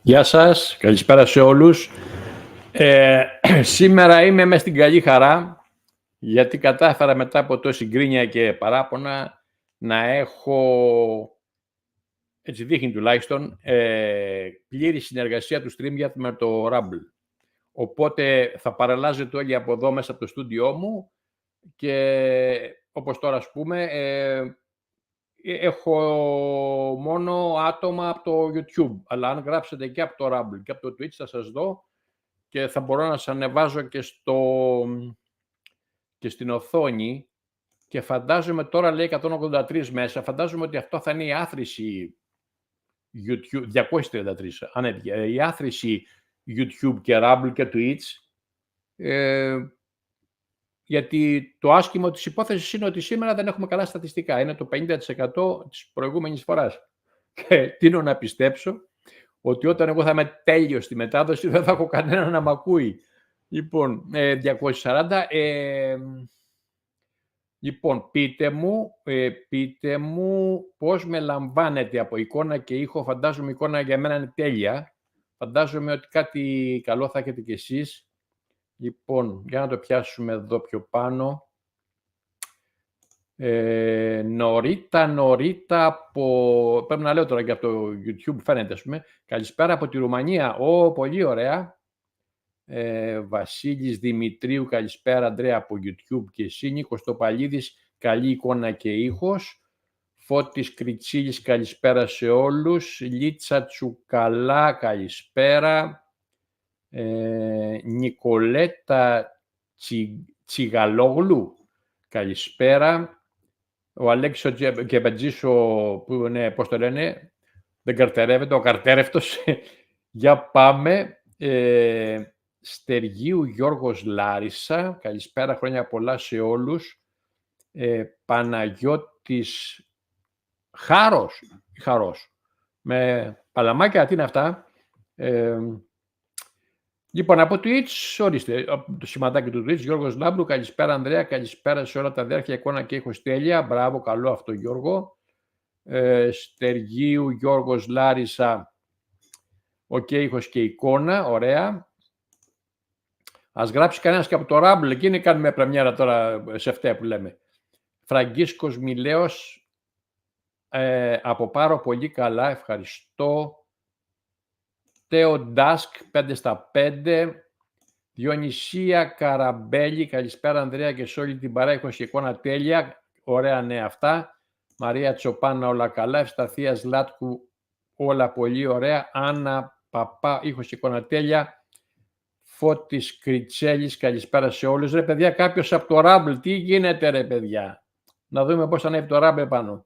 Γεια σας, καλησπέρα σε όλους. Σήμερα είμαι μες στην καλή χαρά, γιατί κατάφερα μετά από τόση γκρίνια και παράπονα να έχω, έτσι δείχνει τουλάχιστον, πλήρη συνεργασία του StreamYard με το Rumble. Οπότε θα παραλλάζετε όλοι από εδώ μέσα από το στούντιό μου και όπως τώρα ας πούμε, έχω μόνο άτομα από το YouTube, αλλά αν γράψετε και από το Rumble και από το Twitch θα σας δω και θα μπορώ να σας ανεβάζω και στην οθόνη και φαντάζομαι τώρα λέει 183 μέσα, φαντάζομαι ότι αυτό θα είναι η άθροισή YouTube, 233, η άθροισή YouTube και Rumble και Twitch, γιατί το άσχημο της υπόθεσης είναι ότι σήμερα δεν έχουμε καλά στατιστικά. Είναι το 50% της προηγούμενης φοράς. Και τείνω να πιστέψω ότι όταν εγώ θα είμαι τέλειος στη μετάδοση δεν θα έχω κανένα να μ' ακούει. Λοιπόν, 240. Λοιπόν, πείτε μου πώς με λαμβάνετε από εικόνα και ήχο. Φαντάζομαι η εικόνα για μένα είναι τέλεια. Φαντάζομαι ότι κάτι καλό θα έχετε κι εσείς. Λοιπόν, για να το πιάσουμε εδώ πιο πάνω. Νωρίτα από... Πρέπει να λέω τώρα και από το YouTube, φαίνεται, ας πούμε. Καλησπέρα από τη Ρουμανία. Πολύ ωραία. Βασίλης Δημητρίου, καλησπέρα. Ανδρέα από YouTube και εσύ. Νίκος Τοπαλίδης, καλή εικόνα και ήχος. Φώτης Κριτσίλης, καλησπέρα σε όλους. Λίτσα Τσουκαλά, καλησπέρα. Νικολέτα Τσιγαλόγλου, καλησπέρα. Ο Αλέξης Κεμπετζής, που είναι, πώς το λένε, δεν καρτερεύεται, ο καρτέρευτος. Για πάμε. Στεργίου Γιώργος Λάρισα, καλησπέρα, χρόνια πολλά σε όλους. Παναγιώτης Χάρος, με παλαμάκια, τι είναι αυτά. Λοιπόν, από Twitch, ορίστε, από το σηματάκι του Twitch, Γιώργος Λάμπρου, καλησπέρα Ανδρέα, καλησπέρα σε όλα τα αδέρφια, εικόνα και ήχος τέλεια, μπράβο, καλό αυτό Γιώργο. Στεργίου Γιώργος Λάρισα, ήχος και εικόνα, ωραία. Ας γράψει κανένας και από το Rumble, εκείνη κάνουμε πρεμιέρα τώρα σε αυτά που λέμε. Φραγκίσκος Μιλέος, από Πάρο, πολύ καλά, ευχαριστώ. Τέο Ντάσκ, 5 στα 5. Διονυσία Καραμπέλη, καλησπέρα Ανδρέα και σε όλη την παρά, ήχος και εικόνα τέλεια. Ωραία νέα αυτά. Μαρία Τσοπάνα, όλα καλά. Ευσταθίας Λάτκου, όλα πολύ ωραία. Άννα Παπά, ήχος και εικόνα τέλεια. Φώτης Κριτσέλης, καλησπέρα σε όλους. Ρε παιδιά, κάποιος από το Rumble, τι γίνεται ρε παιδιά. Να δούμε πώς ανέβει το Rumble πάνω.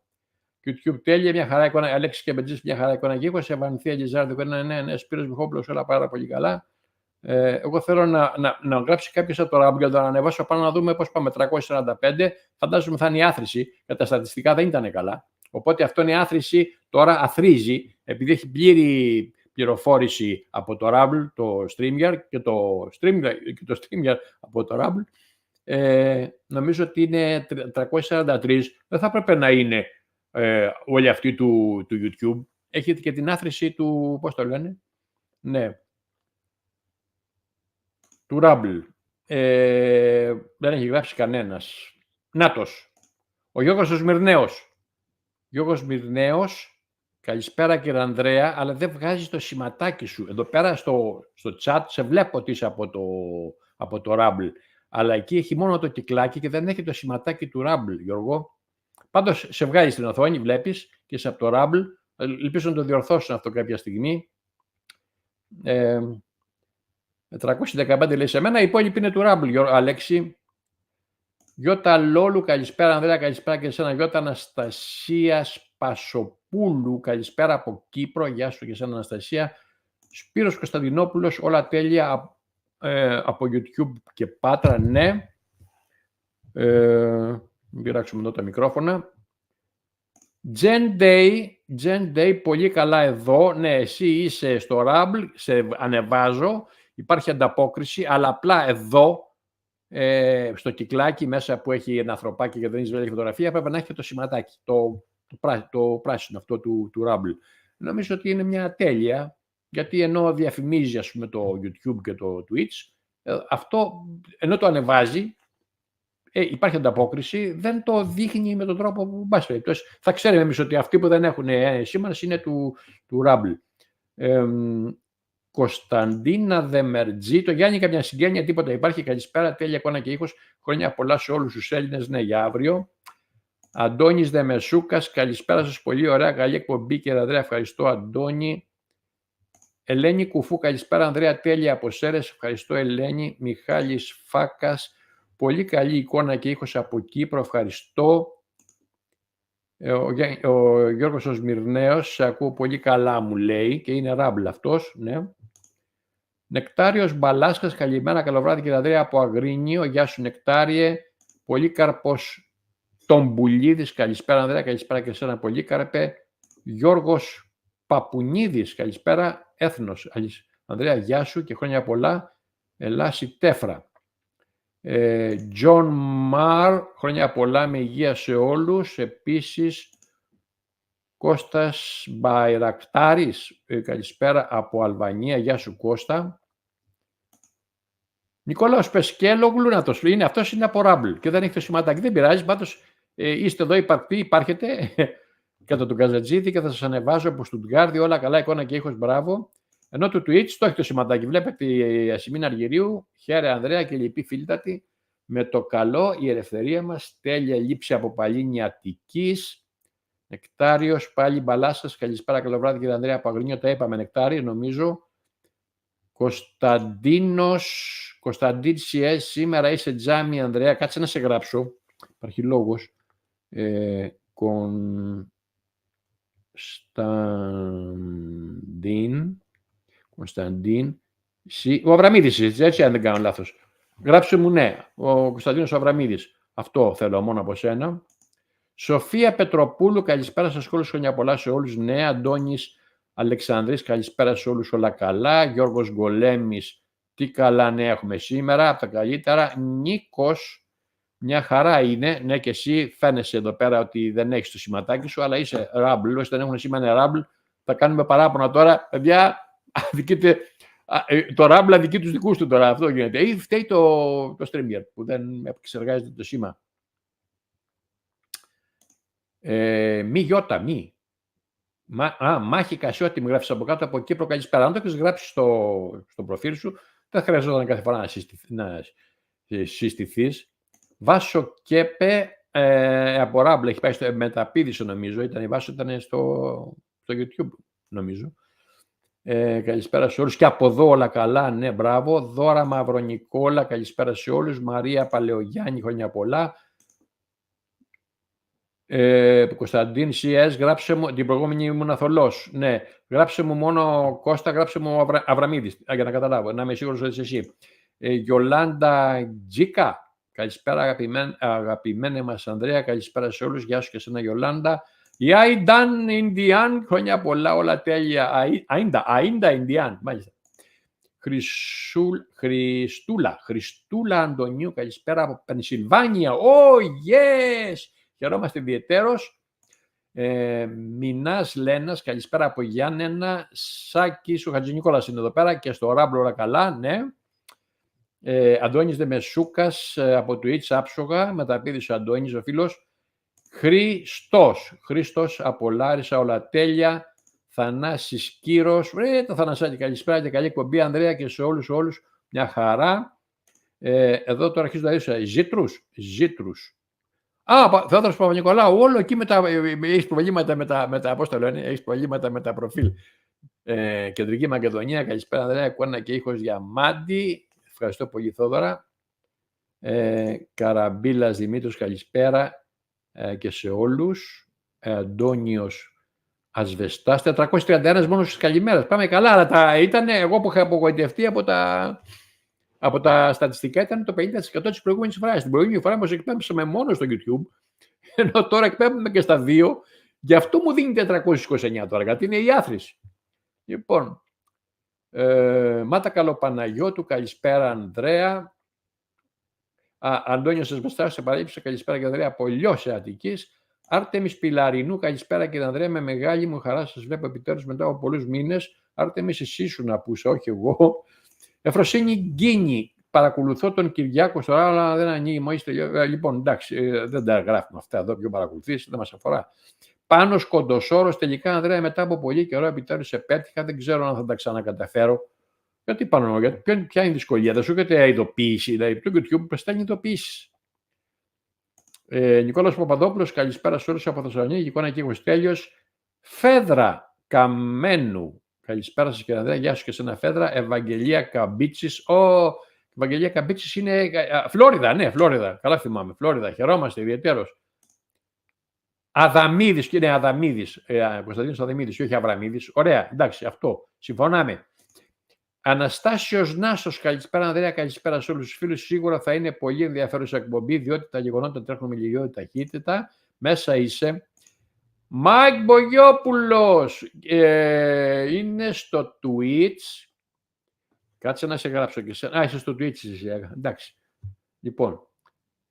YouTube τέλεια, μια χαρά εικόνα. Αλέξης Κεμπετζής, μια χαρά εικόνα και ήχος. Ευανθία Λιζάρδου, ναι, Σπύρος Μιχόπουλος, όλα πάρα πολύ καλά. Εγώ θέλω να γράψει κάποιος από το Rumble για να ανεβάσω πάνω να δούμε πώς πάμε. 345, φαντάζομαι θα είναι η άθροιση. Για τα στατιστικά δεν ήταν καλά. Οπότε αυτό είναι η άθροιση, τώρα αθροίζει, επειδή έχει πλήρη πληροφόρηση από το Rumble, το StreamYard και το StreamYard από το Rumble. Νομίζω ότι είναι 343, δεν θα έπρεπε να είναι όλοι αυτοί του YouTube. Έχετε και την άθροιση του, πώς το λένε, ναι, του Rumble. Δεν έχει γράψει κανένας. Νάτος. Ο Γιώργος Μυρναίος, καλησπέρα κύριε Ανδρέα, αλλά δεν βγάζει το σηματάκι σου. Εδώ πέρα στο chat σε βλέπω ότι είσαι από το Rumble, αλλά εκεί έχει μόνο το κυκλάκι και δεν έχει το σηματάκι του Rumble, Γιώργο. Πάντως σε βγάζει στην οθόνη, βλέπεις, και είσαι από το Rumble. Ελπίζω να το διορθώσουν αυτό κάποια στιγμή. 315 λέει σε μένα, η υπόλοιπη είναι του Rumble, Αλέξη. Γιώτα Λόλου, καλησπέρα Ανδρέα, καλησπέρα και εσένα. Γιώτα Αναστασία Πασοπούλου, καλησπέρα από Κύπρο, γεια σου και εσένα Αναστασία. Σπύρος Κωνσταντινόπουλος, όλα τέλεια από YouTube και Πάτρα, ναι. Μην πειράξουμε εδώ τα μικρόφωνα. Gen Day, πολύ καλά εδώ. Ναι, εσύ είσαι στο Rumble, σε ανεβάζω, υπάρχει ανταπόκριση, αλλά απλά εδώ, στο κυκλάκι μέσα που έχει ένα ανθρωπάκι και δεν έχει φωτογραφία, πρέπει να έχει το σηματάκι, το πράσινο αυτό του Rumble. Νομίζω ότι είναι μια τέλεια γιατί ενώ διαφημίζει, ας πούμε, το YouTube και το Twitch, αυτό, ενώ το ανεβάζει, υπάρχει ανταπόκριση, δεν το δείχνει με τον τρόπο που μπας περιπτώσει. Θα ξέρουμε εμείς ότι αυτοί που δεν έχουν σήμανση είναι του Rumble. Κωνσταντίνα Δεμερτζή, το Γιάννη καμιά συγγένεια, τίποτα υπάρχει, καλησπέρα, τέλεια εικόνα και ήχος, χρόνια πολλά σε όλους τους Έλληνες, ναι, για αύριο. Αντώνης Δεμεσούκας, καλησπέρα σας, πολύ ωραία, καλή εκπομπή κύριε Ανδρέα, ευχαριστώ Αντώνη. Ελένη Κουφού, καλησπέρα Ανδρέα, τέλεια από Σέρες, ευχαριστώ Ελένη. Μιχάλης Φάκας, πολύ καλή εικόνα και ήχος από Κύπρο, ευχαριστώ. Ο Γιώργος ο Σμυρνέος, σε ακούω πολύ καλά μου λέει και είναι Rumble αυτός, ναι. Νεκτάριος Μπαλάσκας, καλημέρα, καλό βράδυ κύριε Ανδρέα από Αγρίνιο, γεια σου Νεκτάριε. Πολύκαρπος Τομπουλίδης, καλησπέρα Ανδρέα, καλησπέρα και εσένα Πολύκαρπε. Γιώργος Παπουνίδης, καλησπέρα, Έθνος. Ανδρέα, γεια σου και χρόνια πολλά. Ελάση Τέφρα. Τζον Μαρ, χρόνια πολλά με υγεία σε όλους. Επίσης, Κώστας Μπαϊρακτάρης, καλησπέρα από Αλβανία, γεια σου Κώστα. Νικόλαος Πεσκέλογλου, να το σου είναι, αυτός είναι από Rumble και δεν έχει το σηματάκι, δεν πειράζει, πάντως είστε εδώ υπαρκτοί, υπάρχετε κατά τον Καζατζίδη και θα σας ανεβάζω από Στουτγκάρδη, όλα καλά, εικόνα και ήχος, μπράβο. Ενώ του Twitch το έχει το σηματάκι, βλέπετε η Ασημίνα Αργυρίου, χαίρε Ανδρέα και λυπή φίλτατη, με το καλό η ελευθερία μας, τέλεια λήψη από Παλίνη Αττικής. Νεκτάριος, πάλι Μπαλάσσας, καλησπέρα, καλό βράδυ κύριε Ανδρέα από Αγρίνιο, τα είπαμε Νεκτάριο νομίζω. Κωνσταντίν Σιές, σήμερα είσαι τζάμι Ανδρέα, κάτσε να σε γράψω, υπάρχει λόγος. Κωνσταντίν, ο Αβραμίδης, έτσι αν δεν κάνω λάθος. Γράψε μου ναι, ο Κωνσταντίνος Αβραμίδης, αυτό θέλω μόνο από σένα. Σοφία Πετροπούλου, καλησπέρα σας όλους, χρόνια πολλά σε όλους. Ναι, Αντώνης Αλεξανδρής, καλησπέρα σε όλους, όλα καλά. Γιώργος Γκολέμης, τι καλά ναι έχουμε σήμερα, από τα καλύτερα. Νίκος, μια χαρά είναι. Ναι, και εσύ φαίνεσαι εδώ πέρα ότι δεν έχεις το σηματάκι σου, αλλά είσαι Rumble. Όσοι δεν έχουν σήμα είναι Rumble. Θα κάνουμε παράπονα τώρα. Παιδιά, το Rumble αδικεί τους δικούς του τώρα. Αυτό γίνεται. Ή φταίει το StreamYard που δεν επεξεργάζεται το σήμα. Μάχη Κασιώτη, μου γράφεις από κάτω από Κύπρο, καλησπέρα. Αν το έχεις γράψει στο προφίλ σου, δεν χρειαζόταν κάθε φορά να συστηθείς. Βάσο Κέπε από Rumble, έχει πάει στο μεταπίδησο νομίζω, η Βάσο ήταν στο YouTube νομίζω. Καλησπέρα σε όλους και από εδώ όλα καλά, ναι μπράβο. Δώρα Μαυρονικόλα, καλησπέρα σε όλους. Μαρία Παλαιογιάννη, χρόνια πολλά. Κωνσταντίν CS, γράψε μου, την προηγούμενη ήμουν αθολός. Ναι, γράψε μου μόνο Κώστα, γράψε μου Αβραμίδης, για να καταλάβω, να είμαι σίγουρος ότι είσαι εσύ. Γιολάντα Τζίκα, καλησπέρα αγαπημένε μας Ανδρέα, καλησπέρα σε όλους, γεια σου και εσένα Γιολάντα. Η Αϊντάν Ινδιάν, χρόνια πολλά, όλα τέλεια. Αίντα Ινδιάν, μάλιστα. Χριστούλα Αντωνίου, καλησπέρα από Πενσιλβάνια. Yes! Χαιρόμαστε ιδιαιτέρως. Μινάς Λένας, καλησπέρα από Γιάννενα. Σάκης, ο Χατζηνικόλας είναι εδώ πέρα και στο Rumble όλα καλά, ναι. Αντώνης Δεμεσούκας από Twitch, άψογα, μεταπίδησε ο Αντώνης, ο φίλος. Χρήστος από Λάρισα, όλα τέλεια. Θανάσης Κύρος, το Θανασάκι, καλησπέρα και καλή εκπομπή Ανδρέα και σε όλους, μια χαρά. Εδώ τώρα αρχίζω να δεις Ζήτρους. Θεόδωρος Παπα-Νικολάου, όλο εκεί έχεις προβλήματα έχεις προβλήματα με τα προφίλ. Κεντρική Μακεδονία, καλησπέρα Ανδρέα, εικόνα και ήχος για Μάντι. Ευχαριστώ πολύ Θόδωρα. Καραμπίλας Δημήτρης, καλησπέρα και σε όλους. Αντώνιος Ασβεστάς, 431 μόνο στις καλημέρες. Πάμε καλά, αλλά εγώ που είχα απογοητευτεί από τα στατιστικά ήταν το 50% της προηγούμενης φοράς. Την προηγούμενη φορά μας εκπέμπσαμε μόνο στο YouTube, ενώ τώρα εκπέμπουμε και στα δύο. Γι' αυτό μου δίνει 429 τώρα, γιατί είναι η άθρηση. Λοιπόν, Μάτα Καλοπαναγιώτου, καλησπέρα Ανδρέα. Αντώνιος Ασβεστάς, σε παραλήψη, καλησπέρα και Ανδρέα από Λιώσε Αττικής. Άρτεμις Πιλαρινού, καλησπέρα κύριε Ανδρέα, με μεγάλη μου χαρά σας βλέπω επιτέλους μετά από πολλούς μήνες. Άρτεμις εσύ σου να πούσα, όχι εγώ. Εφροσύνη Γκίνη. Παρακολουθώ τον Κυριάκο στο αλλά δεν ανοίγει μόλις τελειώσει. Λοιπόν, εντάξει, δεν τα γράφουμε αυτά εδώ, ποιο παρακολουθείς, δεν μας αφορά. Πάνος Κοντοσόρος, τελικά Ανδρέα, μετά από πολύ καιρό επιτέλους επέτυχα, δεν ξέρω αν θα τα ξανακαταφέρω. Γιατί πάνω, ποια είναι η δυσκολία, δεν σου έρχεται ειδοποίηση, δηλαδή το YouTube στέλνει ειδοποίησεις. Νικόλαος Παπαδόπουλος, καλησπέρα σε όλους από Θεσσαλονίκη, εικόνα και ήχος τέλειος. Φέδρα Καμένου, καλησπέρα σας κύριε Ανδρέα, γεια σου και σε ένα Φέδρα. Ευαγγελία Καμπίτσης, Ευαγγελία Καμπίτσης είναι Φλόριδα, ναι, Φλόριδα, καλά θυμάμαι, Φλόριδα, χαιρόμαστε ιδιαίτερος. Αδαμίδης, και είναι Αδαμίδης, Κωνσταντίνος Αδαμίδης, όχι Αβραμίδης. Ωραία, εντάξει, αυτό, συμφωνάμε. Αναστάσιος Νάσος, καλησπέρα Ανδρέα, καλησπέρα σε όλους τους φίλους. Σίγουρα θα είναι πολύ ενδιαφέρουσα εκπομπή, διότι τα γεγονότα τρέχουν με λιγότερη ταχύτητα. Μέσα είσαι. Μάικ Μπογιόπουλος, είναι στο Twitch. Κάτσε να σε γράψω και σε... είσαι στο Twitch εσύ, εντάξει. Λοιπόν,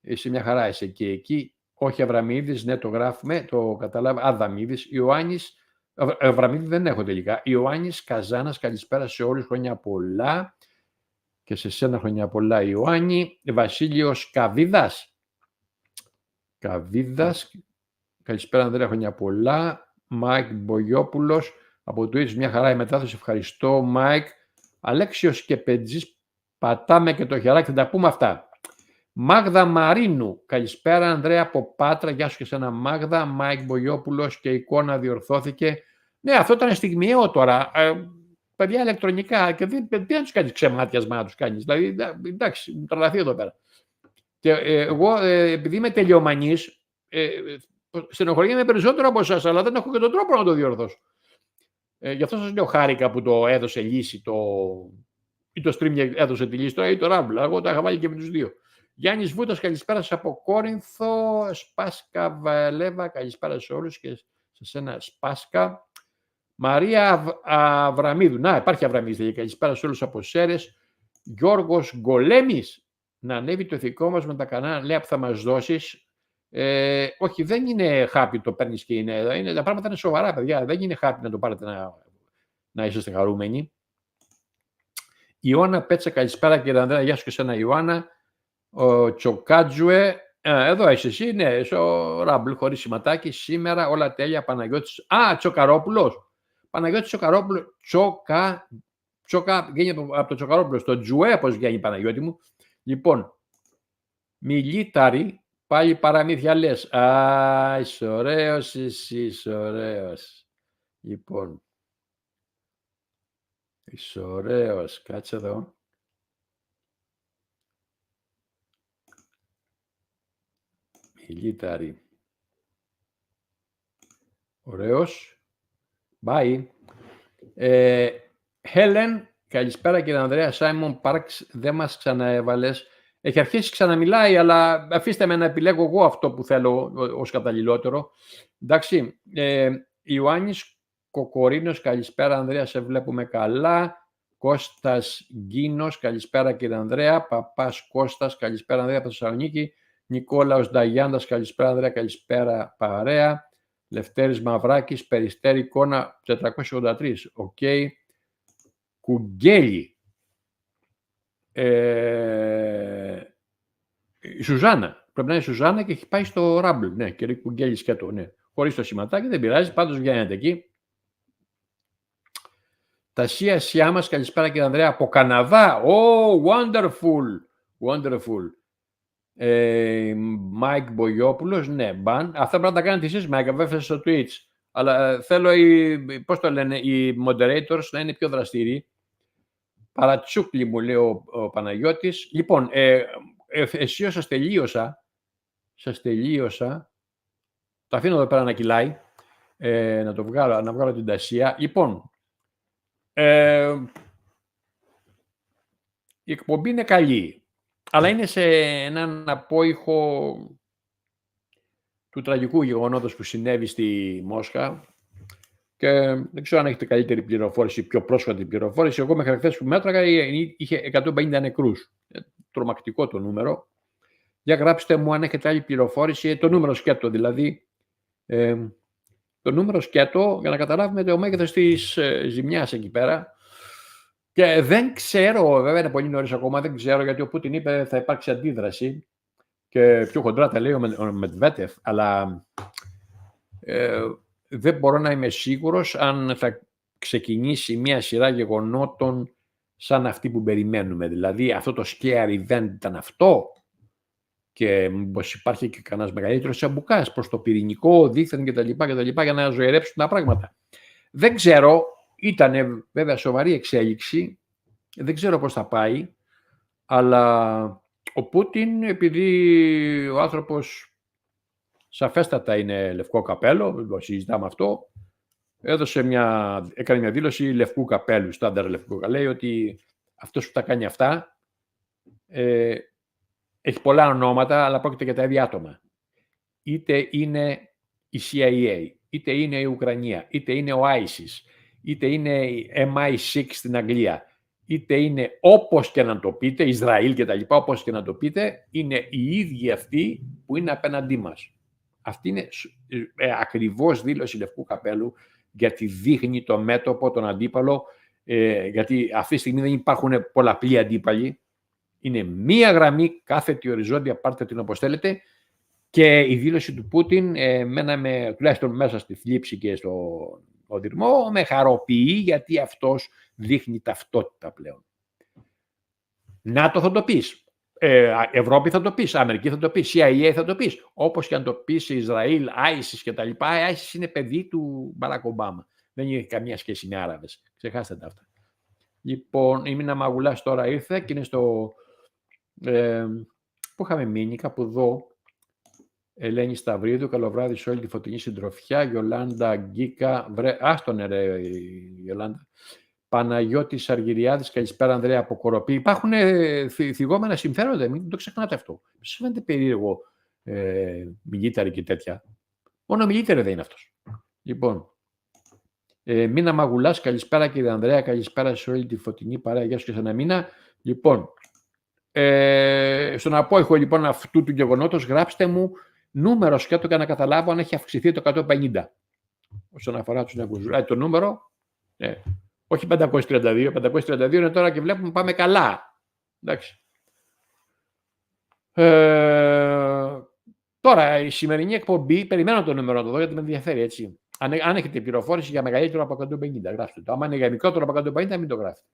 είσαι μια χαρά, είσαι και εκεί. Όχι Αβραμίδης, ναι, το γράφουμε, το καταλάβω. Αδαμίδης, Ιωάννης, Αβραμίδη δεν έχω τελικά. Ιωάννης Καζάνας, καλησπέρα σε όλους, χρόνια πολλά. Και σε σένα χρόνια πολλά, Ιωάννη. Βασίλειος Καβίδας. Καλησπέρα Ανδρέα, χρόνια πολλά. Μάικ Μπογιόπουλος, από το Twitch, μια χαρά η μετάδοση, ευχαριστώ Μάικ. Αλέξιος και Πετζής, πατάμε και το χεράκι, θα τα πούμε αυτά. Μάγδα Μαρίνου, καλησπέρα Ανδρέα από Πάτρα, γεια σου και σένα Μάγδα. Μάικ Μπογιόπουλος και η εικόνα διορθώθηκε. Ναι, αυτό ήταν στιγμιαίο τώρα. Παιδιά ηλεκτρονικά και δεν να τους κάνεις ξεμάτιασμα να τους κάνεις. Δηλαδή, εντάξει, μου τρελαθεί εδώ πέρα. Και εγώ, επειδή είμαι τελειομανής, στενοχωριέμαι περισσότερο από εσάς, αλλά δεν έχω και τον τρόπο να το διορθώσω. Γι' αυτό σας λέω χάρηκα που το έδωσε λύση ή το stream έδωσε τη λύση τώρα ή το Rumble. Εγώ τα είχα βάλει και με τους δύο. Γιάννης Βούτας, καλησπέρα σας από Κόρινθο. Σπάσκα Βαλέβα, καλησπέρα σε όλους και σε σένα Σπάσκα. Μαρία Αβραμίδου, να υπάρχει Αβραμίδη, καλησπέρα σε όλους από Σέρες. Γιώργος Γκολέμης, να ανέβει το ηθικό μας με τα κανάλια που θα μας δώσεις. Όχι, δεν είναι χάπι το παίρνεις και είναι. Τα πράγματα είναι σοβαρά, παιδιά. Δεν είναι χάπι να το πάρετε να είσαστε χαρούμενοι. Ιωάννα Πέτσα, καλησπέρα κύριε Ανδρέα, γεια σου και σένα Ιωάννα. Ο Τσοκάτζουε, εδώ είσαι εσύ, ναι, στο Rumble χωρίς σηματάκι. Σήμερα όλα τέλεια, Παναγιώτης. Τσοκαρόπουλος. Παναγιώτης Τσοκαρόπουλος. Βγαίνει από το Τσοκαρόπουλο στο Τζουέ, πώς βγαίνει Παναγιώτη μου. Λοιπόν, Μιλίταρη, πάλι παραμύθια λες. Είσαι ωραίος, εσύ είσαι ωραίος. Λοιπόν, είσαι ωραίος, κάτσε εδώ. Μιλίταρη. Ωραίος. Bye. Helen, καλησπέρα κύριε Ανδρέα. Σάιμον Πάρξ, δεν μας ξαναέβαλες. Έχει αρχίσει ξαναμιλάει, αλλά αφήστε με να επιλέγω εγώ αυτό που θέλω ως καταλληλότερο. Εντάξει. Ιωάννης Κοκορίνος, καλησπέρα Ανδρέα, σε βλέπουμε καλά. Κώστας Γκίνος, καλησπέρα κύριε Ανδρέα. Παπάς Κώστας, καλησπέρα Ανδρέα από Θεσσαλονίκη. Νικόλαος Νταγιάντας, καλησπέρα Ανδρέα, καλησπέρα παρέα. Λευτέρης Μαυράκης, Περιστέρη εικόνα 483. Οκ. Κουγκέλη. Η Σουζάνα. Πρέπει να είναι η Σουζάνα και έχει πάει στο Rumble. Ναι, και Κουγκέλη σκέτο. Ναι. Χωρίς το σηματάκι, δεν πειράζει. Πάντως βγαίνετε εκεί. Τασία Σιάμας, καλησπέρα κύριε Ανδρέα από Καναδά. Wonderful. Wonderful. Μάικ Μπογιόπουλος, ναι, μπαν. Αυτά πρέπει να τα κάνετε εσείς, Μάικ, βέβαια στο Twitch. Αλλά θέλω πώς το λένε, οι moderators να είναι πιο δραστήριοι. Παρατσούκλι μου λέει ο Παναγιώτης. Λοιπόν, εσύ σας τελείωσα. Το αφήνω εδώ πέρα να κυλάει. Να βγάλω την Τασία. Λοιπόν, η εκπομπή είναι καλή. Αλλά είναι σε έναν απόϊχο του τραγικού γεγονότος που συνέβη στη Μόσχα και δεν ξέρω αν έχετε καλύτερη πληροφόρηση, πιο πρόσφατη πληροφόρηση. Εγώ μέχρι χθες που μέτραγα είχε 150 νεκρούς. Τρομακτικό το νούμερο. Για γράψτε μου αν έχετε άλλη πληροφόρηση, το νούμερο σκέτο δηλαδή. το νούμερο σκέτο για να καταλάβουμε το μέγεθος της ζημιάς εκεί πέρα. Και δεν ξέρω, βέβαια είναι πολύ νωρίς ακόμα, δεν ξέρω γιατί ο Πούτιν είπε θα υπάρξει αντίδραση και πιο χοντρά τα λέει ο Μετβέτεφ, αλλά δεν μπορώ να είμαι σίγουρος αν θα ξεκινήσει μια σειρά γεγονότων σαν αυτή που περιμένουμε. Δηλαδή αυτό το scare event ήταν αυτό και μήπως υπάρχει και κανένας μεγαλύτερος τσαμπουκάς προς το πυρηνικό δίθεν κτλ. Για να ζωηρέψουν τα πράγματα. Δεν ξέρω, ήταν βέβαια σοβαρή εξέλιξη, δεν ξέρω πώς θα πάει, αλλά ο Πούτιν, επειδή ο άνθρωπος σαφέστατα είναι λευκό καπέλο, το συζητάμε αυτό, έκανε μια δήλωση λευκού καπέλου, στάνταρ λευκού καπέλου. Λέει ότι αυτός που τα κάνει αυτά έχει πολλά ονόματα, αλλά πρόκειται για τα ίδια άτομα. Είτε είναι η CIA, είτε είναι η Ουκρανία, είτε είναι ο ISIS, είτε είναι η MI6 στην Αγγλία, είτε είναι όπως και να το πείτε, Ισραήλ και τα λοιπά, όπως και να το πείτε, είναι οι ίδιοι αυτοί που είναι απέναντί μας. Αυτή είναι ακριβώς δήλωση λευκού καπέλου, γιατί δείχνει το μέτωπο, τον αντίπαλο, γιατί αυτή τη στιγμή δεν υπάρχουν πολλαπλοί αντίπαλοι. Είναι μία γραμμή, κάθετη οριζόντια, πάρτε την όπως θέλετε, και η δήλωση του Πούτιν, τουλάχιστον μέσα στη θλίψη και στο οδυρμό, με χαροποιεί, γιατί αυτός δείχνει ταυτότητα πλέον. ΝΑΤΟ θα το πεις, Ευρώπη θα το πεις, Αμερική θα το πεις, CIA θα το πεις, όπως και αν το πεις Ισραήλ, ISIS και τα λοιπά. ISIS είναι παιδί του Μπαράκ Ομπάμα. Δεν έχει καμία σχέση με Άραβες. Ξεχάστε τα αυτά. Λοιπόν, η Μίνα Μαγουλάς τώρα ήρθε και είναι στο... που είχαμε μείνει, κάπου εδώ. Ελένη Σταυρίδου, καλό βράδυ σε όλη τη φωτεινή συντροφιά. Γιολάντα Γκίκα, άστονε ρε Γιολάντα. Παναγιώτης Αργυριάδης, καλησπέρα Ανδρέα από Κοροπή. Υπάρχουν θυγόμενα συμφέροντα, μην το ξεχνάτε αυτό. Σας φαίνεται περίεργο μιλίταρη και τέτοια. Μόνο μιλίταρη δεν είναι αυτός. Λοιπόν, Μίνα Μαγουλάς, καλησπέρα κύριε Ανδρέα, καλησπέρα σε όλη τη φωτεινή παρέα. Γεια σου και σε ένα μήνα. Λοιπόν, στον απόϊχο λοιπόν αυτού του γεγονότος, γράψτε μου νούμερο σκέτο για να καταλάβω αν έχει αυξηθεί το 150. Όσον αφορά τους νεκρούς. Το νούμερο, όχι 532, 532 είναι τώρα και βλέπουμε πάμε καλά. Εντάξει. Τώρα η σημερινή εκπομπή, περιμένω το νούμερο να το δω γιατί με ενδιαφέρει έτσι. Αν έχετε πληροφόρηση για μεγαλύτερο από 150, γράψτε το. Αν είναι για μικρότερο από 150, μην το γράφετε.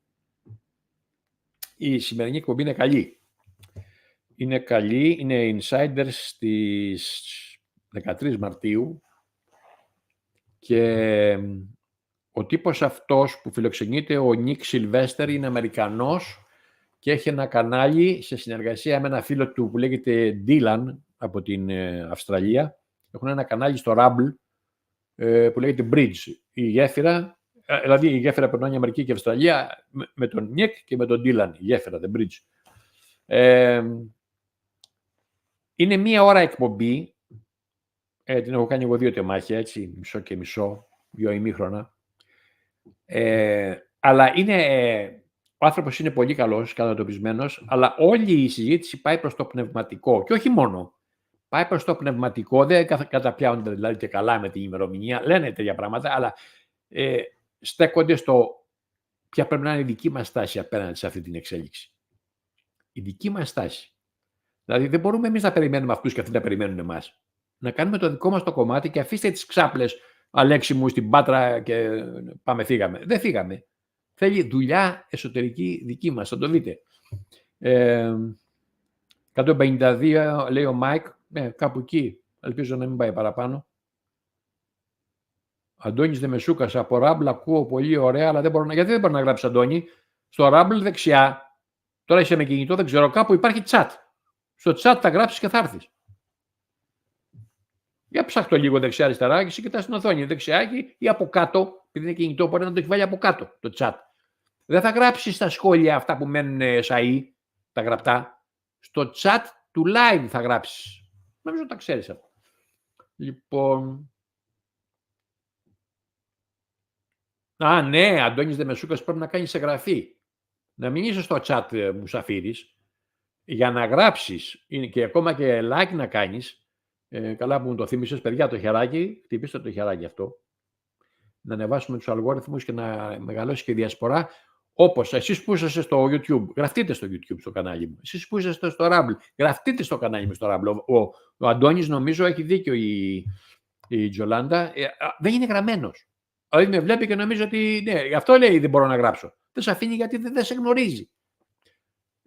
Η σημερινή εκπομπή είναι καλή. Είναι καλή, είναι insiders στις 13 Μαρτίου και ο τύπος αυτός που φιλοξενείται, ο Νίκ Sylvester, είναι Αμερικανός και έχει ένα κανάλι σε συνεργασία με ένα φίλο του που λέγεται Dylan από την Αυστραλία. Έχουν ένα κανάλι στο Rumble που λέγεται Bridge. Η γέφυρα, δηλαδή η γέφυρα περνάει η Αμερική και η Αυστραλία με τον Νίκ και με τον Dylan. Η γέφυρα, the Bridge. Είναι μία ώρα εκπομπή. Την έχω κάνει εγώ 2 τεμάχια, έτσι, μισό και μισό, 2 ημίχρονα. Αλλά ο άνθρωπος είναι πολύ καλός, κατατοπισμένος, αλλά όλη η συζήτηση πάει προς το πνευματικό. Και όχι μόνο. Πάει προς το πνευματικό, δεν καταπιάνονται δηλαδή και καλά με την ημερομηνία, λένε τέτοια πράγματα, αλλά στέκονται στο ποια πρέπει να είναι η δική μας στάση απέναντι σε αυτή την εξέλιξη. Η δική μας στάση. Δηλαδή δεν μπορούμε εμείς να περιμένουμε αυτούς και αυτοί να περιμένουν εμάς. Να κάνουμε το δικό μας το κομμάτι και αφήστε τις ξάπλες, Αλέξη μου, στην Πάτρα και πάμε φύγαμε. Δεν φύγαμε. Θέλει δουλειά εσωτερική δική μας, θα το δείτε. 152 λέει ο Μάικ, κάπου εκεί. Ελπίζω να μην πάει παραπάνω. Αντώνης Δεμεσούκας, από Rumble ακούω πολύ ωραία, αλλά δεν μπορώ να... Γιατί δεν μπορώ να γράψει Αντώνη? Στο Rumble δεξιά, τώρα είσαι με κινητό, δεν ξέρω, κάπου υπάρχει chat. Στο chat θα γράψεις και θα έρθεις. Για ψάχτω λίγο δεξιά-αριστερά και εσύ κοιτάς στην οθόνη. Δεξιά ή από κάτω, επειδή είναι κινητό, μπορεί να το έχει βάλει από κάτω το chat. Δεν θα γράψεις στα σχόλια αυτά που μένουν σαΐ, τα γραπτά. Στο chat του live θα γράψεις. Νομίζω τα ξέρεις αυτό. Λοιπόν. Ναι, Αντώνης Δεμεσούκας, πρέπει να κάνεις εγγραφή. Να μην είσαι στο chat Μουσαφίρης. Για να γράψεις και ακόμα και like να κάνεις, Καλά που μου το θύμισες, παιδιά, το χεράκι, χτυπήστε το χεράκι αυτό. Να ανεβάσουμε τους αλγόριθμους και να μεγαλώσει και η διασπορά. Όπως εσείς που είσαστε στο YouTube, γραφτείτε στο YouTube στο κανάλι μου. Εσείς που είσαστε στο Rumble, γραφτείτε στο κανάλι μου στο Rumble. Ο Αντώνης, νομίζω, έχει δίκιο η Τζολάντα. Δεν είναι γραμμένος. Δηλαδή με βλέπει και νομίζω ότι ναι, αυτό λέει δεν μπορώ να γράψω. Δεν σε αφήνει γιατί δεν σε γνωρίζει.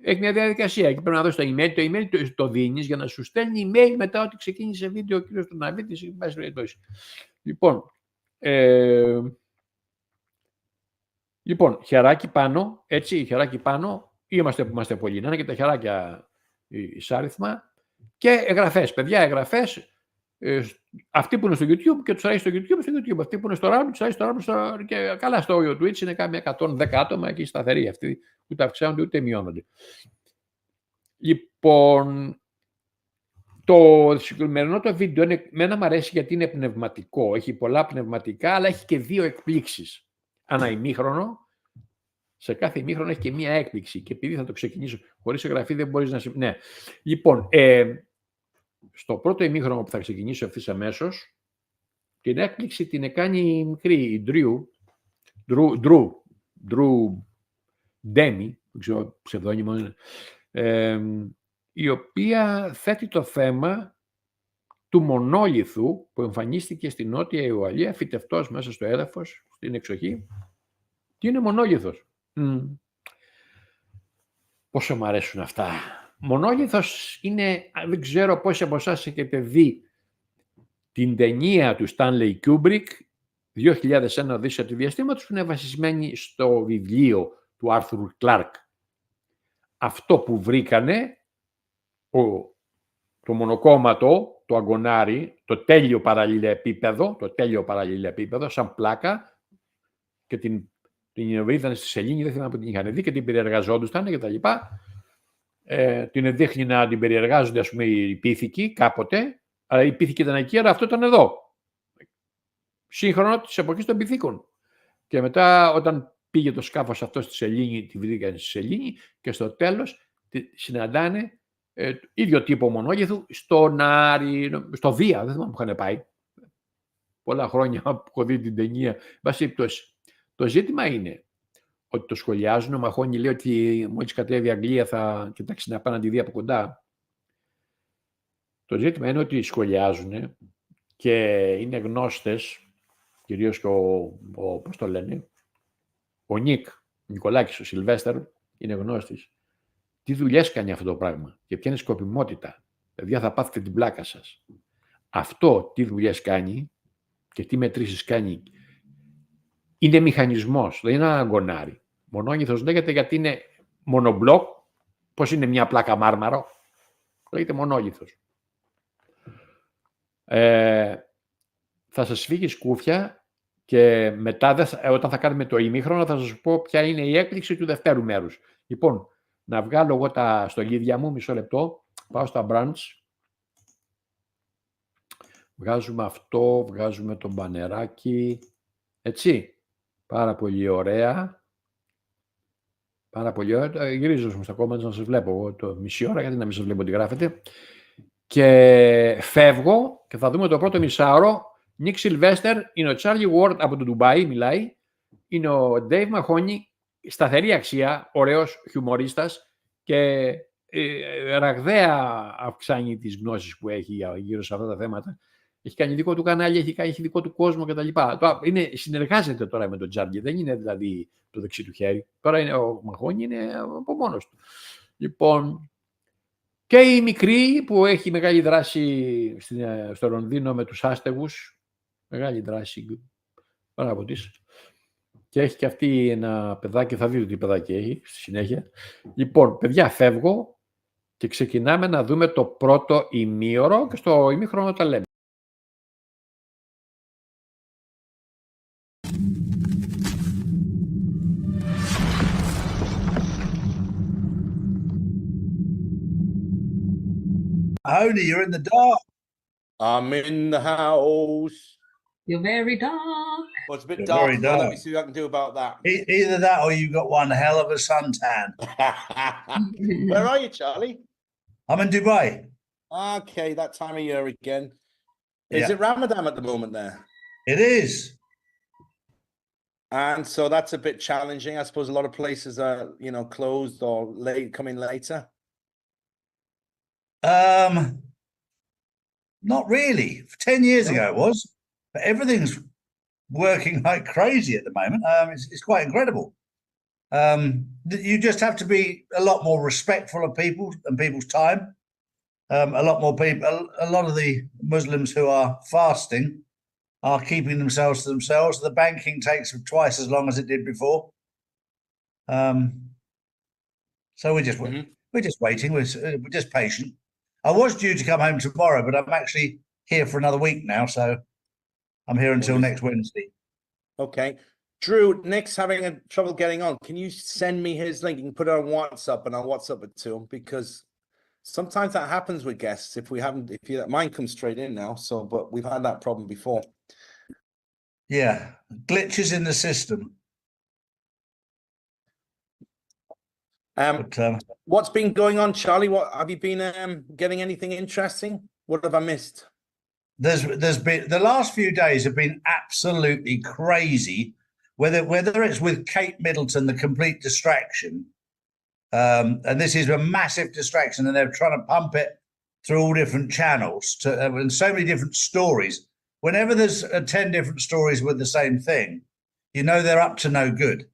Έχει μια διαδικασία. Εκεί πρέπει να δώσει το email. Το email το δίνεις για να σου στέλνει email μετά ότι ξεκίνησε βίντεο ο κύριος Τουναβίτης. Λοιπόν, χεράκι πάνω, έτσι, χεράκι πάνω. Είμαστε που είμαστε πολλοί. Να είναι και τα χεράκια εισάριθμα. Και εγγραφές. Παιδιά, εγγραφές. Αυτοί που είναι στο YouTube και τους αρέσει στο YouTube. Αυτοί που είναι στο Rumble, τους αρέσει στο Rumble. Και καλά, στο Twitch είναι κάμια 110 άτομα και σταθεροί. Αυτοί ούτε αυξάνονται ούτε μειώνονται. Λοιπόν, το συγκεκριμένο το βίντεο εμένα μου αρέσει γιατί είναι πνευματικό. Έχει πολλά πνευματικά, αλλά έχει και 2 εκπλήξεις. Ανά ημίχρονο. Σε κάθε ημίχρονο έχει και μία έκπληξη. Και επειδή θα το ξεκινήσω χωρίς εγγραφή, δεν μπορείς να. Ναι. Λοιπόν, στο πρώτο ημίχρονο που θα ξεκινήσω ευθύς αμέσως, την έκπληξη την κάνει η μικρή, η Drew Demi, δεν ξέρω ψευδόνυμο είναι, η οποία θέτει το θέμα του μονόλιθου που εμφανίστηκε στη Νότια Ουαλία, φυτευτός μέσα στο έδαφος, στην εξοχή. Τι είναι μονόλιθος? Πόσο μου αρέσουν αυτά. Μονόλιθος είναι, δεν ξέρω πόσοι από εσάς έχετε δει την ταινία του Stanley Kubrick, 2001 Οδύσσεια του Διαστήματος, που είναι βασισμένη στο βιβλίο του Arthur Clarke. Αυτό που βρήκανε, το μονοκόμματο, το αγκονάρι, το τέλειο παραλληλεπίπεδο, σαν πλάκα, και την είδαν στη σελήνη, δεν θυμάμαι που την είχαν δει και την περιεργαζόντουσαν και τα λοιπά. Την δείχνει να την περιεργάζονται, ας πούμε, οι πίθηκοι κάποτε, αλλά οι πίθηκοι ήταν εκεί, αλλά αυτό ήταν εδώ. Σύγχρονο της εποχής των πυθίκων. Και μετά, όταν πήγε το σκάφος αυτό στη σελήνη, τη βρήκαν στη σελήνη και στο τέλος συναντάνε ίδιο τύπο μονόλιθου στον Άρη, στο Δία, δεν θυμάμαι που είχαν πάει. Πολλά χρόνια που έχω δει την ταινία. Το ζήτημα είναι ότι το σχολιάζουν. Ο Μαχώνη λέει ότι μόλις κατέβει η Αγγλία θα κοιτάξει να πάει να τη δει από κοντά. Το ζήτημα είναι ότι σχολιάζουν και είναι γνώστες, κυρίως και πώς το λένε, ο Νικολάκης, ο Συλβέστερ, είναι γνώστης. Τι δουλειές κάνει αυτό το πράγμα και ποια είναι η σκοπιμότητα. Παιδιά, θα πάθετε την πλάκα σας. Αυτό τι δουλειές κάνει και τι μετρήσεις κάνει είναι μηχανισμός, δεν είναι ένα αγκονάρι. Μονόλιθος λέγεται γιατί είναι μονομπλοκ, πώς είναι μια πλάκα μάρμαρο, λέγεται μονόλιθος. Θα σας φύγει σκούφια και μετά όταν θα κάνουμε το ημίχρονο θα σας πω ποια είναι η έκπληξη του δευτέρου μέρους. Λοιπόν, να βγάλω εγώ τα στολίδια μου, μισό λεπτό, πάω στα branch. Βγάζουμε αυτό, βγάζουμε το μπανεράκι, έτσι. Πάρα πολύ ωραία. Πάρα πολύ ωραία. Γυρίζω μου στα comments να σας βλέπω εγώ το μισή ώρα, γιατί να μην σας βλέπω τι γράφετε. Και φεύγω και θα δούμε το πρώτο μισάωρο. Νικ Sylvester, είναι ο Charlie Ward από το Ντουμπάι, μιλάει. Είναι ο Dave Mahoney, σταθερή αξία, ωραίος χιουμορίστας και ραγδαία αυξάνει τις γνώσεις που έχει γύρω σε αυτά τα θέματα. Έχει κάνει δικό του κανάλι, έχει δικό του κόσμο κτλ. Συνεργάζεται τώρα με τον Τζάργκη, δεν είναι δηλαδή το δεξί του χέρι. Τώρα είναι, ο Μαχώνη είναι από μόνος του. Λοιπόν, και η μικρή που έχει μεγάλη δράση στο Λονδίνο με τους άστεγους, μεγάλη δράση πάνω από της. Και έχει και αυτή ένα παιδάκι, θα δείτε τι παιδάκι έχει στη συνέχεια. Λοιπόν, παιδιά, φεύγω και ξεκινάμε να δούμε το πρώτο ημίωρο και στο ημίχρονο τα λέμε. Only you're in the dark. I'm in the house. You're very dark. Well, it's a bit You're dark. very Well, let dark. me see what I can do about that. Either that or you've got one hell of a suntan. Where are you, Charlie? I'm in Dubai. Okay, that time of year again. Is Yeah. it Ramadan at the moment there? It is. And so that's a bit challenging. I suppose a lot of places are, you know, closed or late, coming later. Not really. 10 years No? ago it was, but everything's working like crazy at the moment. It's quite incredible. You just have to be a lot more respectful of people and people's time. A lot more people, a lot of the Muslims who are fasting are keeping themselves to themselves. The banking takes twice as long as it did before. So we're just waiting. We're just patient. I was due to come home tomorrow, but I'm actually here for another week now, so I'm here until next Wednesday. Okay. Drew, Nick's having trouble getting on. Can you send me his link? You can put it on WhatsApp and I'll WhatsApp it to him, because sometimes that happens with guests. If mine comes straight in now, but we've had that problem before. Yeah, glitches in the system. What's been going on, Charlie? What have you been getting anything interesting? What have I missed? There's been the last few days have been absolutely crazy. Whether it's with Kate Middleton, the complete distraction, and this is a massive distraction, and they're trying to pump it through all different channels and so many different stories. Whenever there's 10 different stories with the same thing, you know they're up to no good.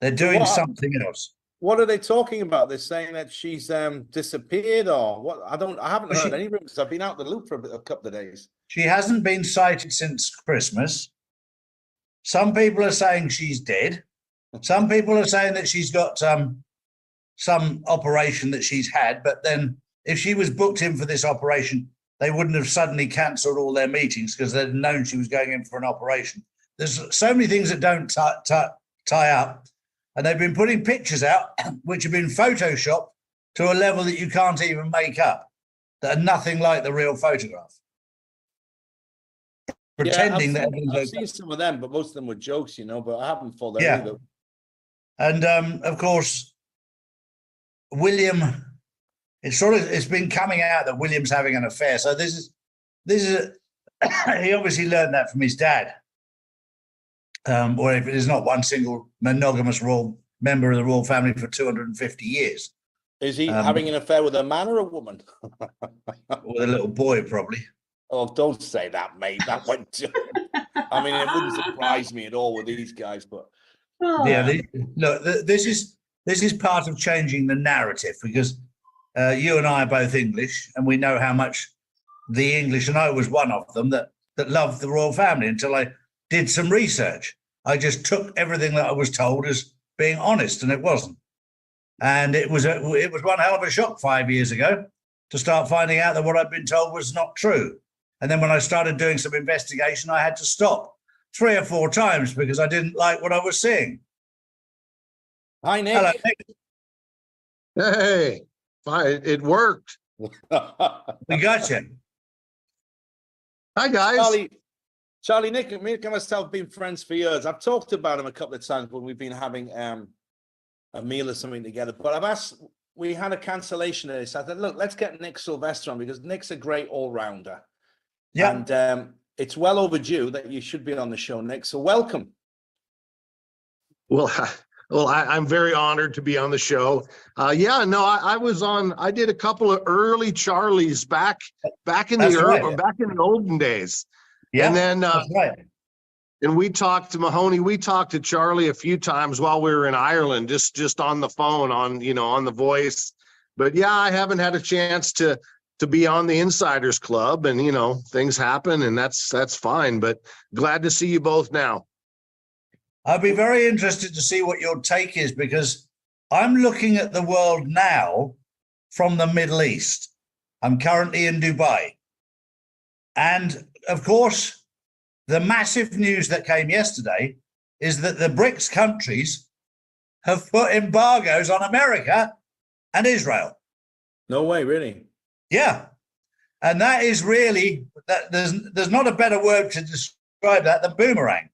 They're doing something else. What are they talking about? They're saying that she's disappeared, or what? I haven't heard any rumors. I've been out the loop for a couple of days. She hasn't been sighted since Christmas. Some people are saying she's dead. Some people are saying that she's got some operation that she's had, but then if she was booked in for this operation, they wouldn't have suddenly cancelled all their meetings because they'd known she was going in for an operation. There's so many things that don't tie up. And they've been putting pictures out which have been photoshopped to a level that you can't even make up, that are nothing like the real photograph. Pretending that everything's okay. I've seen some of them, but most of them were jokes, you know, but I haven't followed that either. And of course, William, it's been coming out that William's having an affair. So this is he obviously learned that from his dad. Or if it is not one single monogamous royal member of the royal family for 250 years. Is he having an affair with a man or a woman? With a little boy, probably. Oh, don't say that, mate. That went to... I mean, it wouldn't surprise me at all with these guys, but... Yeah, look, this is part of changing the narrative, because you and I are both English, and we know how much the English, and I was one of them, that loved the royal family until I did some research. I just took everything that I was told as being honest, and it wasn't. And it was one hell of a shock 5 years ago to start finding out that what I'd been told was not true. And then when I started doing some investigation, I had to stop 3 or 4 times because I didn't like what I was seeing. Hi, Nick. Hello, Nick. Hey, fine. It worked. We got you. Hi, guys. Charlie, Nick and myself have been friends for years. I've talked about him a couple of times when we've been having a meal or something together. But we had a cancellation of this. I said, look, let's get Nick Sylvester on, because Nick's a great all-rounder. Yeah. And it's well overdue that you should be on the show, Nick. So welcome. Well, I'm very honored to be on the show. I did a couple of early Charlies back in the olden days. Yeah, and then and we talked to Mahoney. We talked to Charlie a few times while we were in Ireland, just on the phone, on the voice. But yeah, I haven't had a chance to be on the Insiders Club, and things happen, and that's fine. But glad to see you both now. I'd be very interested to see what your take is, because I'm looking at the world now from the Middle East. I'm currently in Dubai. And of course, the massive news that came yesterday is that the BRICS countries have put embargoes on America and Israel. No way, really? Yeah. And that is really, there's not a better word to describe that than boomerang.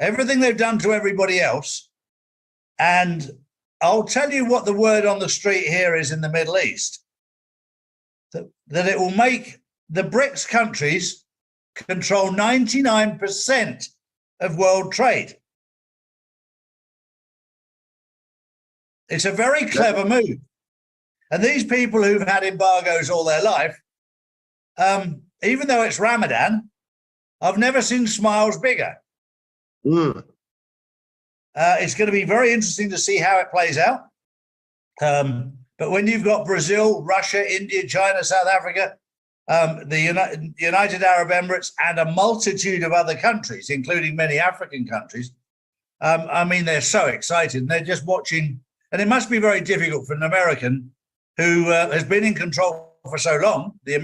Everything they've done to everybody else. And I'll tell you what the word on the street here is in the Middle East. That it will make the BRICS countries control 99% of world trade. It's a very clever move. And these people who've had embargoes all their life, even though it's Ramadan, I've never seen smiles bigger. It's going to be very interesting to see how it plays out. But when you've got Brazil, Russia, India, China, South Africa, the United Arab Emirates, and a multitude of other countries, including many African countries, I mean, they're so excited. And they're just watching. And it must be very difficult for an American who has been in control for so long, the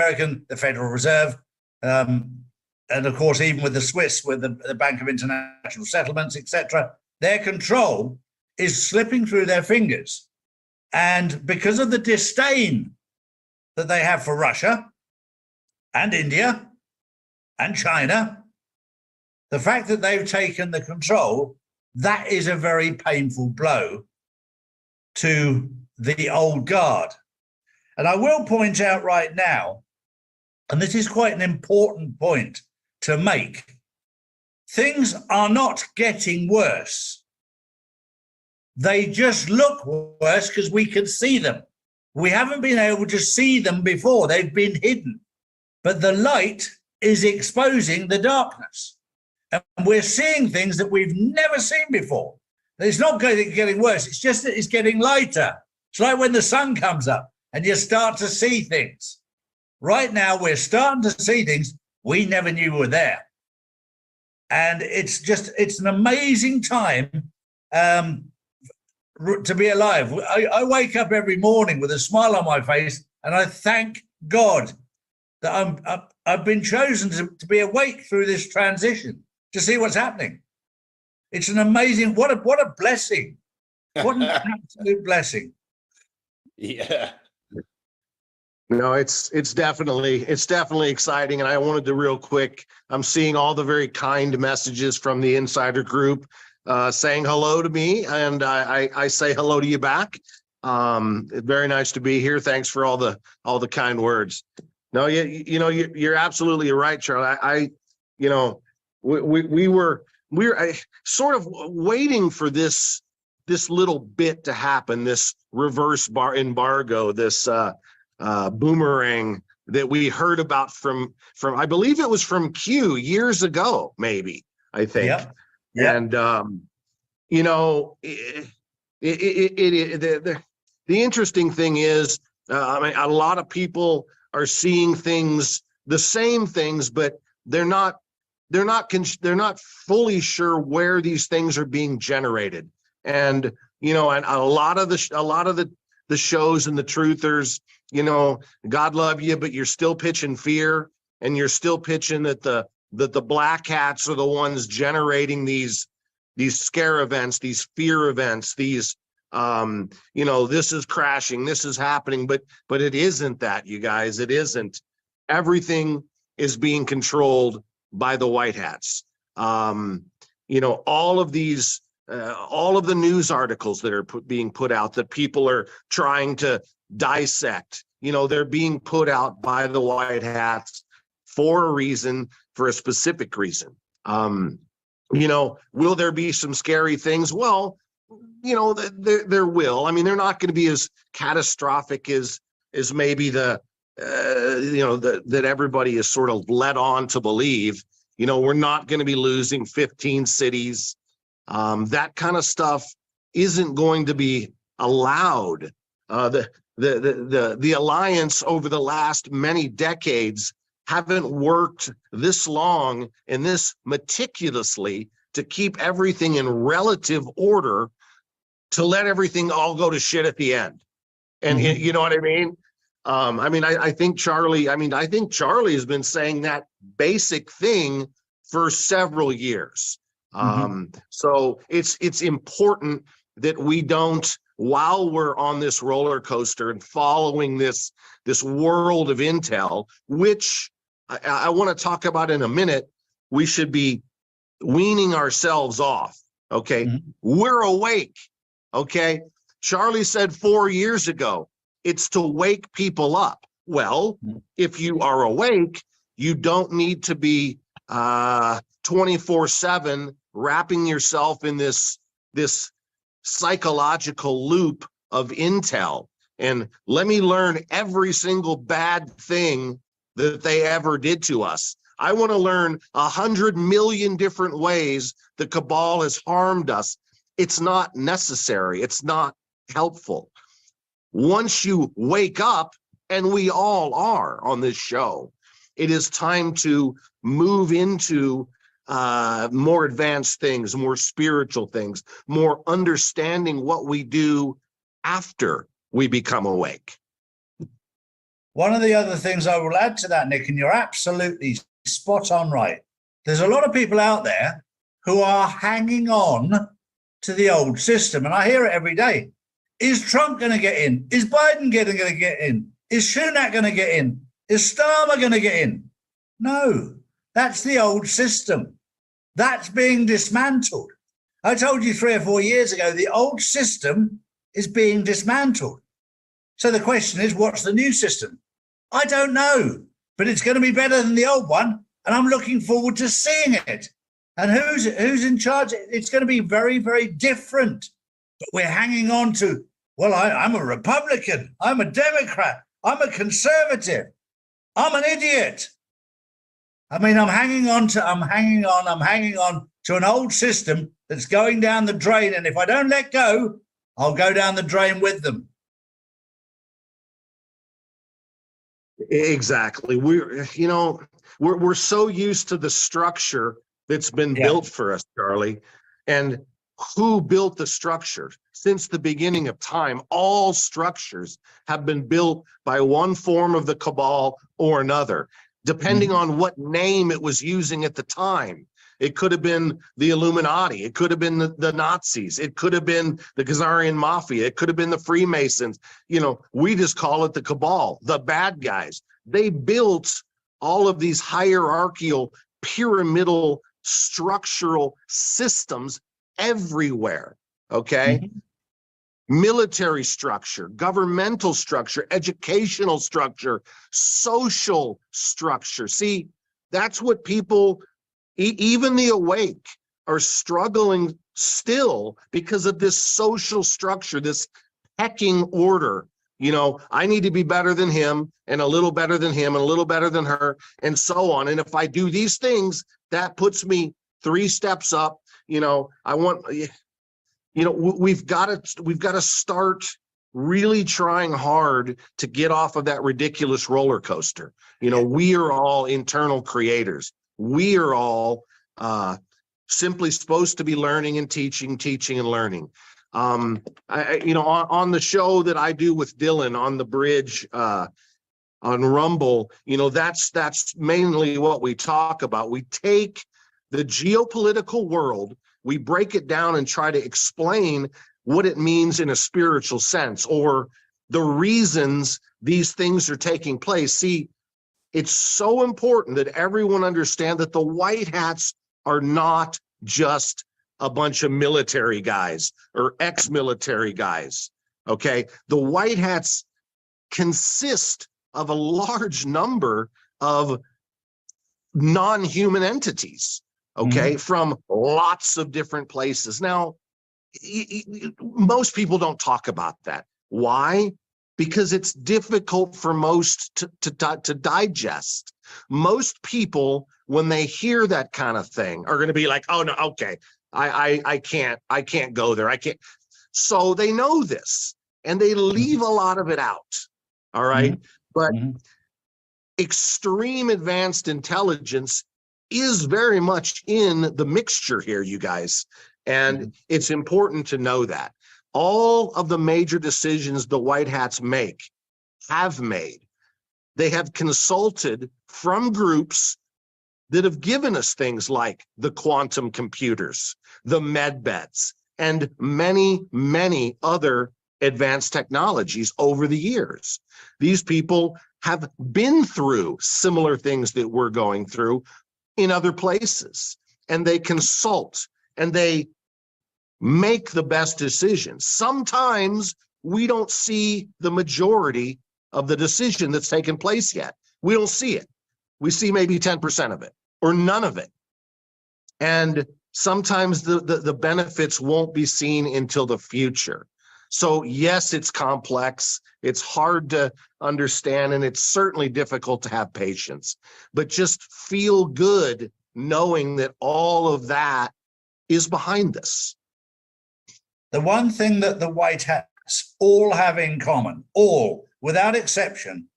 Federal Reserve, and of course, even with the Swiss, with the Bank of International Settlements, etc., their control is slipping through their fingers. And because of the disdain that they have for Russia and India and China, the fact that they've taken the control, that is a very painful blow to the old guard. And I will point out right now, and this is quite an important point to make, things are not getting worse. They just look worse because we can see them. We haven't been able to see them before. They've been hidden. But the light is exposing the darkness. And we're seeing things that we've never seen before. It's not getting worse. It's just that it's getting lighter. It's like when the sun comes up and you start to see things. Right now, we're starting to see things we never knew were there. And it's an amazing time to be alive. I wake up every morning with a smile on my face, and I thank God that I've been chosen to be awake through this transition, to see what's happening. It's an amazing, what a blessing. What an absolute blessing. Yeah. No, it's definitely exciting. And I wanted to real quick, I'm seeing all the very kind messages from the insider group saying hello to me, and I say hello to you back. Very nice to be here. Thanks for all the kind words. No, you're absolutely right, Charlie. We were sort of waiting for this little bit to happen, this reverse embargo, this boomerang that we heard about from I believe it was from Q years ago, maybe, I think. Yep. And the interesting thing is, I mean, a lot of people are seeing things, the same things, but they're not fully sure where these things are being generated. And and a lot of the shows and the truthers, God love you, but you're still pitching fear, and you're still pitching that the black hats are the ones generating these scare events, these fear events, these this is crashing, this is happening, but it isn't that, you guys. It isn't. Everything is being controlled by the white hats. All of these, all of the news articles that are being put out that people are trying to dissect, they're being put out by the white hats for a reason, for a specific reason. Will there be some scary things? Well, there will. I mean, they're not going to be as catastrophic as maybe that everybody is sort of led on to believe. We're not going to be losing 15 cities. That kind of stuff isn't going to be allowed. The alliance over the last many decades haven't worked this long and this meticulously to keep everything in relative order, to let everything all go to shit at the end. And you know what I mean? I think Charlie has been saying that basic thing for several years. So it's important that we don't, while we're on this roller coaster and following this world of intel, which I want to talk about in a minute, we should be weaning ourselves off. Okay. We're awake. Okay. Charlie said 4 years ago, it's to wake people up. Well, if you are awake, you don't need to be 24/7 wrapping yourself in this psychological loop of intel. And let me learn every single bad thing that they ever did to us. I want to learn 100 million different ways the cabal has harmed us. It's not necessary. It's not helpful. Once you wake up, and we all are on this show, it is time to move into more advanced things, more spiritual things, more understanding what we do after we become awake. One of the other things I will add to that, Nick, and you're absolutely spot on right. There's a lot of people out there who are hanging on to the old system, and I hear it every day. Is Trump going to get in? Is Biden going to get in? Is Sunak going to get in? Is Starmer going to get in? No, that's the old system. That's being dismantled. I told you 3 or 4 years ago, the old system is being dismantled. So the question is, what's the new system? I don't know, but it's going to be better than the old one, and I'm looking forward to seeing it. And who's in charge? It's going to be very, very different. But we're hanging on to, well, I'm a Republican, I'm a Democrat, I'm a conservative, I'm an idiot. I mean, I'm hanging on to an old system that's going down the drain. And if I don't let go, I'll go down the drain with them. Exactly. We're so used to the structure that's been built for us, Charlie. And who built the structure? Since the beginning of time, all structures have been built by one form of the cabal or another, depending on what name it was using at the time. It could have been the Illuminati. It could have been the Nazis. It could have been the Khazarian Mafia. It could have been the Freemasons. We just call it the cabal, the bad guys. They built all of these hierarchical, pyramidal, structural systems everywhere, okay? Military structure, governmental structure, educational structure, social structure. See, that's what people, even the awake, are struggling still because of this social structure, this pecking order. I need to be better than him, and a little better than him, and a little better than her, and so on. And if I do these things, that puts me 3 steps up. We've got to start really trying hard to get off of that ridiculous roller coaster. We are all internal creators. We are all simply supposed to be learning and teaching and learning. On the show that I do with Dylan on the bridge on Rumble, that's mainly what we talk about. We take the geopolitical world, we break it down and try to explain what it means in a spiritual sense, or the reasons these things are taking place. See, it's so important that everyone understand that the white hats are not just a bunch of military guys or ex-military guys, okay? The white hats consist of a large number of non-human entities, okay, from lots of different places. Now, most people don't talk about that. Why? Because it's difficult for most to digest. Most people, when they hear that kind of thing, are going to be like, oh, no, okay, I can't go there. I can't. So they know this, and they leave a lot of it out, all right? But extreme advanced intelligence is very much in the mixture here, you guys. And it's important to know that. All of the major decisions the white hats have made, they have consulted from groups that have given us things like the quantum computers, the med beds, and many, many other advanced technologies over the years. These people have been through similar things that we're going through in other places, and they consult and they make the best decisions. Sometimes we don't see the majority of the decision that's taken place yet. We don't see it. We see maybe 10% of it or none of it. And sometimes the benefits won't be seen until the future. So yes, it's complex. It's hard to understand, and it's certainly difficult to have patience, but just feel good knowing that all of that is behind us. The one thing that the white hats all have in common, all without exception,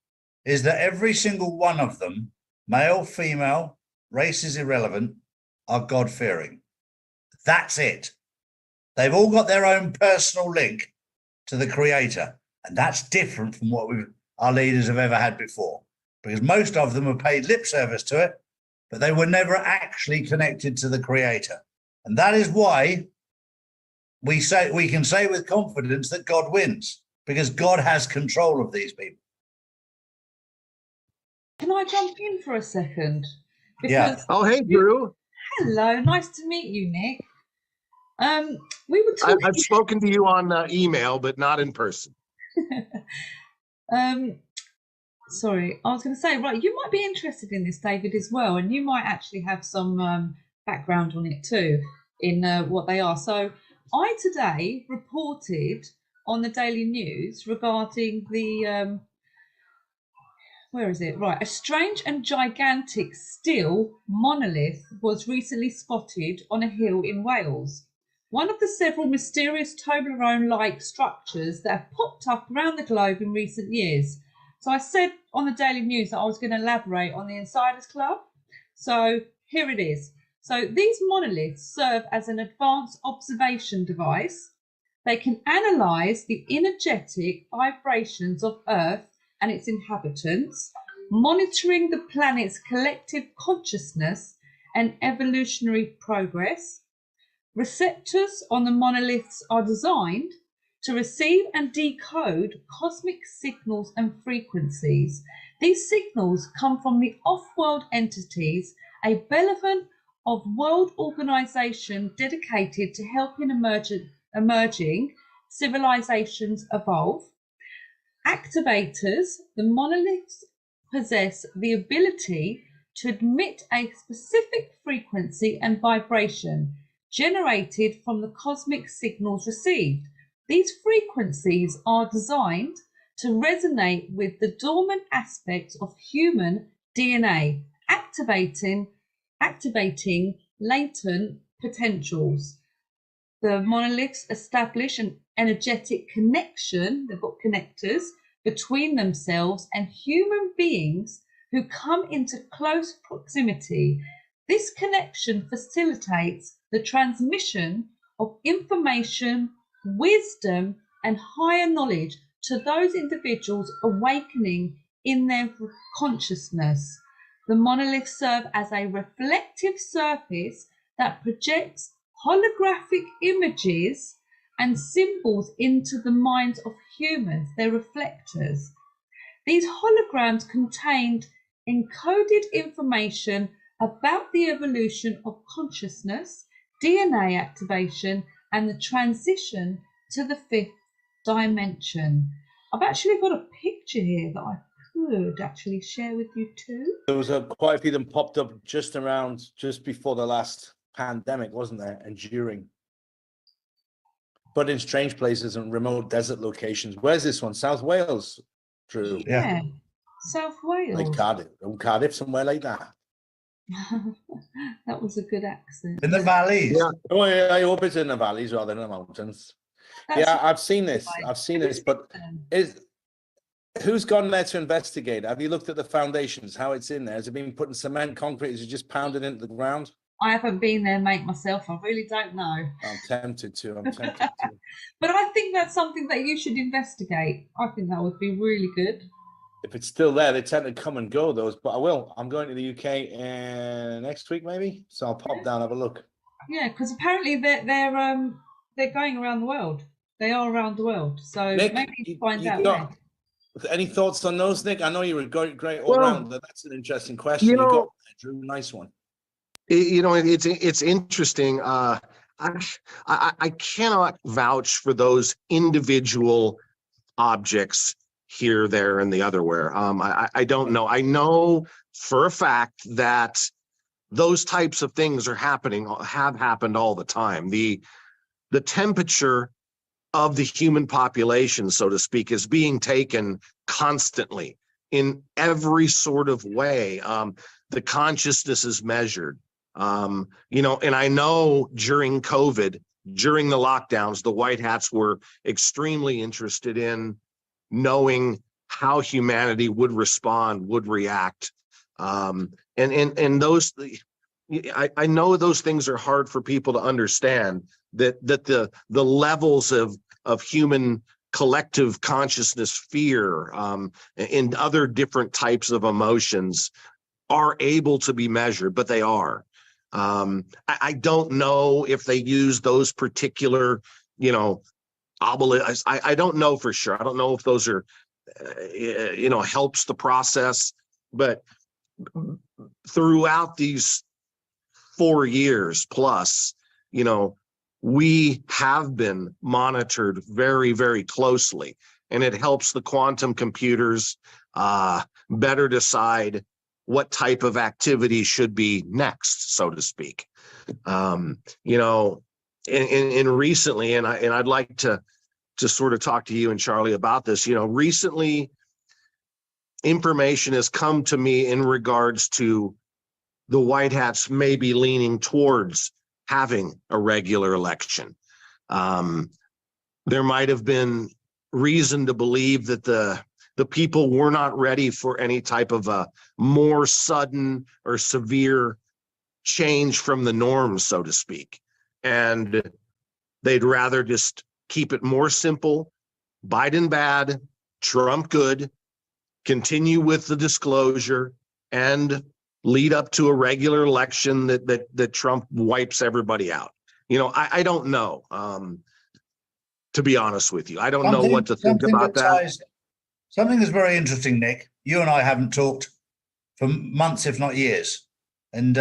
is that every single one of them, male, female, race is irrelevant, are God-fearing. That's it. They've all got their own personal link to the Creator, and that's different from what our leaders have ever had before, because most of them have paid lip service to it, but they were never actually connected to the Creator. And that is why we can say with confidence that God wins, because God has control of these people. Can I jump in for a second? Yeah. Oh, hey, Drew. Hello, nice to meet you, Nick. We were talking. I've spoken to you on email, but not in person. Sorry, I was going to say, right, you might be interested in this, David, as well, and you might actually have some background on it too, in what they are. So I today reported on the Daily News regarding the, where is it? Right, a strange and gigantic steel monolith was recently spotted on a hill in Wales. One of the several mysterious Toblerone-like structures that have popped up around the globe in recent years. So I said on the Daily News that I was going to elaborate on the Insiders Club. So here it is. So these monoliths serve as an advanced observation device. They can analyse the energetic vibrations of Earth and its inhabitants, monitoring the planet's collective consciousness and evolutionary progress. Receptors on the monoliths are designed to receive and decode cosmic signals and frequencies. These signals come from the off-world entities, a benevolent of world organization dedicated to helping emerging civilizations evolve. Activators, the monoliths possess the ability to emit a specific frequency and vibration generated from the cosmic signals received. These frequencies are designed to resonate with the dormant aspects of human DNA, activating latent potentials. The monoliths establish an energetic connection, they've got connectors, between themselves and human beings who come into close proximity. This connection facilitates the transmission of information, wisdom, and higher knowledge to those individuals awakening in their consciousness. The monoliths serve as a reflective surface that projects holographic images and symbols into the minds of humans, their reflectors. These holograms contained encoded information about the evolution of consciousness, DNA activation, and the transition to the fifth dimension. I've actually got a picture here that I could actually share with you too. There was quite a few of them popped up just before the last pandemic, wasn't there? And during. But in strange places and remote desert locations. Where's this one? South Wales, Drew? Yeah. South Wales. Like Cardiff, somewhere like that. That was a good accent. In the valleys. Yeah. Oh, yeah, I hope it's in the valleys rather than the mountains. Yeah, I've seen this. But who's gone there to investigate? Have you looked at the foundations, how it's in there? Has it been put in cement, concrete? Is it just pounded into the ground? I haven't been there, mate, myself. I really don't know. I'm tempted to. But I think that's something that you should investigate. I think that would be really good. If it's still there, they tend to come and go, those. But I will. I'm going to the UK next week, maybe. So I'll pop down, have a look. Yeah, because apparently they're going around the world. They are around the world. So Nick, maybe you find out. Any thoughts on those, Nick? I know you're a great all-rounder. That's an interesting question. You got Drew, nice one. It's interesting. I cannot vouch for those individual objects here, there, and the other where. I don't know. I know for a fact that those types of things have happened all the time. The temperature of the human population, so to speak, is being taken constantly in every sort of way. The consciousness is measured. And I know during COVID, during the lockdowns, the White Hats were extremely interested in knowing how humanity would respond, would react. And those, I know those things are hard for people to understand, that the levels of human collective consciousness, fear, and other different types of emotions are able to be measured, but they are. I don't know if they use those particular, obelisks. I don't know for sure. I don't know if those are, helps the process, but throughout these 4 years plus, we have been monitored very, very closely, and it helps the quantum computers better decide what type of activity should be next, so to speak. And recently, and I'd like to sort of talk to you and Charlie about this. Recently, information has come to me in regards to the White Hats maybe leaning towards having a regular election. There might have been reason to believe that the people were not ready for any type of a more sudden or severe change from the norm, so to speak. And they'd rather just keep it more simple, Biden bad, Trump good, continue with the disclosure, and lead up to a regular election that Trump wipes everybody out. I don't know, to be honest with you. I don't know what to think about that. Something that's very interesting, Nick. You and I haven't talked for months, if not years. And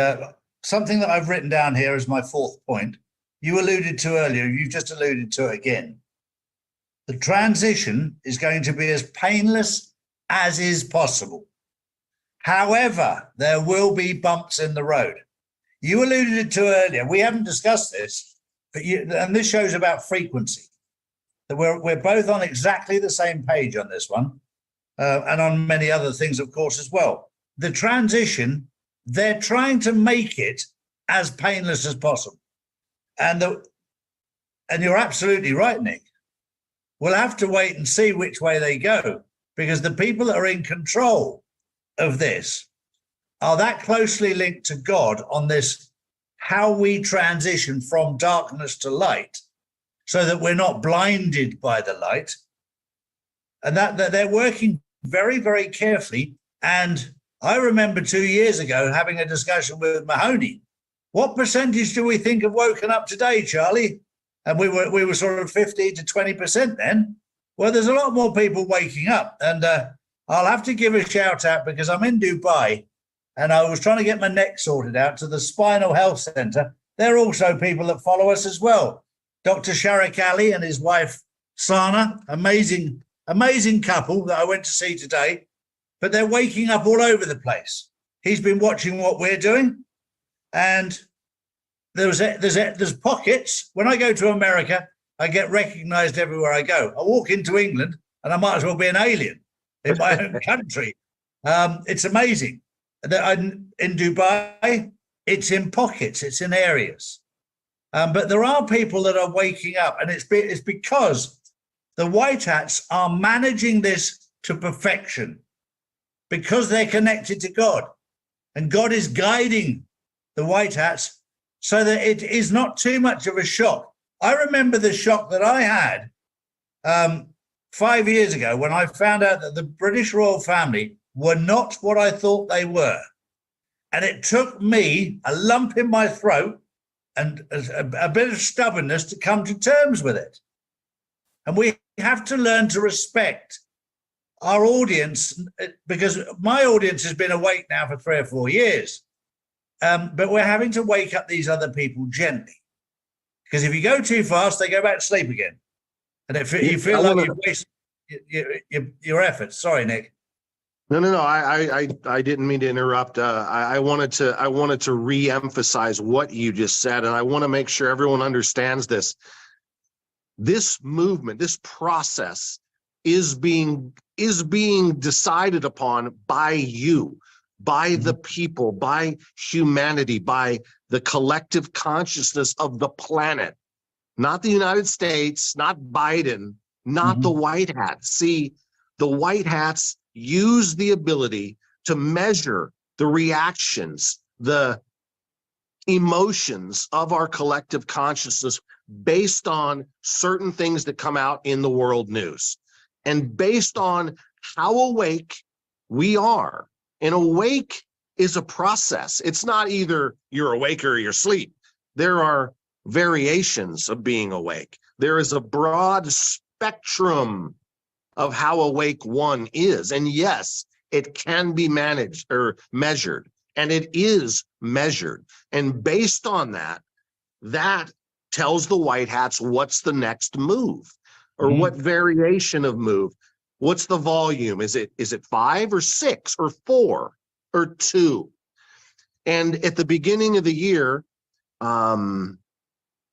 something that I've written down here as my fourth point, you alluded to earlier, you've just alluded to it again. The transition is going to be as painless as is possible. However, there will be bumps in the road. You alluded to earlier, we haven't discussed this, but and this shows about frequency. That we're both on exactly the same page on this one, and on many other things, of course, as well. The transition, they're trying to make it as painless as possible. And you're absolutely right, Nick. We'll have to wait and see which way they go, because the people that are in control of this are that closely linked to God on this, how we transition from darkness to light, so that we're not blinded by the light, and that they're working very, very carefully. And I remember 2 years ago having a discussion with Mahoney. What percentage do we think have woken up today, Charlie? And we were sort of 15 to 20% then. Well, there's a lot more people waking up. And I'll have to give a shout out, because I'm in Dubai and I was trying to get my neck sorted out, to the Spinal Health Center. They're also people that follow us as well. Dr. Sharik Ali and his wife, Sana, amazing couple that I went to see today, but they're waking up all over the place. He's been watching what we're doing, and there's pockets. When I go to America, I get recognized everywhere I go. I walk into England and I might as well be an alien in my own country. It's amazing. In Dubai, it's in pockets, it's in areas. But there are people that are waking up, and it's because the White Hats are managing this to perfection, because they're connected to God, and God is guiding the White Hats so that it is not too much of a shock. I remember the shock that I had 5 years ago when I found out that the British royal family were not what I thought they were. And it took me a lump in my throat and a bit of stubbornness to come to terms with it. And we have to learn to respect our audience, because my audience has been awake now for 3 or 4 years. But we're having to wake up these other people gently, because if you go too fast, they go back to sleep again. And if you feel like you've wasted. your efforts. Sorry, Nick. No. I didn't mean to interrupt. I wanted to re-emphasize what you just said, and I want to make sure everyone understands this. This movement, this process is being decided upon by you, by the people, by humanity, by the collective consciousness of the planet, not the United States, not Biden, not the white hats. See, the white hats use the ability to measure the reactions, the emotions of our collective consciousness based on certain things that come out in the world news and based on how awake we are. And awake is a process. It's not either you're awake or you're asleep. There are variations of being awake. There is a broad spectrum of how awake one is. And yes, it can be managed or measured, and it is measured. And based on that, that tells the white hats what's the next move or what variation of move. What's the volume? Is it 5 or 6 or 4 or 2? And at the beginning of the year, there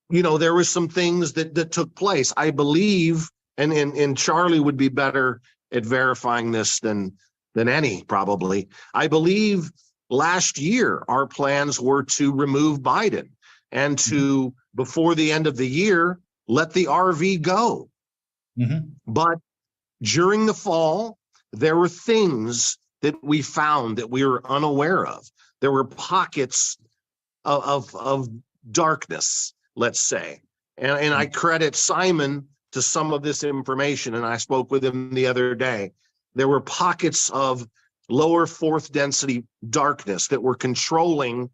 was some things that took place. I believe, and Charlie would be better at verifying this than any, probably. I believe last year our plans were to remove Biden and to, before the end of the year, let the RV go. But during the fall, there were things that we found that we were unaware of. There were pockets of darkness, let's say. And I credit Simon to some of this information, and I spoke with him the other day. There were pockets of lower fourth density darkness that were controlling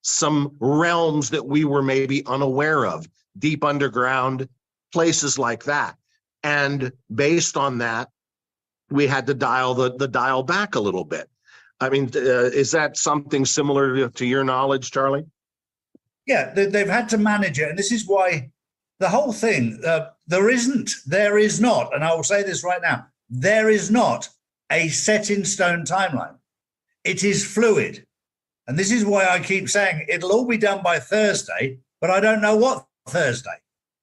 some realms that we were maybe unaware of, deep underground, places like that. And based on that, we had to dial the dial back a little bit. I mean, is that something similar to your knowledge, Charlie? Yeah, they've had to manage it. And this is why the whole thing, there is not, and I will say this right now, there is not a set in stone timeline. It is fluid. And this is why I keep saying it'll all be done by Thursday, but I don't know what Thursday,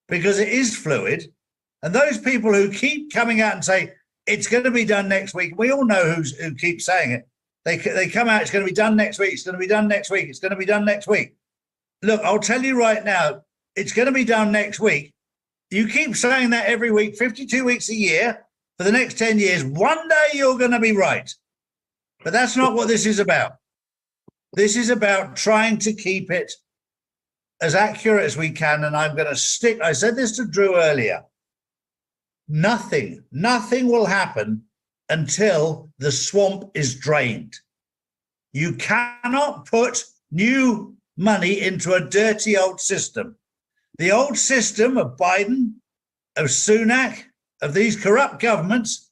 because it is fluid. And those people who keep coming out and say it's going to be done next week, we all know who keeps saying it. They come out, it's going to be done next week, it's going to be done next week, it's going to be done next week. Look, I'll tell you right now, it's going to be done next week. You keep saying that every week, 52 weeks a year, for the next 10 years. One day you're going to be right. But that's not what this is about. This is about trying to keep it as accurate as we can. And I'm going to stick, I said this to Drew earlier, nothing will happen until the swamp is drained. You cannot put new money into a dirty old system. The old system of Biden, of Sunak, of these corrupt governments,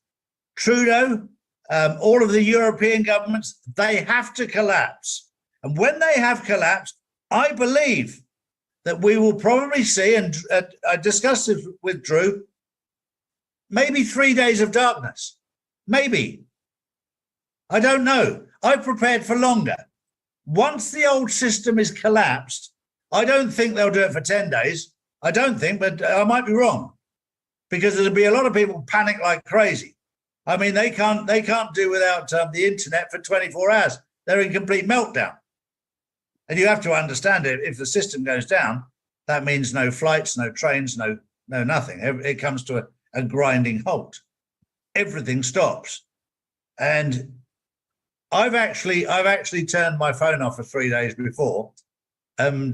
Trudeau, all of the European governments, they have to collapse. And when they have collapsed, I believe that we will probably see, and I discussed this with Drew, maybe 3 days of darkness. Maybe. I don't know. I've prepared for longer. Once the old system is collapsed, I don't think they'll do it for 10 days. I don't think, but I might be wrong, because there'll be a lot of people panic like crazy. I mean, they can't do without the internet for 24 hours. They're in complete meltdown. And you have to understand it. If the system goes down, that means no flights, no trains, no nothing. It comes to a grinding halt. Everything stops. And I've actually turned my phone off for 3 days before, and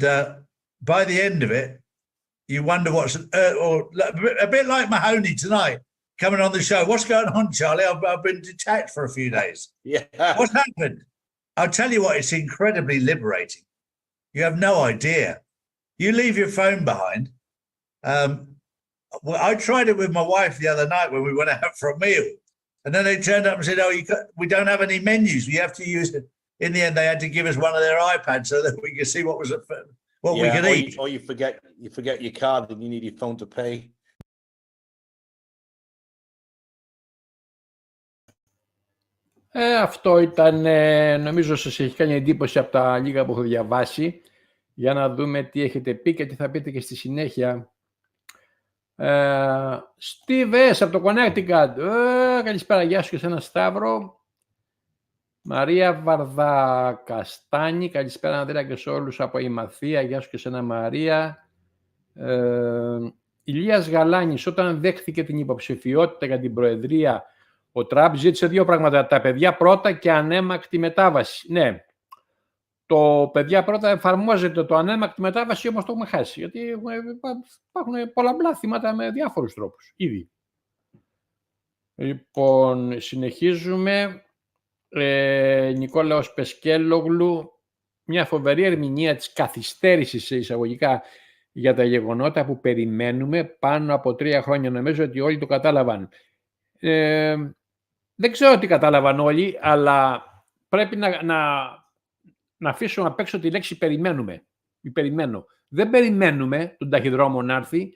by the end of it, you wonder what's, or a bit like Mahoney tonight coming on the show. What's going on, Charlie? I've been detached for a few days. Yeah. What's happened? I'll tell you what, it's incredibly liberating. You have no idea. You leave your phone behind. Well, I tried it with my wife the other night when we went out for a meal. And then they turned up and said, we don't have any menus. We have to use it. In the end, they had to give us one of their iPads so that we could see what we could eat. Or you forget your card and you need your phone to pay. Αυτό ήταν, νομίζω σας έχει κάνει εντύπωση από τα λίγα που έχω διαβάσει. Για να δούμε τι έχετε πει και τι θα πείτε και στη συνέχεια. Steve S. από το Connecticut. Καλησπέρα, γεια σου και σε ένα Σταύρο. Μαρία Βαρδακαστάνη. Καλησπέρα, Ανδρέα, και σε όλους από η Μαθία. Γεια σου και σε ένα Μαρία. Ηλίας Γαλάνης, όταν δέχθηκε την υποψηφιότητα για την Προεδρία, ο Τραμπ ζήτησε δύο πράγματα. Τα παιδιά πρώτα και ανέμακτη μετάβαση. Ναι, το παιδιά πρώτα εφαρμόζεται, το ανέμακτη μετάβαση όμως το έχουμε χάσει. Γιατί υπάρχουν πολλαπλά θύματα με διάφορους τρόπους ήδη. Λοιπόν, συνεχίζουμε. Νικόλαος Πεσκέλογλου, μια φοβερή ερμηνεία της καθυστέρησης εισαγωγικά για τα γεγονότα που περιμένουμε πάνω από 3 χρόνια. Νομίζω ότι όλοι το κατάλαβαν. Δεν ξέρω τι κατάλαβαν όλοι, αλλά πρέπει να αφήσουμε απ' έξω τη λέξη περιμένουμε. Περιμένω. Δεν περιμένουμε τον ταχυδρόμο να έρθει.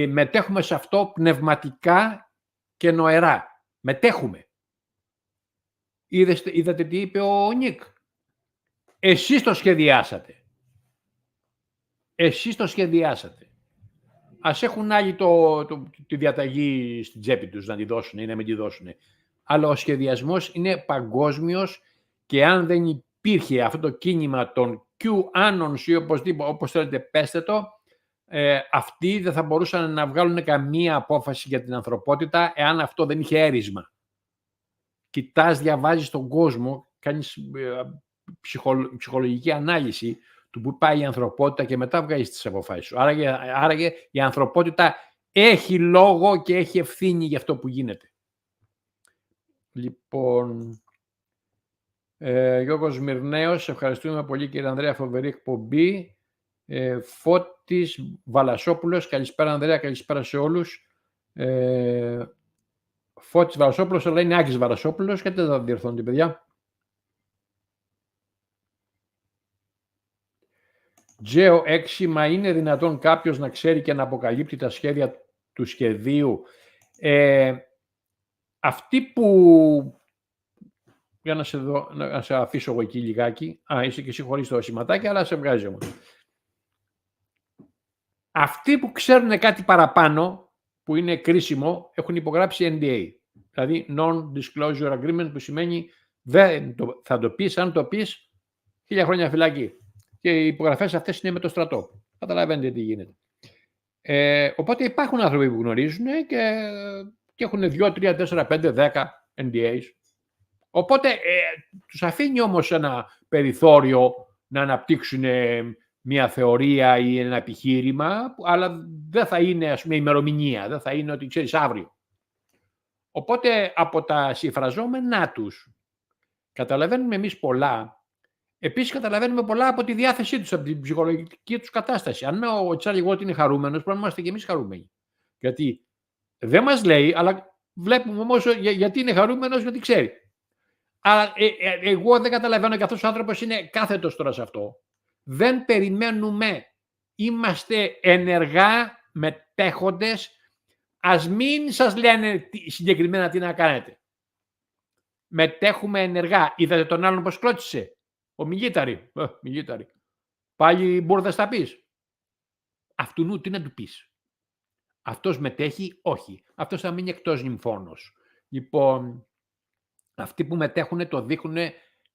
Μετέχουμε σε αυτό πνευματικά και νοερά. Μετέχουμε. Είδατε τι είπε ο Νίκ. Εσείς το σχεδιάσατε. Εσείς το σχεδιάσατε. Ας έχουν άλλοι τη διαταγή στην τσέπη τους να τη δώσουν ή να μην τη δώσουν. Αλλά ο σχεδιασμός είναι παγκόσμιος και αν δεν υπήρχε αυτό το κίνημα των QAnons ή όπως θέλετε πέστε το, αυτοί δεν θα μπορούσαν να βγάλουν καμία απόφαση για την ανθρωπότητα εάν αυτό δεν είχε έρισμα. Κοιτάς, διαβάζεις τον κόσμο, κάνεις ψυχολογική ανάλυση του που πάει η ανθρωπότητα και μετά βγάζεις τις αποφάσεις σου. Άραγε η ανθρωπότητα έχει λόγο και έχει ευθύνη για αυτό που γίνεται. Λοιπόν, Γιώργος Μυρναίος, ευχαριστούμε πολύ κύριε Ανδρέα, φοβερή εκπομπή. Φώτης Βαλασόπουλος, καλησπέρα Ανδρέα, καλησπέρα σε όλους. Φώτης Βαλασόπουλος, αλλά είναι Άκης Βαλασόπουλος, γιατί δεν θα διορθώνετε παιδιά. Τζέο 6, μα είναι δυνατόν κάποιος να ξέρει και να αποκαλύπτει τα σχέδια του σχεδίου. Αυτοί που... Για να σε αφήσω εγώ εκεί λιγάκι. Είσαι και εσύ χωρίς το σηματάκι, αλλά σε βγάζει όμως. Αυτοί που ξέρουν κάτι παραπάνω, που είναι κρίσιμο, έχουν υπογράψει NDA. Δηλαδή Non-Disclosure Agreement, που σημαίνει θα το πεις, αν το πεις, 1000 χρόνια φυλακή. Και οι υπογραφές αυτές είναι με το στρατό. Καταλαβαίνετε τι γίνεται. Οπότε υπάρχουν άνθρωποι που γνωρίζουν και έχουν 2, 3, 4, 5, 10 NDAs. Οπότε τους αφήνει όμως ένα περιθώριο να αναπτύξουν μια θεωρία ή ένα επιχείρημα, αλλά δεν θα είναι, ας πούμε, ημερομηνία, δεν θα είναι ότι ξέρεις αύριο. Οπότε από τα συμφραζόμενά τους καταλαβαίνουμε εμείς πολλά. Επίσης καταλαβαίνουμε πολλά από τη διάθεσή τους, από την ψυχολογική τους κατάσταση. Αν ο Τσάρλι Γουότ είναι χαρούμενος, πρέπει να είμαστε και εμείς χαρούμενοι. Γιατί δεν μας λέει, αλλά βλέπουμε όμως γιατί είναι χαρούμενος, γιατί ξέρει. Αλλά εγώ δεν καταλαβαίνω και αυτός ο άνθρωπος είναι κάθετος τώρα σε αυτό. Δεν περιμένουμε. Είμαστε ενεργά μετέχοντες. Ας μην σας λένε συγκεκριμένα τι να κάνετε. Μετέχουμε ενεργά. Είδατε τον άλλον πως κλώτσισε. Ο Μιλίταρη. Πάλι μπούρδας θα πεις. Αυτού τι να του πεις. Αυτός μετέχει, όχι. Αυτός θα μείνει εκτός νυμφώνος. Λοιπόν, αυτοί που μετέχουν το δείχνουν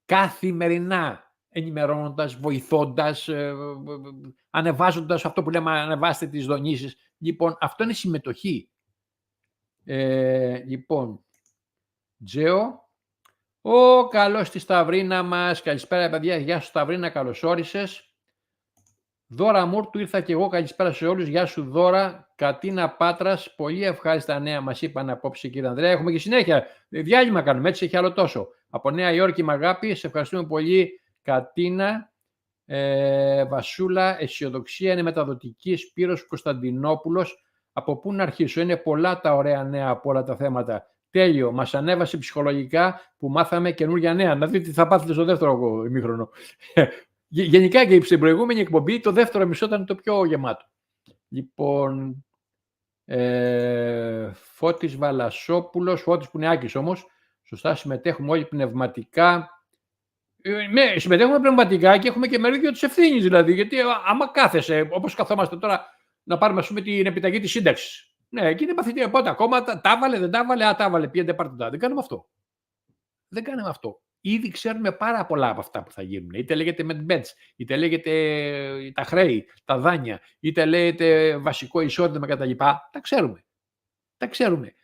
καθημερινά, ενημερώνοντας, βοηθώντας, ανεβάζοντας αυτό που λέμε, ανεβάστε τις δονήσεις. Λοιπόν, αυτό είναι συμμετοχή. Λοιπόν, Τζέο. Καλώς τη Σταυρίνα μας. Καλησπέρα παιδιά. Γεια σου Σταυρίνα, καλώς όρισες. Δώρα Μούρτου, ήρθα και εγώ. Καλησπέρα σε όλους. Γεια σου Δώρα. Κατίνα Πάτρας. Πολύ ευχάριστα νέα μας είπαν απόψε κύριε Ανδρέα. Έχουμε και συνέχεια. Διάλειμμα κάνουμε. Έτσι έχει άλλο τόσο. Από Νέα Υόρκη μ' αγάπη. Σε ευχαριστούμε πολύ Κατίνα. Βασούλα. Αισιοδοξία είναι μεταδοτική. Σπύρος Κωνσταντινόπουλος. Από πού να αρχίσω. Είναι πολλά τα ωραία νέα από όλα τα θέματα. Τέλειο. Μας ανέβασε ψυχολογικά που μάθαμε καινούργια νέα. Να δείτε τι θα πάθετε στο δεύτερο ημίχρονο. Γενικά και στην προηγούμενη εκπομπή το δεύτερο μισό ήταν το πιο γεμάτο. Λοιπόν, Φώτης Βαλασόπουλος, Φώτης που είναι Άκης όμως, Σωστά, συμμετέχουμε όλοι πνευματικά. Συμμετέχουμε πνευματικά και έχουμε και μερίδιο της ευθύνης, δηλαδή. Γιατί άμα κάθεσαι, όπως καθόμαστε τώρα, να πάρουμε ας πούμε, την επιταγή της σύνταξης. Ναι, εκεί είναι μαθητή. Πότε ακόμα τα βάλε, δεν τα βάλε, τα βάλε, πήγαινε πάρτε. Δεν κάνουμε αυτό. Δεν κάνουμε αυτό. Ήδη ξέρουμε πάρα πολλά από αυτά που θα γίνουν. Είτε λέγεται medbeds, είτε λέγεται τα χρέη, τα δάνεια, είτε λέγεται βασικό εισόδημα κτλ. Τα ξέρουμε. Τα ξέρουμε.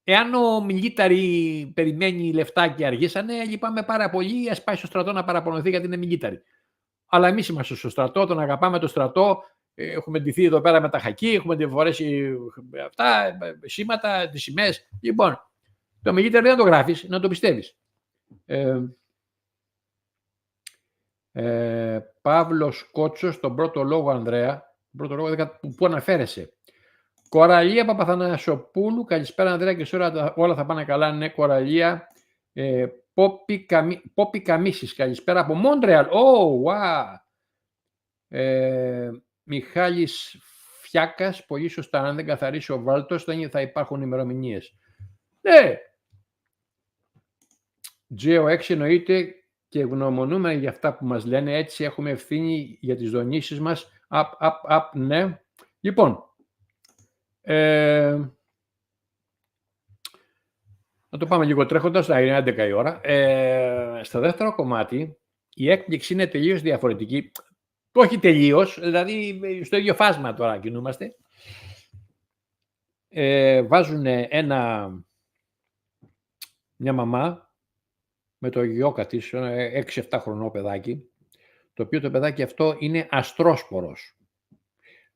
Εάν ο μιλίταρη περιμένει λεφτά και αργήσανε, λυπάμαι πάρα πολύ, ας πάει στο στρατό να παραπονωθεί γιατί είναι μιλίταρη. Αλλά εμείς είμαστε στο στρατό, τον αγαπάμε το στρατό, έχουμε ντυθεί εδώ πέρα με τα χακί, έχουμε φορέσει αυτά, σήματα, τις σημαίες. Λοιπόν, το μιλίταρη δεν το γράφεις, να το πιστεύεις. Παύλος Κότσος, τον πρώτο λόγο, Ανδρέα, πρώτο λόγο που αναφέρεσαι. Κοραλία Παπαθανασιοπούλου, καλησπέρα Ανδρέα και σε όλα θα πάνε καλά. Ναι, Κοραλία. Πόπι Καμίσης, καλησπέρα από Μόντρεαλ. Wow. Μιχάλης Φιάκας, πολύ σωστά, αν δεν καθαρίσει ο βάλτος δεν θα υπάρχουν ημερομηνίες. Ναι. Geo6 εννοείται και γνωμονούμε για αυτά που μας λένε, έτσι έχουμε ευθύνη για τις δονήσεις μας. Up, ναι. Λοιπόν, να το πάμε λίγο τρέχοντας, είναι 11 η ώρα. Στο δεύτερο κομμάτι η έκπληξη είναι τελείως διαφορετική. Όχι τελείως, δηλαδή στο ίδιο φάσμα τώρα κινούμαστε. Βάζουν μια μαμά με το γιώκα της, 6-7 χρονό παιδάκι, το οποίο το παιδάκι αυτό είναι αστρόσπορος,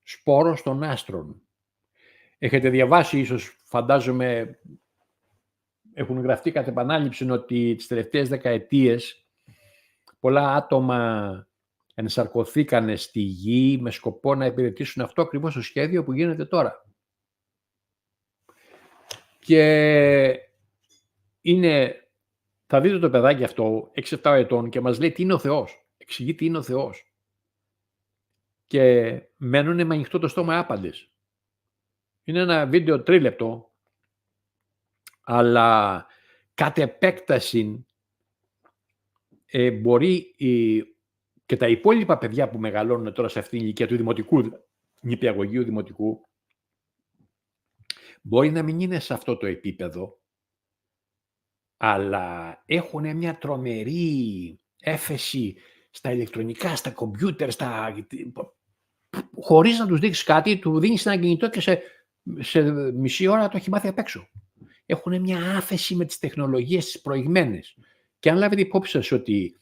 σπόρος των άστρων. Έχετε διαβάσει, ίσως φαντάζομαι, έχουν γραφτεί κατ' επανάληψη ότι τις τελευταίες δεκαετίες πολλά άτομα ενσαρκωθήκανε στη γη με σκοπό να υπηρετήσουν αυτό ακριβώς το σχέδιο που γίνεται τώρα. Και θα δείτε το παιδάκι αυτό, 6-7 ετών, και μας λέει τι είναι ο Θεός. Εξηγεί τι είναι ο Θεός. Και μένουν με ανοιχτό το στόμα άπαντες. Είναι ένα βίντεο 3 λεπτό, αλλά κατ' επέκταση μπορεί και τα υπόλοιπα παιδιά που μεγαλώνουν τώρα σε αυτήν την ηλικία του δημοτικού, νηπιαγωγείου δημοτικού, μπορεί να μην είναι σε αυτό το επίπεδο, αλλά έχουν μια τρομερή έφεση στα ηλεκτρονικά, στα κομπιούτερ, χωρίς να τους δείξεις κάτι, του δίνεις ένα κινητό και σε μισή ώρα το έχει μάθει απ' έξω. Έχουν μια άφεση με τις τεχνολογίες τις προηγμένες. Και αν λάβετε υπόψη σας ότι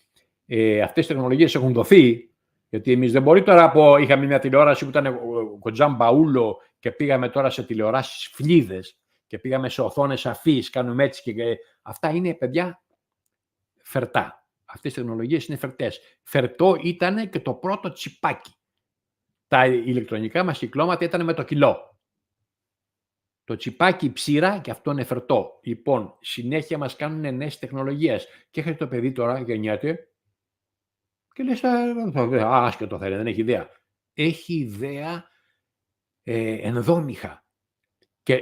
αυτές οι τεχνολογίες έχουν δοθεί, γιατί εμείς δεν μπορεί τώρα από είχαμε μια τηλεόραση που ήταν κοντζάμ μπαούλο και πήγαμε τώρα σε τηλεοράσεις φλίδες και πήγαμε σε οθόνες αφής, κάνουμε έτσι και αυτά είναι, παιδιά, φερτά. Αυτές οι τεχνολογίες είναι φερτές. Φερτό ήταν και το πρώτο τσιπάκι. Τα ηλεκτρονικά μας κυκλώματα ήταν με το κιλό. Το τσιπάκι ψήρα και αυτό είναι φερτό. Λοιπόν, συνέχεια μας κάνουν νέες τεχνολογίες. Και έχετε το παιδί τώρα, γεννιέται, και λες, άσχετο θα είναι, δεν έχει ιδέα. Έχει ιδέα ενδόμηχα.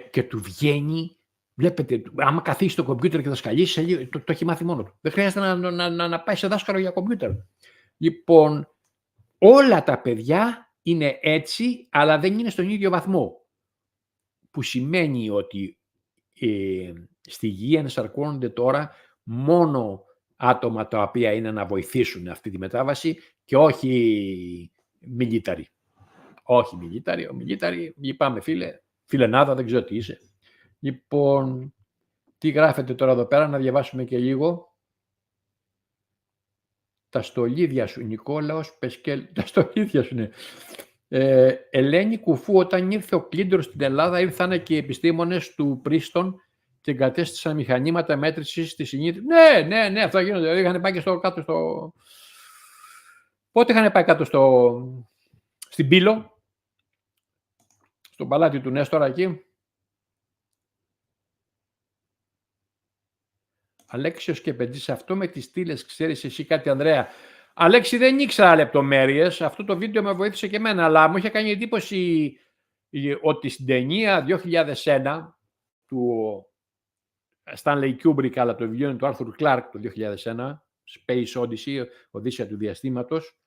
Και του βγαίνει, βλέπετε, άμα καθίσει στο κομπιούτερ και θα σκαλίσει, το έχει μάθει μόνο του. Δεν χρειάζεται να πάει σε δάσκαλο για κομπιούτερ. Λοιπόν, όλα τα παιδιά είναι έτσι, αλλά δεν είναι στον ίδιο βαθμό. Που σημαίνει ότι στη γη ενσαρκώνονται τώρα μόνο άτομα τα οποία είναι να βοηθήσουν αυτή τη μετάβαση και όχι μιλίταροι. Όχι μιλίταροι, ο μιλίταροι, λυπάμαι φιλενάδα, δεν ξέρω τι είσαι. Λοιπόν, τι γράφετε τώρα εδώ πέρα, να διαβάσουμε και λίγο. Τα στολίδια σου, Νικόλαος Πεσκέλ, τα στολίδια σου, ναι. Ελένη Κουφού, όταν ήρθε ο Κλίντορ στην Ελλάδα, ήρθανε και οι επιστήμονες του Πρίστον και εγκατέστησαν μηχανήματα μέτρησης στη συνήθεια. Ναι, αυτά γίνονται. Είχαν πάει και κάτω στο... Πότε είχαν πάει κάτω στην Πύλο, στο παλάτι του Νέστορα εκεί. Αλέξιος και Πεντζής, αυτό με τις στήλες, ξέρεις εσύ κάτι, Ανδρέα? Αλέξη, δεν ήξερα λεπτομέρειες. Αυτό το βίντεο με βοήθησε και εμένα, αλλά μου είχε κάνει εντύπωση ότι στην ταινία 2001 του Stanley Kubrick, αλλά το βιβλίο είναι του Arthur Clarke το 2001, Space Odyssey, Οδύσσεια του διαστήματος.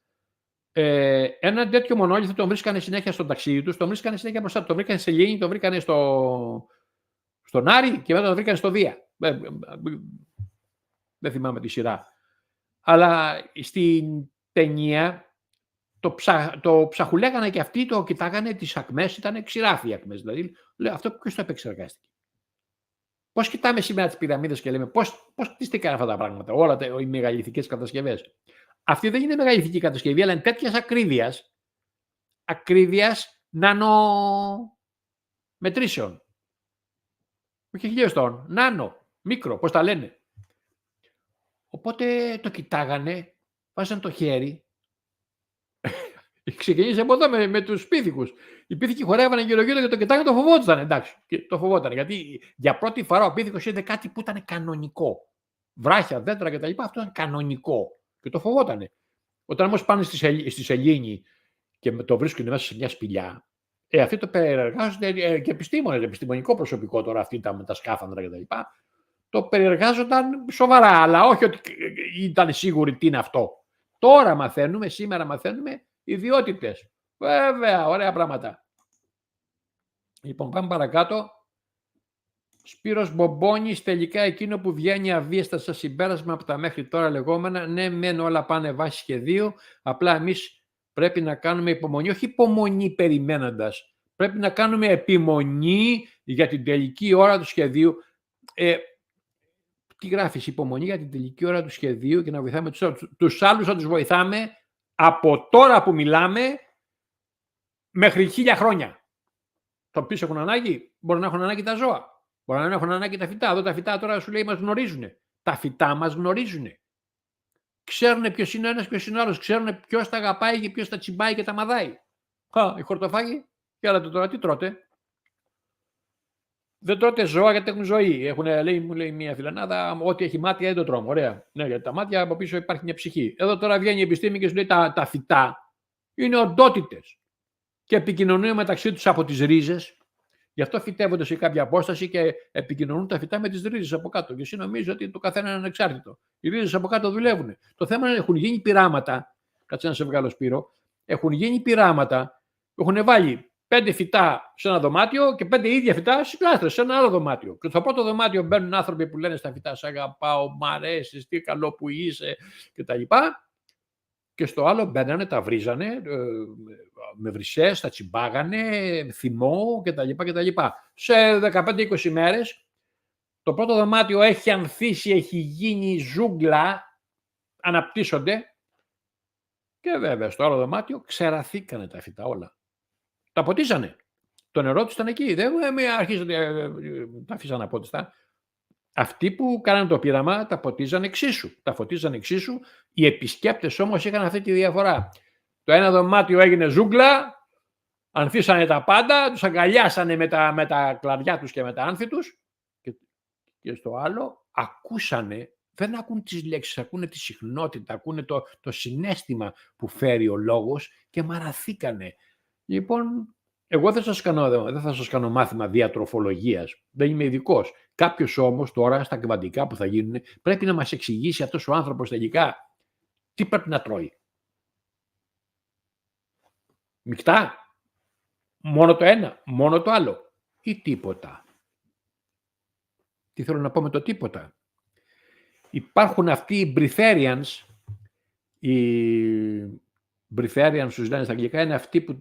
Ένα τέτοιο μονόλιθο τον βρίσκανε συνέχεια στο ταξίδι τους, τον βρίσκανε συνέχεια μπροστά, τον βρήκανε σε Λίνη, τον βρήκανε στον Άρη και μετά τον βρήκανε στο Δία. Δεν θυμάμαι τη σειρά. Αλλά στην ταινία το ψαχουλέγανε και αυτοί, το κοιτάγανε τις ακμές, ήταν ξηράφοι οι ακμές. Δηλαδή, λέω, αυτό ποιος το επεξεργάστηκε. Πώς κοιτάμε σήμερα τις πυραμίδες και λέμε πώς χτίστηκαν αυτά τα πράγματα, όλα οι μεγαλειθικές κατασκευές. Αυτή δεν είναι μεγαλειθική κατασκευή, αλλά είναι τέτοιας ακρίβειας νανομετρήσεων. Όχι χιλιοστών, νάνο, μικρό, πώς τα λένε. Οπότε το κοιτάγανε, βάζαν το χέρι. Ξεκινήσε από εδώ με τους πίθηκους. Οι πίθηκοι χορεύανε γύρω-γύρω και το κοιτάγανε, το φοβόταν. Εντάξει, το φοβόταν. Γιατί για πρώτη φορά ο πίθηκος είδε κάτι που ήταν κανονικό. Βράχια, δέντρα κτλ. Αυτό ήταν κανονικό. Και το φοβότανε. Όταν όμως πάνε στη σελήνη και το βρίσκουν μέσα σε μια σπηλιά, αυτοί το περιεργάζονται και επιστήμονες, επιστημονικό προσωπικό τώρα, αυτοί με τα σκάφανδρα κτλ. Το περιεργάζονταν σοβαρά, αλλά όχι ότι ήταν σίγουροι τι είναι αυτό. Τώρα σήμερα μαθαίνουμε ιδιότητες. Βέβαια, ωραία πράγματα. Λοιπόν, πάμε παρακάτω. Σπύρος Μπομπόνης, τελικά εκείνο που βγαίνει αβίαστα σαν συμπέρασμα από τα μέχρι τώρα λεγόμενα, ναι, μεν όλα πάνε βάσει σχεδίου, απλά εμείς πρέπει να κάνουμε υπομονή, όχι υπομονή περιμένοντας, πρέπει να κάνουμε επιμονή για την τελική ώρα του σχεδίου. Τι γράφεις, υπομονή για την τελική ώρα του σχεδίου και να βοηθάμε τους άλλους, να τους βοηθάμε από τώρα που μιλάμε μέχρι 1000 χρόνια. Το ποιος έχουν ανάγκη, μπορεί να έχουν ανάγκη τα ζώα. Μπορεί να έχουν ανάγκη τα φυτά. Εδώ τα φυτά τώρα σου λέει μας γνωρίζουν. Τα φυτά μας γνωρίζουν. Ξέρουν ποιος είναι ο ένας, ποιος είναι ο άλλος. Ξέρουν ποιος τα αγαπάει και ποιος τα τσιμπάει και τα μαδάει. Οι χορτοφάγοι, και άλλα τώρα τι τρώτε. Δεν τρώτε ζώα γιατί έχουν ζωή. Μου λέει μια φιλανάδα, ό,τι έχει μάτια δεν το τρώμε. Ωραία. Ναι, γιατί τα μάτια από πίσω υπάρχει μια ψυχή. Εδώ τώρα βγαίνει η επιστήμη και σου λέει τα φυτά είναι οντότητες. Και επικοινωνούν μεταξύ τους από τις ρίζες. Γι' αυτό φυτεύονται σε κάποια απόσταση και επικοινωνούν τα φυτά με τις ρίζες από κάτω. Και εσύ νομίζεις ότι το καθένα είναι ανεξάρτητο. Οι ρίζες από κάτω δουλεύουν. Το θέμα είναι ότι έχουν γίνει πειράματα. Κάτσε να σε βγάλω, Σπύρο. Έχουν γίνει πειράματα. Έχουν βάλει 5 φυτά σε ένα δωμάτιο και 5 ίδια φυτά συγκλάστρες σε ένα άλλο δωμάτιο. Και στο πρώτο δωμάτιο μπαίνουν άνθρωποι που λένε στα φυτά: σ' αγαπάω, μ' αρέσεις, τι καλό που είσαι κτλ. Και στο άλλο μπαίνανε, τα βρίζανε με βρυσές, τα τσιμπάγανε, θυμό κτλ. Σε 15-20 μέρες το πρώτο δωμάτιο έχει ανθίσει, έχει γίνει ζούγκλα, αναπτύσσονται και βέβαια στο άλλο δωμάτιο ξεραθήκανε τα φυτά όλα. Τα ποτίζανε. Το νερό τους ήταν εκεί. Δεν αρχίζανε, τα αφήσανε απότιστα. Αυτοί που κάνανε το πείραμα τα ποτίζανε εξίσου. Τα φωτίζανε εξίσου. Οι επισκέπτες όμως είχαν αυτή τη διαφορά. Το ένα δωμάτιο έγινε ζούγκλα, ανθίσανε τα πάντα, τους αγκαλιάσανε με τα κλαδιά τους και με τα άνθη τους και στο άλλο ακούσανε, δεν ακούν τις λέξεις, ακούνε τη συχνότητα, ακούνε το συναίσθημα που φέρει ο λόγος και μαραθήκανε. Λοιπόν, εγώ δεν θα σας κάνω μάθημα διατροφολογίας, δεν είμαι ειδικός. Κάποιος όμως τώρα στα κβαντικά που θα γίνουν πρέπει να μας εξηγήσει αυτός ο άνθρωπος τελικά τι πρέπει να τρώει. Μεικτά, μόνο το ένα, μόνο το άλλο ή τίποτα. Τι θέλω να πω με το τίποτα. Υπάρχουν αυτοί οι breatharians, οι breatharians τους λένε στα αγγλικά, είναι αυτοί που,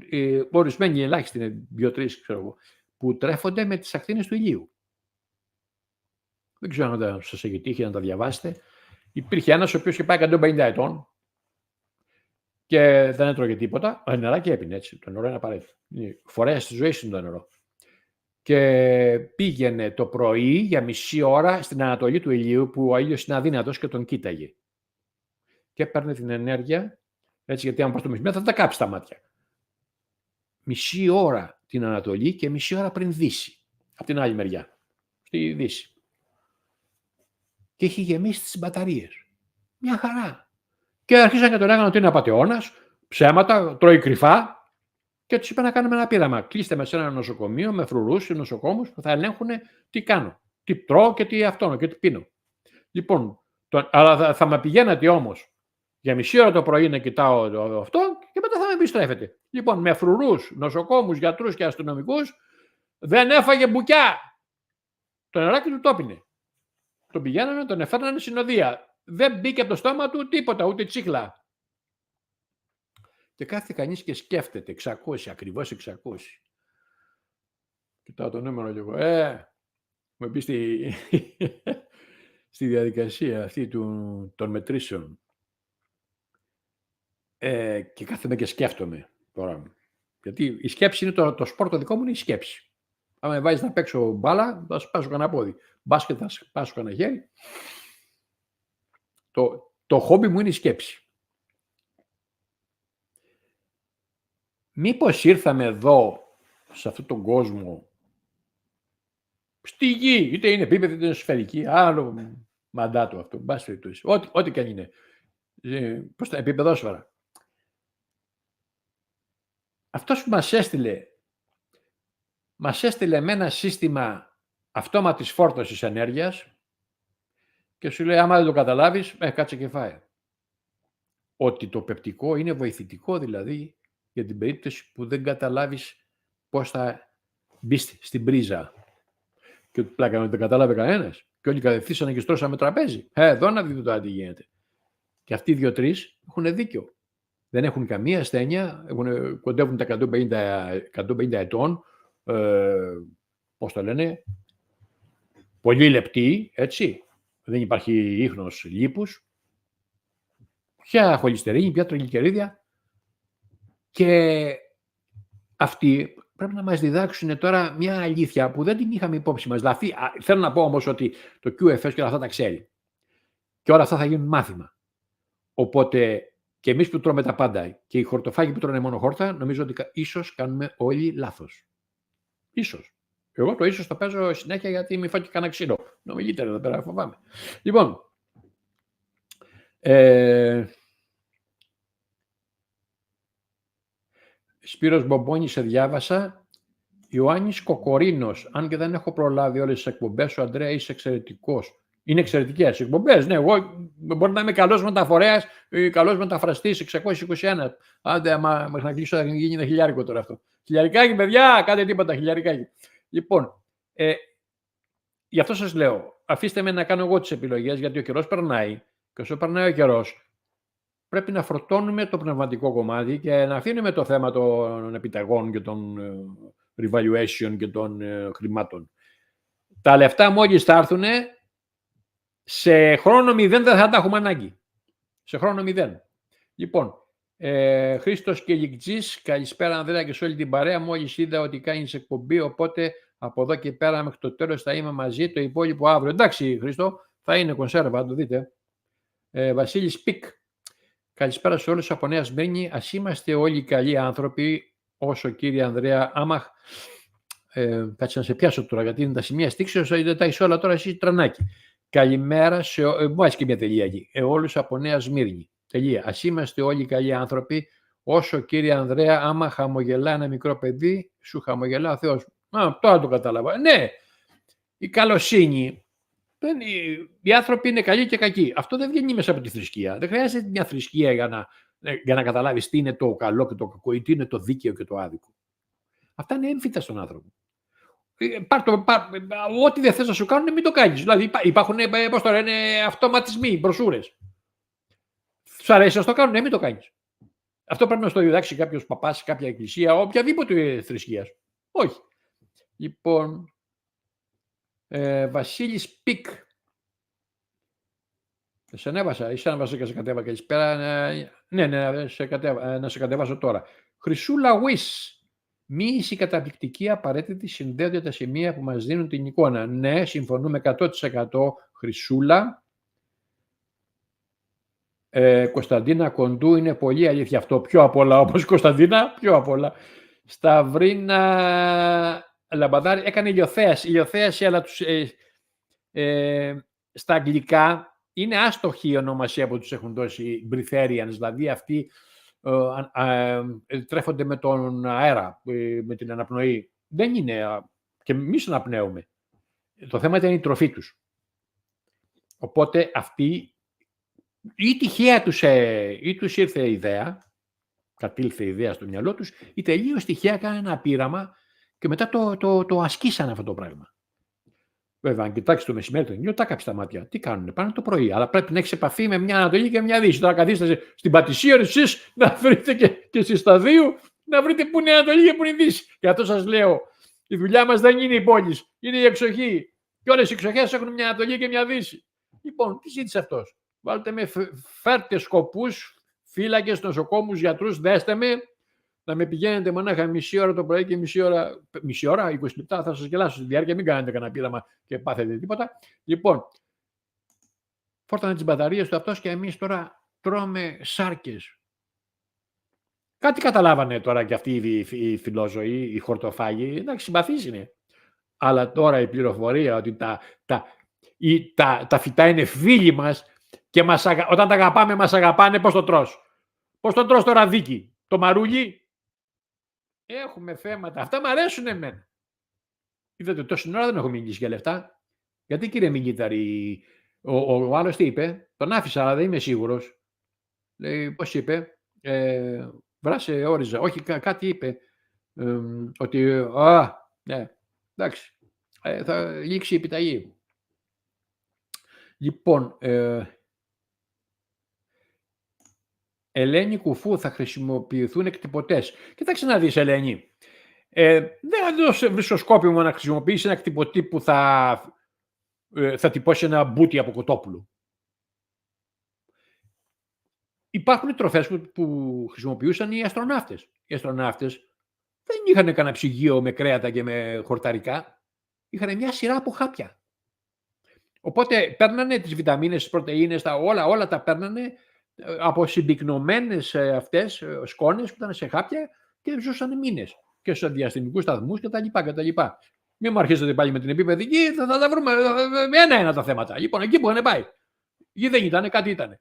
ορισμένοι ελάχιστοι είναι 2-3 ξέρω εγώ, που τρέφονται με τις ακτίνες του ηλίου. Δεν ξέρω αν σας έχει τύχει να τα διαβάσετε. Υπήρχε ένας ο οποίος είχε πάει 150 ετών και δεν έτρωγε τίποτα. Νεράκι έπινε έτσι. Το νερό είναι απαραίτητο. Φορέα στη ζωή του το νερό. Και πήγαινε το πρωί για μισή ώρα στην ανατολή του ηλίου που ο ήλιος είναι αδύνατος και τον κοίταγε. Και έπαιρνε την ενέργεια, έτσι, γιατί αν πας το μεσημέρι θα τα κάψει τα μάτια. Μισή ώρα την ανατολή και μισή ώρα πριν δύση. Από την άλλη μεριά. Στη δύση. Και είχε γεμίσει τις μπαταρίες. Μια χαρά. Και αρχίσαν και τον λέγανε ότι είναι απατεώνας, ψέματα, τρώει κρυφά. Και τους είπα να κάνουμε ένα πείραμα. Κλείστε με σε ένα νοσοκομείο με φρουρούς, νοσοκόμους που θα ελέγχουν τι κάνω. τι τρώω και τι αυτό και τι πίνω. Λοιπόν, αλλά θα με πηγαίνατε όμως για μισή ώρα το πρωί να κοιτάω αυτό και μετά θα με επιστρέφετε. Λοιπόν, με φρουρούς, νοσοκόμους, γιατρούς και αστυνομικούς δεν έφαγε μπουκιά. Το νεράκι του το έπινε. Τον πηγαίνανε, τον εφέρνανε συνοδεία. Δεν μπήκε από το στόμα του τίποτα, ούτε τσίχλα. Και κάθεται κανείς και σκέφτεται 600, ακριβώς 600. Κοιτάω το νούμερο και εγώ, μου πει στη διαδικασία αυτή των μετρήσεων. Και κάθομαι και σκέφτομαι τώρα. Γιατί η σκέψη είναι το σπορ το δικό μου, είναι η σκέψη. Αν με βάζεις να παίξω μπάλα, θα σπάσω κανένα πόδι. Μπάσκετ θα σπάσω κανένα χέρι. Το χόμπι μου είναι η σκέψη. Μήπως ήρθαμε εδώ, σε αυτόν τον κόσμο, στη γη, είτε είναι επίπεδη είτε είναι σφαιρική, άλλο μαντάτο αυτό, μπας περιπτώσει, ό,τι και αν είναι. Πώς τα επίπεδόσφαιρα. Αυτός που μας έστειλε με ένα σύστημα αυτόματης φόρτωσης ενέργειας και σου λέει, άμα δεν το καταλάβεις, κάτσε και φάε. Ότι το πεπτικό είναι βοηθητικό δηλαδή για την περίπτωση που δεν καταλάβεις πώς θα μπει στην πρίζα. Και πλάκα δεν κατάλαβε κανένας. Και όλοι κατευθύσανε και στρώσαμε τραπέζι. Εδώ να δείτε τώρα τι γίνεται. Και αυτοί οι 2-3 έχουν δίκιο. Δεν έχουν καμία ασθένεια, κοντεύουν τα 150 ετών, πώς το λένε, πολύ λεπτοί, έτσι. Δεν υπάρχει ίχνος λίπους. Ποια χολυστερίνη, ποια τρογλυκερίδια. Και αυτοί πρέπει να μας διδάξουν τώρα μια αλήθεια που δεν την είχαμε υπόψη μας. Δηλαδή, θέλω να πω όμως ότι το QFS και όλα αυτά τα ξέρει. Και όλα αυτά θα γίνουν μάθημα. Οπότε και εμείς που τρώμε τα πάντα και οι χορτοφάγοι που τρώνε μόνο χόρτα, νομίζω ότι ίσως κάνουμε όλοι λάθος. Ίσως. Εγώ το ίσως το παίζω συνέχεια γιατί μη φάω και κανένα ξύλο. Νομιλείτε εδώ πέρα, φοβάμαι. Λοιπόν, Σπύρος Μπομπόνη, σε διάβασα. Ιωάννης Κοκορίνος, αν και δεν έχω προλάβει όλες τις εκπομπές σου, Αντρέα, είσαι εξαιρετικός. Είναι εξαιρετικές εκπομπές. Ναι, εγώ μπορεί να είμαι καλός μεταφορέας ή καλός μεταφραστής, 621. Άντε, άμα μέχρι να κλείσω θα γίνει ένα χιλιάρικο τώρα αυτό. Χιλιαρικάκι, παιδιά, κάντε τίποτα, χιλιαρικάκι. Λοιπόν, γι' αυτό σας λέω, αφήστε με να κάνω εγώ τις επιλογές, γιατί ο καιρός περνάει και όσο περνάει ο καιρός, πρέπει να φορτώνουμε το πνευματικό κομμάτι και να αφήνουμε το θέμα των επιταγών και των revaluation και των χρημάτων. Τα λεφτά μόλις θα έρθουν, σε χρόνο 0 δεν θα τα έχουμε ανάγκη. Σε χρόνο 0. Λοιπόν, Χρήστος και Λικτζής, καλησπέρα Ανδρέα και σε όλη την παρέα. Μόλις είδα ότι κάνεις εκπομπή, οπότε από εδώ και πέρα μέχρι το τέλος θα είμαι μαζί, το υπόλοιπο αύριο. Εντάξει Χρήστο, θα είναι κονσέρβα, θα το δείτε. Βασίλης Πικ, καλησπέρα σε όλους από Νέα Σμύρνη. Ας είμαστε όλοι καλοί άνθρωποι, όσο κύριε Ανδρέα, άμα κάτσε να σε πιάσω τώρα, γιατί είναι τα σημεία στήξεως, δεν τα έχεις όλα τώρα εσύ τρανάκι. Καλημέρα σε μου άρεσε και μια τελεία εκεί. Όλους από Νέα Σμύρνη. Τελεία. Ας είμαστε όλοι καλοί άνθρωποι, όσο κύριε Ανδρέα, άμα χαμογελά ένα μικρό παιδί, σου χαμογελά ο Θεός. Τώρα το κατάλαβα. Ναι, η καλοσύνη. Οι άνθρωποι είναι καλοί και κακοί. Αυτό δεν βγαίνει μέσα από τη θρησκεία. Δεν χρειάζεται μια θρησκεία για να καταλάβεις τι είναι το καλό και το κακό ή τι είναι το δίκαιο και το άδικο. Αυτά είναι έμφυτα στον άνθρωπο. Ό,τι δεν θες να σου κάνουν, μην το κάνεις. Δηλαδή υπάρχουν, πώς το λένε, αυτοματισμοί, μπροσούρες. Σου αρέσει να το κάνουν, μην το κάνεις. Αυτό πρέπει να στο διδάξει κάποιος παπάς, κάποια εκκλησία, οποιαδήποτε θρησκεία. Όχι. Λοιπόν, Βασίλης Πικ. Σε ανέβασα, είσαι ανέβασα και σε κατέβα καλησπέρα. Ναι, να σε κατέβασω τώρα. Χρυσούλα Wiss. Μοίηση καταπληκτική, απαραίτητη, συνδέονται τα σημεία που μας δίνουν την εικόνα. Ναι, συμφωνούμε 100% Χρυσούλα. Κωνσταντίνα Κοντού, είναι πολύ αλήθεια αυτό. Πιο απ' όλα, όπως Κωνσταντίνα, πιο απ' όλα. Σταυρίνα Λαμπαδάρη, έκανε ηλιοθέαση, αλλά στα αγγλικά είναι άστοχη η ονομασία που τους έχουν δώσει breatharians, δηλαδή αυτοί τρέφονται με τον αέρα, με την αναπνοή. Δεν είναι, και εμείς αναπνέουμε. Το θέμα ήταν η τροφή τους. Οπότε αυτοί ή τυχαία τους ήρθε ιδέα, κατήλθε ιδέα στο μυαλό τους, ή τελείως τυχαία έκαναν ένα πείραμα και μετά το ασκήσαν αυτό το πράγμα. Βέβαια, αν κοιτάξει το μεσημέρι, το ήλιο, τα κάψει τα μάτια. Τι κάνουνε, πάνε το πρωί. Αλλά πρέπει να έχει επαφή με μια Ανατολή και μια Δύση. Τώρα καθίστε στην Πατησίων, εσείς να βρείτε και στις σταδίου, να βρείτε πού είναι η Ανατολή και πού είναι η Δύση. Και αυτό σας λέω, η δουλειά μας δεν είναι η πόλη, είναι η εξοχή. Και όλες οι εξοχές έχουν μια Ανατολή και μια Δύση. Λοιπόν, τι ζήτησε αυτός? Βάλτε με, φέρτε σκοπούς, φύλακες, νοσοκόμους, γιατρούς, δέστε με. Να με πηγαίνετε μονάχα μισή ώρα το πρωί και μισή ώρα, 20 λεπτά, θα σας γελάσω στη διάρκεια, μην κάνετε κανένα πείραμα και πάθετε τίποτα. Λοιπόν, φόρτανε τις μπαταρίες του αυτός και εμείς τώρα τρώμε σάρκες. Κάτι καταλάβανε τώρα και αυτοί οι φιλόζωοι, οι χορτοφάγοι, εντάξει, συμπαθείς είναι. Αλλά τώρα η πληροφορία ότι τα φυτά είναι φίλοι μας και όταν τα αγαπάμε μας αγαπάνε, πώς το τρως? Πώς το τρως το ραδίκι, το μαρούλι? Έχουμε θέματα. Αυτά μου αρέσουν εμένα. Είδατε, τόση ώρα δεν έχω μιλήσει για λεφτά. Γιατί, κύριε Μιγγίταρη, ο άλλος τι είπε? Τον άφησα, αλλά δεν είμαι σίγουρος. Λέει, πώς είπε? Βράσε, όριζα. Όχι, κάτι είπε. Ότι, ναι, εντάξει. Θα λήξει η επιταγή. Λοιπόν, Ελένη Κουφού, θα χρησιμοποιηθούν εκτυπωτές. Κοιτάξτε να δεις, Ελένη. Δεν βρίσκω σκόπιμο να χρησιμοποιήσει ένα εκτυπωτή που θα τυπώσει ένα μπούτι από κοτόπουλο. Υπάρχουν τροφές που χρησιμοποιούσαν οι αστροναύτες. Οι αστροναύτες δεν είχαν κανένα ψυγείο με κρέατα και με χορταρικά. Είχαν μια σειρά από χάπια. Οπότε παίρνανε τις βιταμίνες, τις πρωτεΐνες, όλα τα παίρνανε από συμπυκνωμένες αυτές σκόνες που ήταν σε χάπια και ζούσαν μήνες και στους διαστημικούς σταθμούς κτλ. Μην μου αρχίσετε πάλι με την επίπεδη, θα τα βρούμε ένα-ένα τα θέματα. Λοιπόν, εκεί που είχαν πάει. Εκεί δεν ήταν, κάτι ήταν.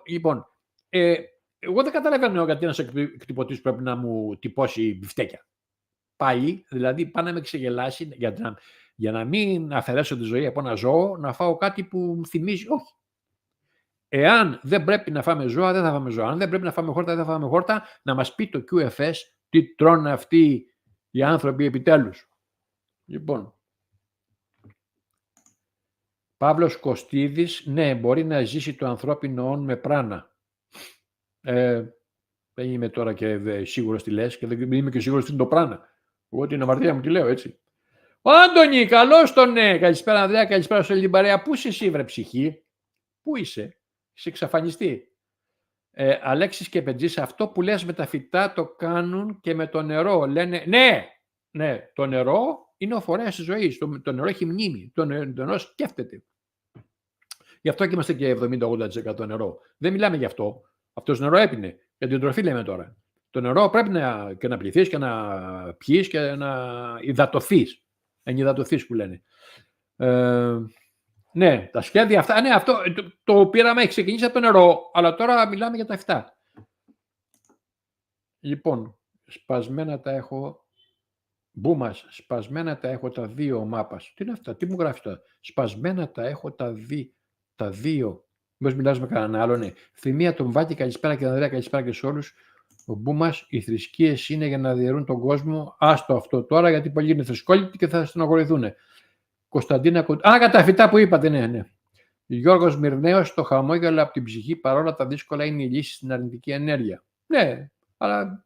Λοιπόν, εγώ δεν καταλαβαίνω γιατί ένας εκτυπωτής πρέπει να μου τυπώσει μπιφτέκια. Πάλι, δηλαδή, πάει να με ξεγελάσει για να μην αφαιρέσω τη ζωή από ένα ζώο, να φάω κάτι που μου θυμίζει. Όχι. Εάν δεν πρέπει να φάμε ζώα, δεν θα φάμε ζώα. Αν δεν πρέπει να φάμε χόρτα, δεν θα φάμε χόρτα. Να μας πει το QFS τι τρώνε αυτοί οι άνθρωποι επιτέλους. Λοιπόν, Παύλος Κωστίδης, ναι, μπορεί να ζήσει το ανθρώπινο όν με πράνα. Δεν είμαι τώρα και σίγουρος τι λες και δεν είμαι και σίγουρος τι είναι το πράνα. Εγώ την αμαρτία μου τη λέω έτσι. Ο Άντωνη, καλώς τον ναι. Καλησπέρα Ανδρέα, καλησπέρα σε όλη την παρέα. Πού είσαι εσύ βρε ψυχή? Πού είσαι? Είσαι εξαφανιστεί. Αλέξης και Πεντζής, αυτό που λες με τα φυτά το κάνουν και με το νερό. Λένε, ναι, το νερό είναι ο φορέας της ζωής. Το νερό έχει μνήμη. Το νερό σκέφτεται. Γι' αυτό και είμαστε και 70-80% νερό. Δεν μιλάμε γι' αυτό. Αυτός νερό έπινε. Για την τροφή λέμε τώρα. Το νερό πρέπει να πληθείς και να πιείς και να υδατωθείς. Ενυδατωθείς που λένε. Ναι, τα σχέδια αυτά. Ναι, αυτό το πείραμα έχει ξεκινήσει από το νερό, αλλά τώρα μιλάμε για τα φυτά. Λοιπόν, σπασμένα τα έχω. Μπούμας, σπασμένα τα έχω τα δύο μάπας. Τι είναι αυτά, τι μου γράφει τώρα? Σπασμένα τα έχω τα δύο. Μήπως μιλάς με κανέναν άλλο, ναι. Θυμία τον Βάκη, καλησπέρα και Ανδρέα, καλησπέρα και σε όλους. Ο Μπούμας, οι θρησκείες είναι για να διαιρούν τον κόσμο. Άστο αυτό τώρα, γιατί πολλοί είναι θρησκόληπτοι και θα στενοχωρηθούν. Κωνσταντίνα για τα φυτά που είπατε, ναι. Γιώργος Μυρναίος, το χαμόγελο από την ψυχή, παρόλα τα δύσκολα είναι η λύση στην αρνητική ενέργεια. Ναι, αλλά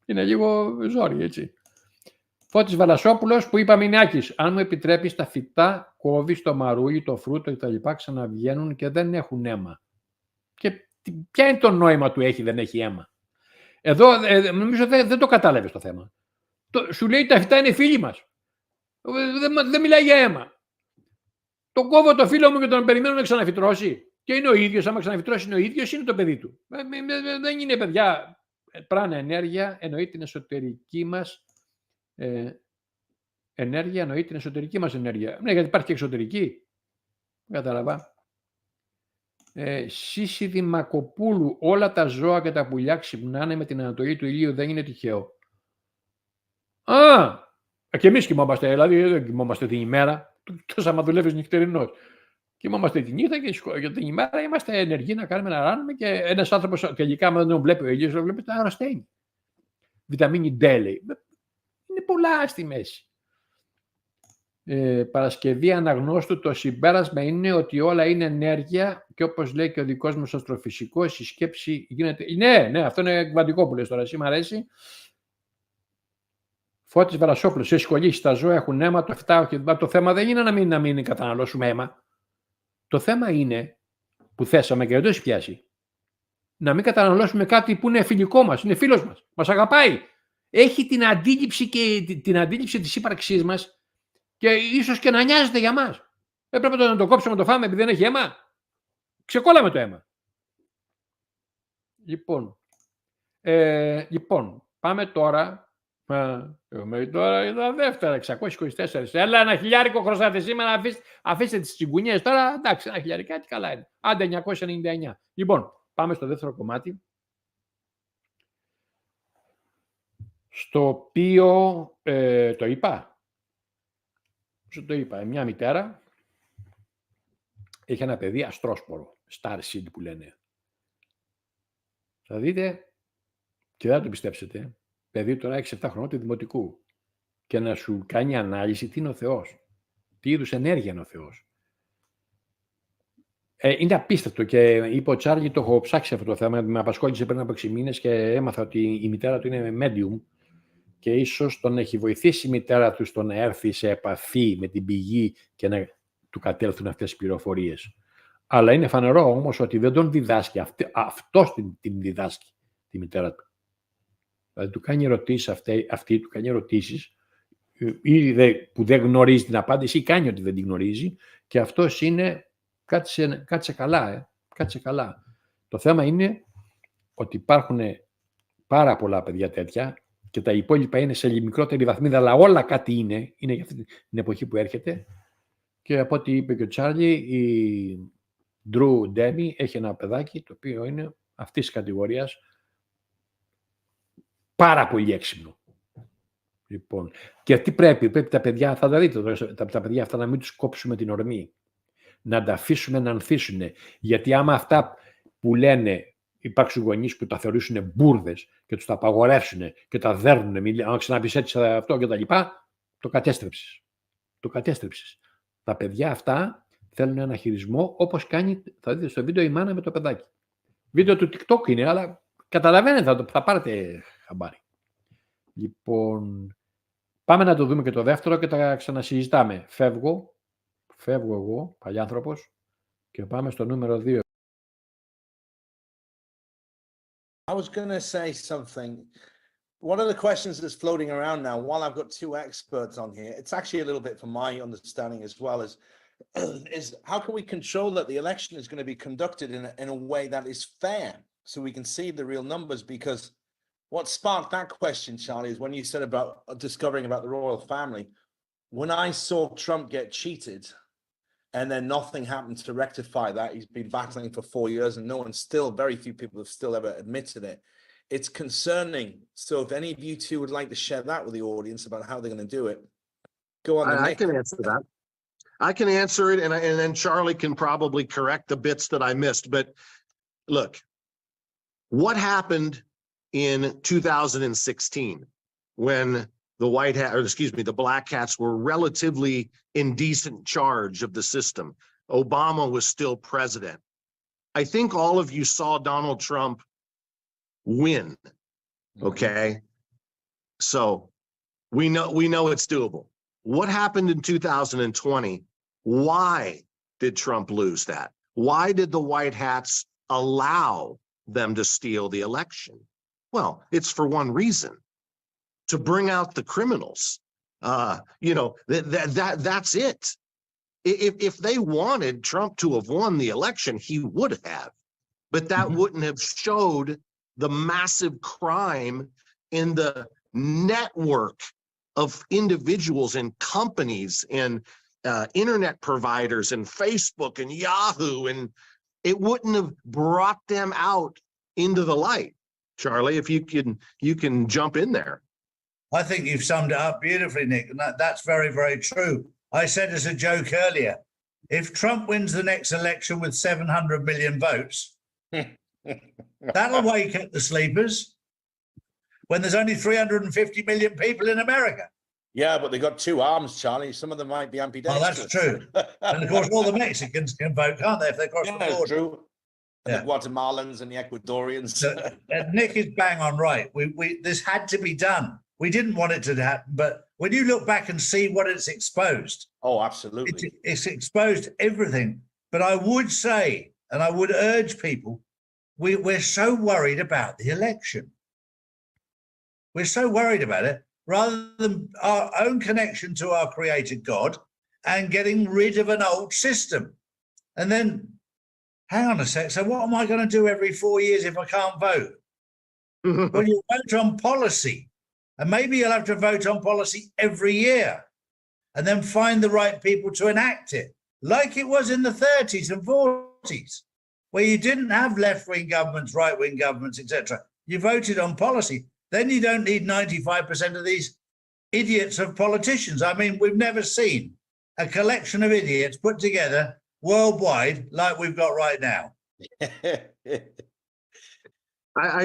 είναι λίγο ζόρι, έτσι. Φώτης Βαλασσόπουλος που είπα Μινάκης, αν μου επιτρέπεις τα φυτά κόβεις το μαρούλι, το φρούτο κτλ. Ξαναβγαίνουν και δεν έχουν αίμα. Και ποια είναι το νόημα του δεν έχει αίμα? Εδώ νομίζω δεν το κατάλαβες το θέμα. Σου λέει τα φυτά είναι φίλοι μας. Δεν μιλάει για αίμα. Τον κόβω το φίλο μου και τον περιμένω να ξαναφυτρώσει. Και είναι ο ίδιος, άμα ξαναφυτρώσει είναι ο ίδιος, είναι το παιδί του. Δεν είναι παιδιά. Πράνα ενέργεια εννοεί την εσωτερική μας ενέργεια, εννοεί την εσωτερική μας ενέργεια. Ναι, γιατί υπάρχει και εξωτερική. Κατάλαβα. Σύση Δημακοπούλου, όλα τα ζώα και τα πουλιά ξυπνάνε με την ανατολή του ηλίου, δεν είναι τυχαίο. Και εμείς κοιμόμαστε, δηλαδή δεν κοιμόμαστε την ημέρα. Τόσο άμα δουλεύεις νυχτερινός. Κοιμόμαστε τη νύχτα και την ημέρα είμαστε ενεργοί να κάνουμε, να ράνουμε, και ένας άνθρωπος τελικά, άμα δεν τον βλέπει ο ήλιος, τον βλέπει, τα αρρωσταίνει. Βιταμίνη D, λέει. Είναι πολλά στη μέση. Παρασκευή αναγνώστου, το συμπέρασμα είναι ότι όλα είναι ενέργεια και όπως λέει και ο δικός μας αστροφυσικός, η σκέψη γίνεται... Ναι, αυτό είναι κβαντικό που λες τώρα, εσύ μ' αρέσει. Φώτης Βαρασόπουλος, σε σχολήσει, τα ζώα έχουν αίμα, το φυτάω και το θέμα δεν είναι να μην καταναλώσουμε αίμα. Το θέμα είναι, που θέσαμε και δεν το έχει πιάσει, να μην καταναλώσουμε κάτι που είναι φιλικό μας, είναι φίλος μας, μας αγαπάει. Έχει την αντίληψη και την αντίληψη της ύπαρξής μας και ίσως και να νοιάζεται για μας. Πρέπει να το κόψουμε, να το φάμε επειδή δεν έχει αίμα. Ξεκόλλαμε το αίμα. Λοιπόν, πάμε τώρα. Τώρα είναι τα δεύτερα, 624. Έλα, ένα χιλιάρικο χρωστάτε σήμερα, αφήστε τις τσιγκουνιές. Τώρα, εντάξει, ένα χιλιάρικο, καλά είναι. Άντε, 999. Λοιπόν, πάμε στο δεύτερο κομμάτι. Στο οποίο, το είπα. Μια μητέρα έχει ένα παιδί αστρόσπορο, star seed που λένε. Θα δείτε, και δεν θα το πιστέψετε, παιδί τώρα 6-7 χρονών του δημοτικού, και να σου κάνει ανάλυση τι είναι ο Θεός, τι είδους ενέργεια είναι ο Θεός. Είναι απίστευτο, και είπε ο Τσάρλι, το έχω ψάξει αυτό το θέμα, με απασχόλησε πριν από 6 μήνες και έμαθα ότι η μητέρα του είναι medium και ίσως τον έχει βοηθήσει η μητέρα του στο να έρθει σε επαφή με την πηγή και να του κατέλθουν αυτές τις πληροφορίες. Αλλά είναι φανερό όμως ότι δεν τον διδάσκει, αυτός την διδάσκει τη μητέρα του. Δηλαδή του κάνει ερωτήσεις αυτή του κάνει ερωτήσεις που δεν γνωρίζει την απάντηση ή κάνει ότι δεν την γνωρίζει, και αυτός είναι κάτσε καλά, κάτσε καλά. Το θέμα είναι ότι υπάρχουν πάρα πολλά παιδιά τέτοια και τα υπόλοιπα είναι σε μικρότερη βαθμίδα, αλλά όλα κάτι είναι για αυτή την εποχή που έρχεται. Και από ό,τι είπε και ο Τσάρλι, η Ντρου Ντέμι έχει ένα παιδάκι το οποίο είναι αυτής της κατηγορίας, πάρα πολύ έξυπνο. Λοιπόν, και τι πρέπει τα παιδιά, θα τα δείτε, τα παιδιά αυτά να μην τους κόψουμε την ορμή, να τα αφήσουμε να ανθίσουν, γιατί άμα αυτά που λένε υπάρξουν γονείς που τα θεωρήσουν μπουρδες και τους τα απαγορεύσουν και τα δέρνουν, αν ξαναπείς έτσι αυτό και τα λοιπά, το κατέστρεψες. Τα παιδιά αυτά θέλουν ένα χειρισμό όπως κάνει, θα δείτε στο βίντεο, η μάνα με το παιδάκι. Βίντεο του TikTok είναι, αλλά καταλαβαίνετε, θα πάρετε χαμπάρι. Λοιπόν, πάμε να το δούμε και το δεύτερο και τα ξανασυζητάμε. Φεύγω εγώ, παλιάνθρωπος, και πάμε στο νούμερο 2. I was going to say something. One of the questions that's floating around now, while I've got two experts on here, it's actually a little bit from my understanding as well, is how can we control that the election is going to be conducted in a way that is fair, so we can see the real numbers? Because what sparked that question, Charlie, is when you said about discovering about the royal family. When I saw Trump get cheated and then nothing happened to rectify that, he's been battling for 4 years and very few people have still ever admitted it. It's concerning. So if any of you two would like to share that with the audience about how they're going to do it, go on. I can answer that. I can answer it, and then Charlie can probably correct the bits that I missed. But look, what happened in 2016 when the Black Hats were relatively in decent charge of the system? Obama was still president. I think all of you saw Donald Trump win. Okay. So we know it's doable. What happened in 2020? Why did Trump lose that? Why did the White Hats allow them to steal the election? Well, it's for one reason: to bring out the criminals. That's it. If they wanted Trump to have won the election, he would have, but that wouldn't have showed the massive crime in the network of individuals and companies and internet providers and Facebook and Yahoo, and it wouldn't have brought them out into the light. Charlie, if you can jump in there. I think you've summed it up beautifully, Nick, and that's very, very true. I said as a joke earlier, if Trump wins the next election with 700 million votes, that'll wake up the sleepers when there's only 350 million people in America. Yeah, but they got 2 arms, Charlie. Some of them might be ambidextrous. Oh, that's true. And of course, all the Mexicans can vote, can't they, if they cross the border? True. And Yeah. the Guatemalans and the Ecuadorians. So, Nick is bang on right. This had to be done. We didn't want it to happen, but when you look back and see what it's exposed, Oh, absolutely. it's exposed everything. But I would say, and I would urge people, we're so worried about the election. We're so worried about it, rather than our own connection to our creator God and getting rid of an old system. And then, hang on a sec, so what am I going to do every 4 years if I can't vote? Well, you vote on policy, and maybe you'll have to vote on policy every year and then find the right people to enact it, like it was in the 30s and 40s, where you didn't have left-wing governments, right-wing governments, etc. You voted on policy. Then you don't need 95% of these idiots of politicians. I mean, we've never seen a collection of idiots put together worldwide like we've got right now.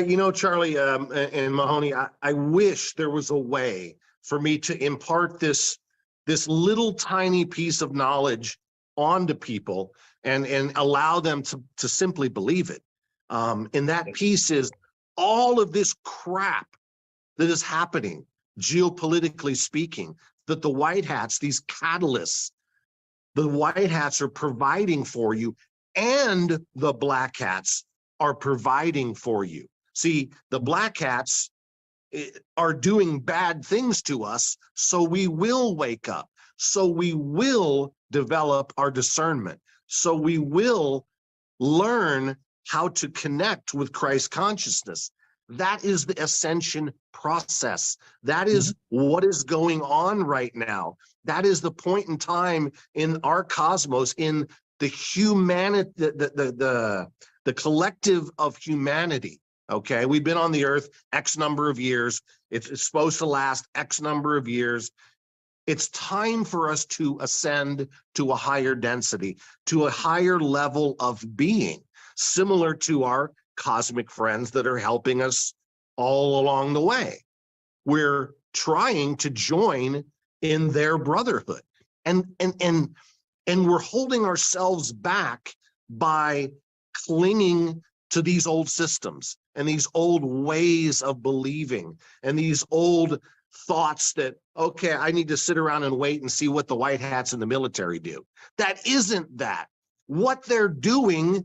You know, Charlie and Mahoney, I wish there was a way for me to impart this little tiny piece of knowledge onto people and allow them to simply believe it. And that piece is all of this crap that is happening, geopolitically speaking, that the white hats, these catalysts, the white hats are providing for you, and the black hats are providing for you. See, the black hats are doing bad things to us, so we will wake up, so we will develop our discernment, so we will learn how to connect with Christ consciousness. That is the ascension process. That is what is going on right now. That is the point in time in our cosmos, in the humanity, the collective of humanity. Okay, we've been on the earth X number of years. It's supposed to last X number of years. It's time for us to ascend to a higher density, to a higher level of being, similar to our cosmic friends that are helping us all along the way. We're trying to join in their brotherhood, and we're holding ourselves back by clinging to these old systems and these old ways of believing and these old thoughts that, okay, I need to sit around and wait and see what the white hats in the military do. That isn't that. What they're doing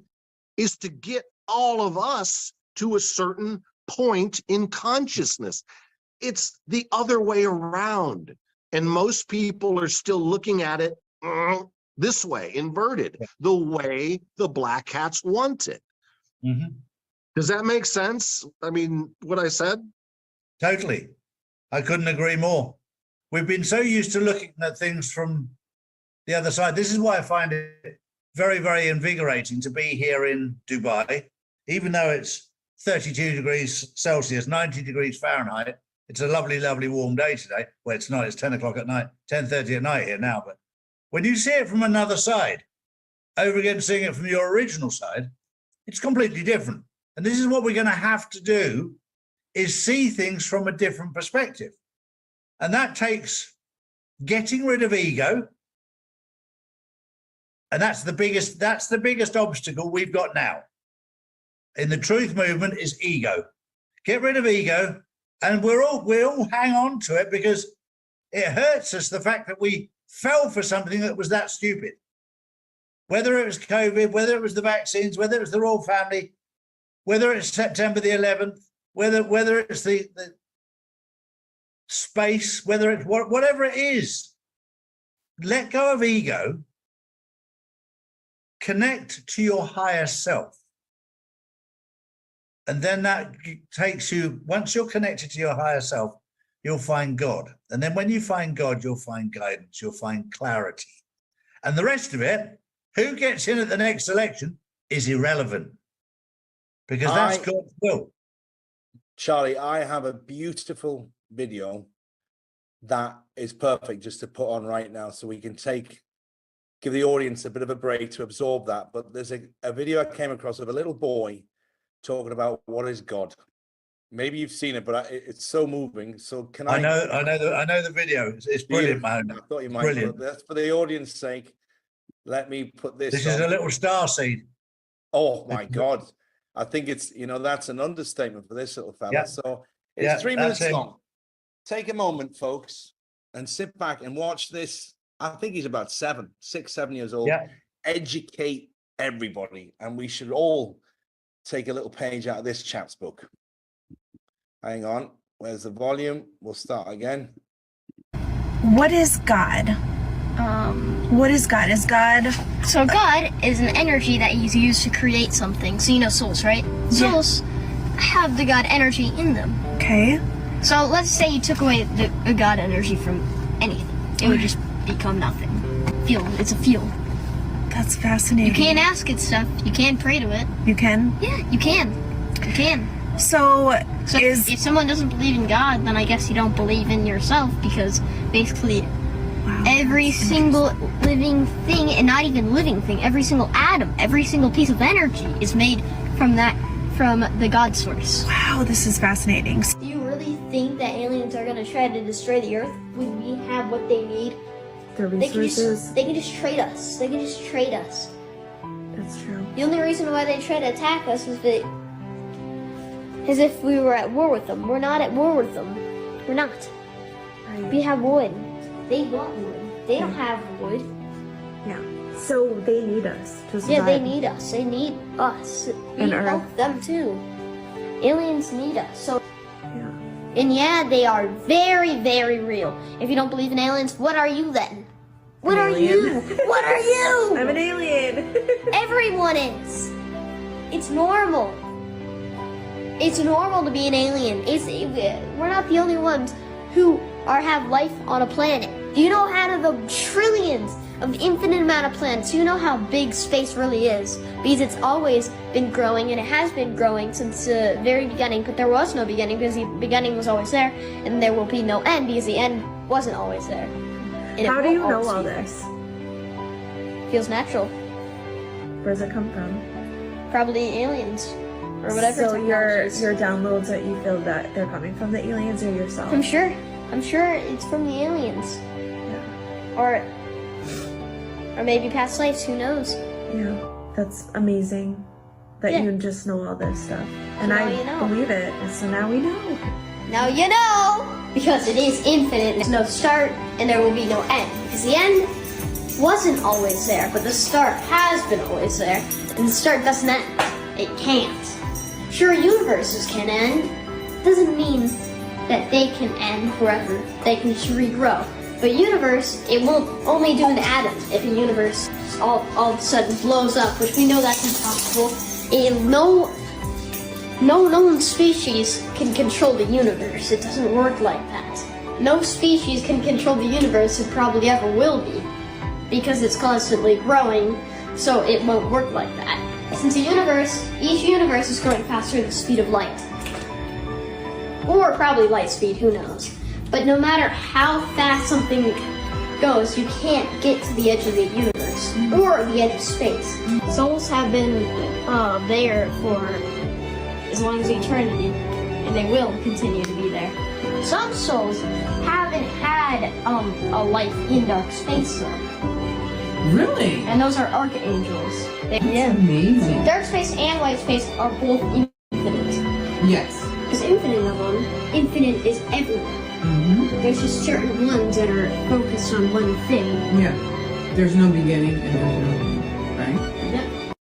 is to get all of us to a certain point in consciousness. It's the other way around. And most people are still looking at it this way, inverted, the way the black hats want it. Does that make sense? I mean, what I said? Totally. I couldn't agree more. We've been so used to looking at things from the other side. This is why I find it very, very invigorating to be here in Dubai, even though it's 32 degrees Celsius, 90 degrees Fahrenheit. It's a lovely, lovely warm day today. Well, it's not, it's 10 o'clock at night, 10:30 at night here now. But when you see it from another side, over again seeing it from your original side, it's completely different. And this is what we're going to have to do, is see things from a different perspective. And that takes getting rid of ego. And that's the biggest obstacle we've got now in the truth movement, is ego. Get rid of ego, and we all hang on to it because it hurts us, the fact that we fell for something that was that stupid. Whether it was COVID, whether it was the vaccines, whether it was the royal family, whether it's September the 11th, whether it's the space, whether it's whatever it is, let go of ego, connect to your higher self. And then that takes you, once you're connected to your higher self, you'll find God. And then when you find God, you'll find guidance, you'll find clarity. And the rest of it, who gets in at the next election, is irrelevant, because that's God's will. Charlie, I have a beautiful video that is perfect just to put on right now, so we can give the audience a bit of a break to absorb that. But there's a video I came across of a little boy talking about what is God. Maybe you've seen it, but it's so moving. So can I? I know the video. It's brilliant, man. I thought you might. Brilliant. But that's for the audience' sake. Let me put this. This is a little star seed. Oh my God! I think it's that's an understatement for this little fella. Yeah. So it's 3 minutes him. long. Take a moment, folks, and sit back and watch this. I think he's about 6, 7 years old. Yeah. Educate everybody, and we should all take a little page out of this chap's book. Hang on, where's the volume? We'll start again. What is God? What is God? Is God... So God is an energy that is used to create something. So you know souls, right? Souls have the God energy in them. Okay. So let's say you took away the God energy from anything. It would just become nothing. Field. It's a field. That's fascinating. You can't ask it stuff. You can't pray to it. You can? Yeah, you can. You can. So if someone doesn't believe in God, then I guess you don't believe in yourself, because basically every single living thing, and not even living thing, every single atom, every single piece of energy is made from the God source. Wow, this is fascinating. Do you really think that aliens are going to try to destroy the Earth when we have what they need? The resources? They can just trade us. They can just trade us. That's true. The only reason why they try to attack us is as if we were at war with them. We're not at war with them. We're not. Right. We have wood. They want wood. They don't have wood. Yeah. So they need us to survive. Yeah, they need us. They need us. We And help Earth. them too. Aliens need us. So, Yeah. and yeah, they are very, very real. If you don't believe in aliens, what are you then? What are you? What are you? I'm an alien. Everyone is. It's normal. It's normal to be an alien. We're not the only ones who have life on a planet. Do you know out of the trillions of infinite amount of planets, do you know how big space really is? Because it's always been growing, and it has been growing since the very beginning, but there was no beginning because the beginning was always there, and there will be no end because the end wasn't always there. And How do you know always all be there. this? Feels natural. Where does it come from? Probably aliens. Or whatever. So your technologies. downloads that you feel that they're coming from the aliens or yourself? I'm sure it's from the aliens. Yeah. Or maybe past lives, who knows? Yeah. That's amazing that Yeah. you just know all this stuff. And Now I you know. believe it. So now we know. Now you know! Because it is infinite, there's no start, and there will be no end. Because the end wasn't always there, but the start has been always there. And the start doesn't end. It can't. Sure, universes can end. Doesn't mean that they can end forever. They can just regrow. But universe, it won't only do an atom. If a universe all of a sudden blows up, which we know that's impossible, no known species can control the universe. It doesn't work like that. No species can control the universe, and probably ever will be, because it's constantly growing, so it won't work like that. Since each universe is growing faster than the speed of light. Or probably light speed, who knows. But no matter how fast something goes, you can't get to the edge of the universe, or the edge of space. Souls have been there for as long as eternity, and they will continue to be there. Some souls haven't had a life in dark space though. Really? And those are archangels. That's amazing. Dark space and white space are both infinite. Yes. There's infinite of them. Infinite is everywhere. Mm-hmm. There's just certain ones that are focused on one thing. Yeah. There's no beginning and there's no end, right? Yep.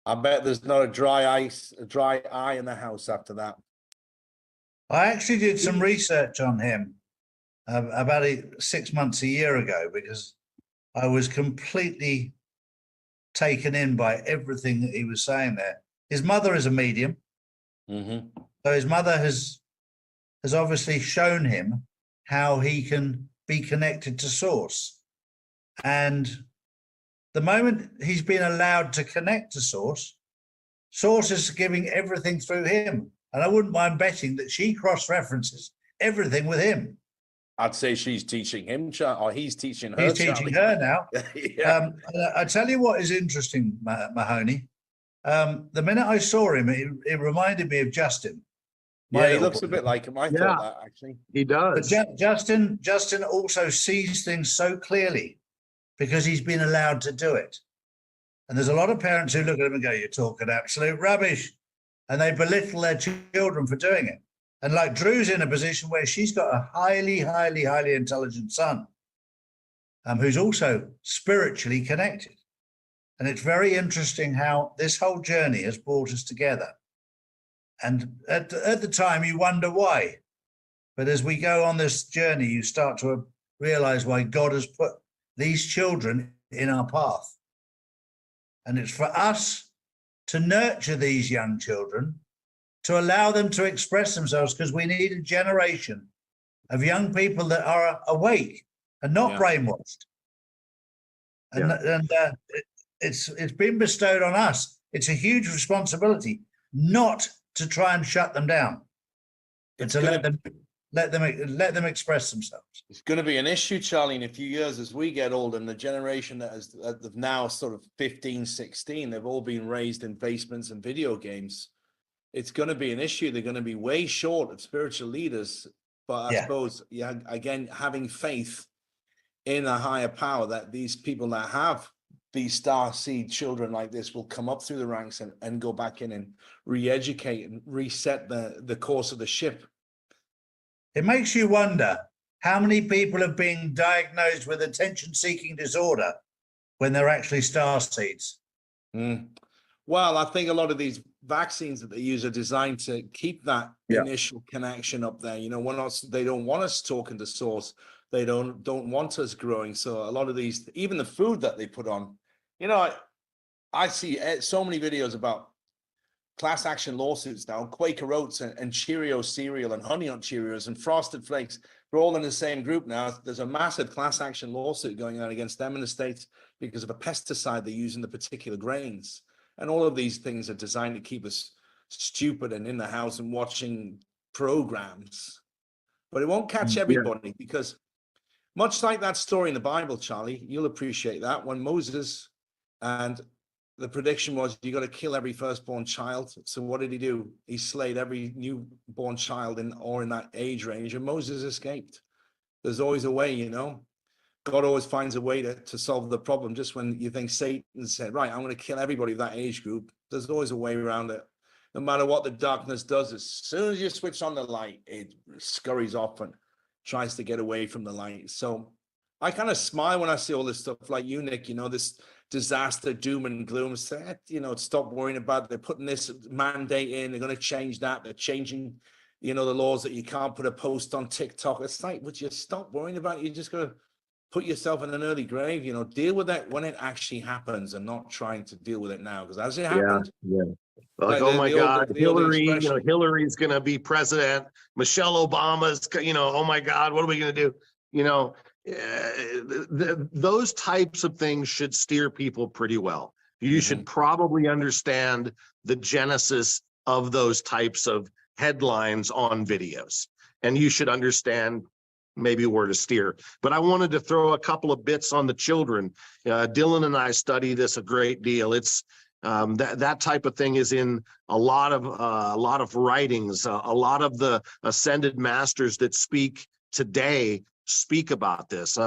I bet there's not a dry eye in the house after that. I actually did some research on him about 6 months, a year ago, because I was completely taken in by everything that he was saying there. His mother is a medium. Mm-hmm. So his mother has obviously shown him how he can be connected to Source. And the moment he's been allowed to connect to Source, Source is giving everything through him. And I wouldn't mind betting that she cross-references everything with him. I'd say she's teaching him, or he's teaching her. He's teaching her now. Yeah. I tell you what is interesting, Mahoney. The minute I saw him, it reminded me of Justin. Yeah, he looks a bit like him. I thought that, actually. He does. But Justin also sees things so clearly because he's been allowed to do it. And there's a lot of parents who look at him and go, "You're talking absolute rubbish," and they belittle their children for doing it. And like Drew's in a position where she's got a highly, highly, highly intelligent son who's also spiritually connected. And it's very interesting how this whole journey has brought us together. And at the time, you wonder why. But as we go on this journey, you start to realize why God has put these children in our path. And it's for us to nurture these young children, to allow them to express themselves, because we need a generation of young people that are awake and not brainwashed. And, it's been bestowed on us. It's a huge responsibility not to try and shut them down, but to let them express themselves. It's going to be an issue, Charlie, in a few years as we get older, and the generation that is now sort of 15, 16, they've all been raised in basements and video games. It's going to be an issue. They're going to be way short of spiritual leaders. But I suppose, again, having faith in a higher power, that these people that have these star seed children like this will come up through the ranks and go back in and re-educate and reset the course of the ship. It makes you wonder how many people have been diagnosed with attention-seeking disorder when they're actually star seeds. Well, I think a lot of these vaccines that they use are designed to keep that initial connection up there. You know, they don't want us talking to source. They don't want us growing. So a lot of these, even the food that they put on, you know, I see so many videos about class action lawsuits now. Quaker Oats and Cheerio cereal and Honey Nut Cheerios and Frosted Flakes, they're all in the same group now. There's a massive class action lawsuit going on against them in the States because of a pesticide they use in the particular grains. And all of these things are designed to keep us stupid and in the house and watching programs. But it won't catch everybody, because much like that story in the Bible, Charlie, you'll appreciate that, when Moses, and the prediction was, you got to kill every firstborn child. So what did he do? He slayed every newborn child in that age range, and Moses escaped. There's always a way, you know. God always finds a way to solve the problem. Just when you think Satan said, right, I'm going to kill everybody of that age group, there's always a way around it. No matter what the darkness does, as soon as you switch on the light, it scurries off and tries to get away from the light. So I kind of smile when I see all this stuff like you, Nick, you know, this disaster, doom and gloom. Say, you know, stop worrying about it. They're putting this mandate in. They're going to change that. They're changing, you know, the laws that you can't put a post on TikTok. It's like, would you stop worrying about it? You're just going to put yourself in an early grave, you know, deal with that when it actually happens and not trying to deal with it now. Because as it happened, like, oh my God, Hillary, you know, Hillary's going to be president. Michelle Obama's, you know, oh my God, what are we going to do? You know, those types of things should steer people pretty well. You should probably understand the genesis of those types of headlines on videos, and you should understand maybe where to steer. But I wanted to throw a couple of bits on the children. Dylan and I study this a great deal. It's that type of thing is in a lot of writings. A lot of the ascended masters that speak today speak about this.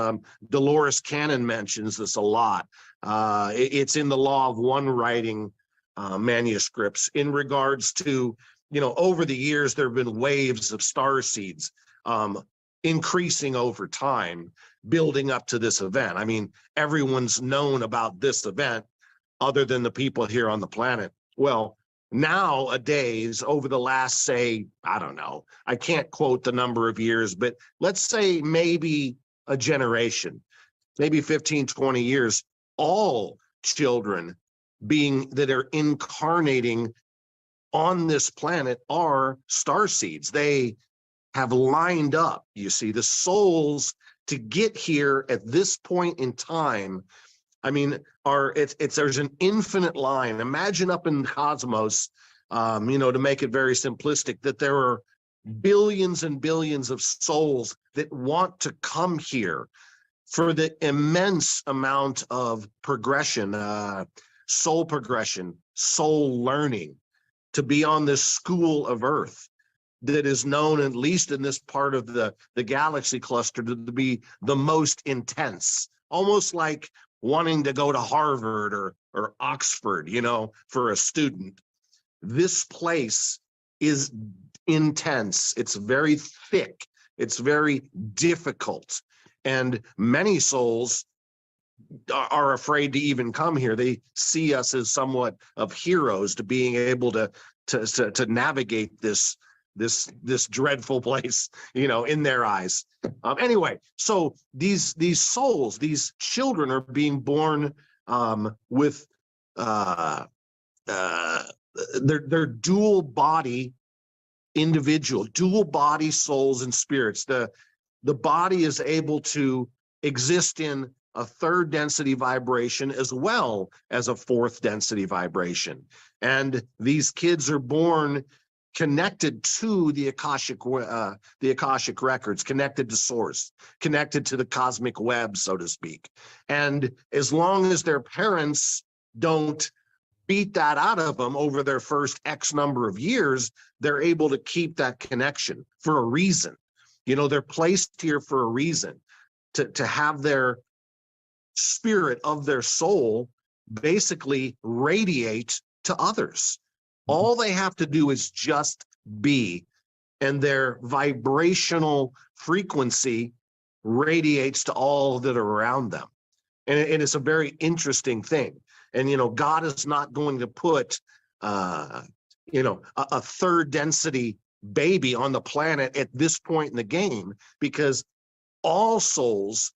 Dolores Cannon mentions this a lot. It's in the Law of One writing manuscripts in regards to, you know, over the years there have been waves of star seeds increasing over time, building up to this event. I mean, everyone's known about this event other than the people here on the planet. Well, nowadays, over the last, say, I don't know, I can't quote the number of years, but let's say maybe a generation, maybe 15, 20 years, all children being that are incarnating on this planet are star seeds. They have lined up, you see, the souls to get here at this point in time. I mean, there's an infinite line. Imagine up in the cosmos, you know, to make it very simplistic, that there are billions and billions of souls that want to come here for the immense amount of progression, soul learning, to be on this school of Earth that is known, at least in this part of the galaxy cluster, to be the most intense, almost like wanting to go to Harvard or Oxford, you know, for a student. This place is intense. It's very thick. It's very difficult. And many souls are afraid to even come here. They see us as somewhat of heroes to being able to navigate this dreadful place, you know, in their eyes. Anyway, so these souls, these children are being born with they're dual body souls and spirits. The body is able to exist in a third density vibration as well as a fourth density vibration. And these kids are born connected to the Akashic records, connected to source, connected to the cosmic web, so to speak. And as long as their parents don't beat that out of them over their first X number of years, they're able to keep that connection for a reason. You know, they're placed here for a reason, to have their spirit of their soul basically radiate to others. All they have to do is just be, and their vibrational frequency radiates to all that are around them. And it's a very interesting thing. And, you know, God is not going to put, you know, a third density baby on the planet at this point in the game, because all souls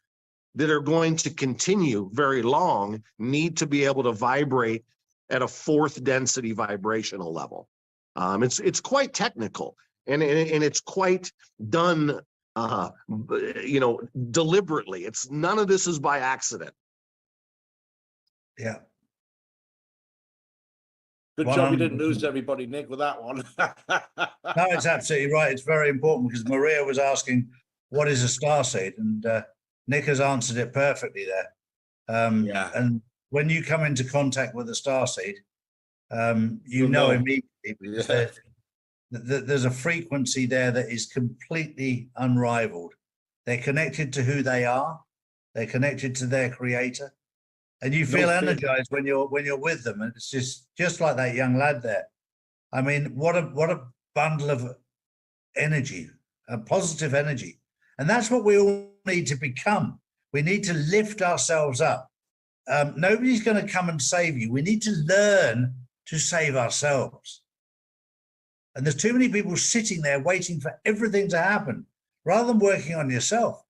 that are going to continue very long need to be able to vibrate at a fourth density vibrational level. It's quite technical, and it's quite done, you know, deliberately. It's none of this is by accident. Yeah. Good job you didn't lose everybody, Nick, with that one. No, it's absolutely right. It's very important, because Maria was asking, what is a starseed? And Nick has answered it perfectly there. Yeah. And when you come into contact with a starseed, you know immediately, because there's a frequency there that is completely unrivaled. They're connected to who they are. They're connected to their creator. And you feel energized when you're with them. And it's just like that young lad there. I mean, what a bundle of energy, a positive energy. And that's what we all need to become. We need to lift ourselves up. Nobody's going to come and save you. We need to learn to save ourselves. And there's too many people sitting there waiting for everything to happen rather than working on yourself.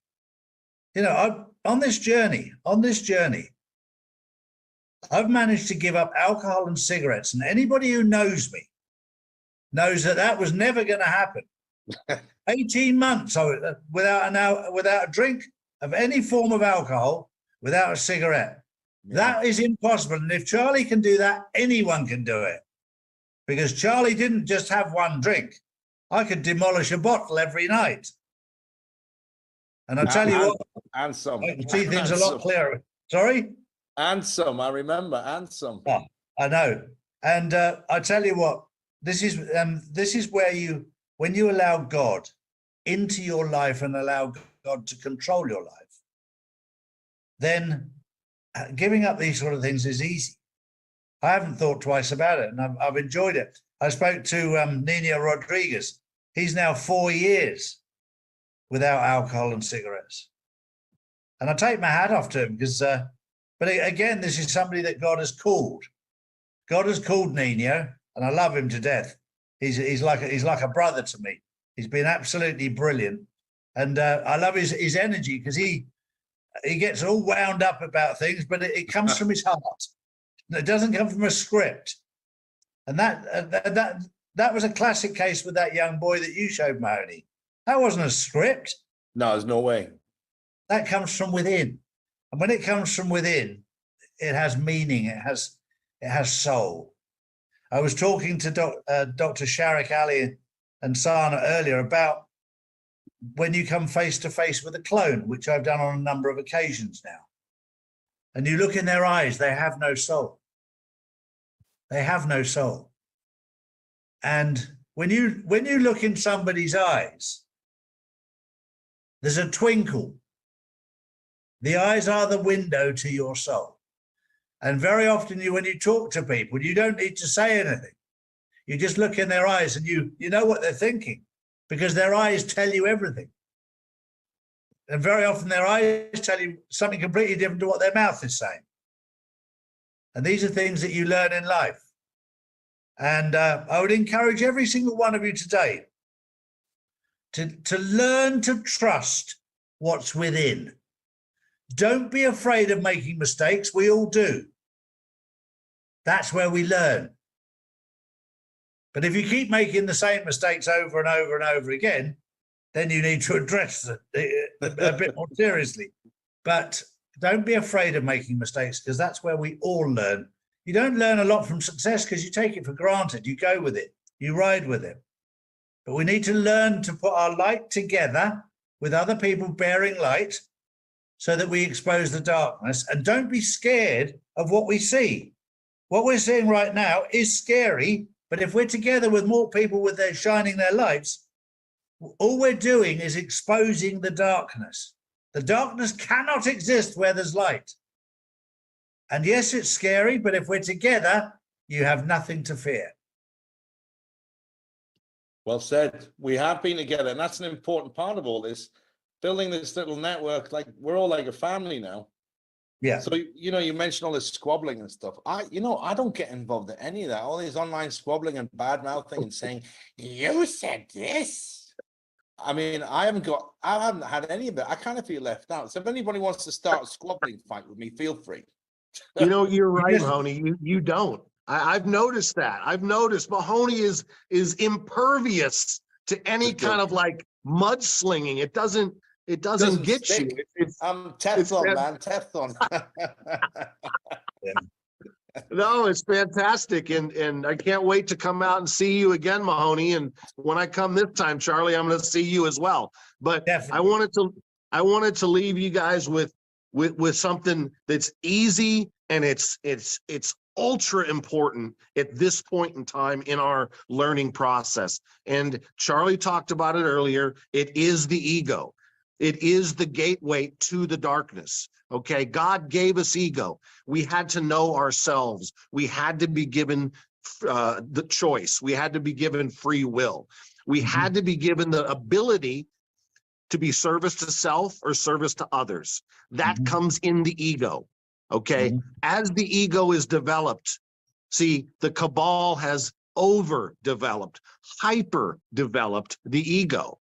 You know, on this journey, I've managed to give up alcohol and cigarettes, and anybody who knows me knows that was never going to happen. 18 months without a drink of any form of alcohol, without a cigarette. Yeah. That is impossible. And if Charlie can do that, anyone can do it. Because Charlie didn't just have one drink. I could demolish a bottle every night. And I tell you what, and some. I can see things a lot clearer. Sorry? And some, I remember, and some. Oh, I know. And I tell you what, this is where when you allow God into your life and allow God to control your life, then giving up these sort of things is easy. I haven't thought twice about it, and I've enjoyed it. I spoke to Nino Rodriguez. He's now 4 years without alcohol and cigarettes. And I take my hat off to him, because, but again, this is somebody that God has called. God has called Nino, and I love him to death. He's like a brother to me. He's been absolutely brilliant. And I love his energy, because he gets all wound up about things, but it comes from his heart. It doesn't come from a script. And that was a classic case with that young boy that you showed, Mahoney. That wasn't a script. No, there's no way. That comes from within. And when it comes from within, it has meaning. It has soul. I was talking to Dr. Sharik Ali and Sana earlier about when you come face to face with a clone, which I've done on a number of occasions now, and you look in their eyes, they have no soul. They have no soul. And when you look in somebody's eyes, there's a twinkle. The eyes are the window to your soul. And very often when you talk to people, you don't need to say anything. You just look in their eyes and you know what they're thinking, because their eyes tell you everything. And very often their eyes tell you something completely different to what their mouth is saying. And these are things that you learn in life. And I would encourage every single one of you today to learn to trust what's within. Don't be afraid of making mistakes. We all do. That's where we learn. But if you keep making the same mistakes over and over and over again, then you need to address it a bit more seriously. But don't be afraid of making mistakes, because that's where we all learn. You don't learn a lot from success because you take it for granted. You go with it. You ride with it. But we need to learn to put our light together with other people bearing light so that we expose the darkness. And don't be scared of what we see. What we're seeing right now is scary, but if we're together with more people with their shining their lights, all we're doing is exposing the darkness. The darkness cannot exist where there's light. And yes, it's scary, but if we're together, you have nothing to fear. Well said. We have been together, and that's an important part of all this. Building this little network, like we're all like a family now. Yeah. So, you know, you mentioned all this squabbling and stuff. I don't get involved in any of that. All these online squabbling and bad mouthing and saying, you said this. I mean, I haven't had any of it. I kind of feel left out. So if anybody wants to start a squabbling fight with me, feel free. You know, you're right, Mahoney. You don't. I've noticed that. I've noticed Mahoney is impervious to any kind of like mudslinging. It doesn't get stick. you. I'm Teflon, man. Teflon. No, it's fantastic. And I can't wait to come out and see you again, Mahoney. And when I come this time, Charlie, I'm going to see you as well. But definitely. I wanted to leave you guys with something that's easy, and it's ultra important at this point in time in our learning process. And Charlie talked about it earlier. It is the ego. It is the gateway to the darkness. Okay, God gave us ego. We had to know ourselves. We had to be given the choice. We had to be given free will. We had to be given the ability to be service to self or service to others. That comes in the ego. Okay, as the ego is developed, see, the cabal has overdeveloped, hyper-developed the ego.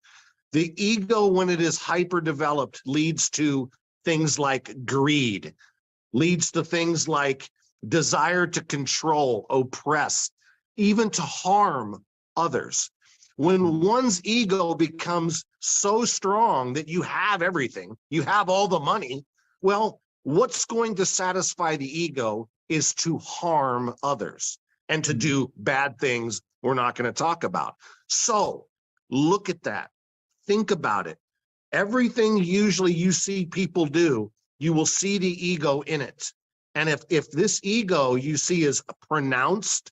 The ego, when it is hyper-developed, leads to things like greed, leads to things like desire to control, oppress, even to harm others. When one's ego becomes so strong that you have everything, you have all the money, well, what's going to satisfy the ego is to harm others and to do bad things we're not going to talk about. So look at that. Think about it. Everything usually you see people do, you will see the ego in it. And if this ego you see is pronounced,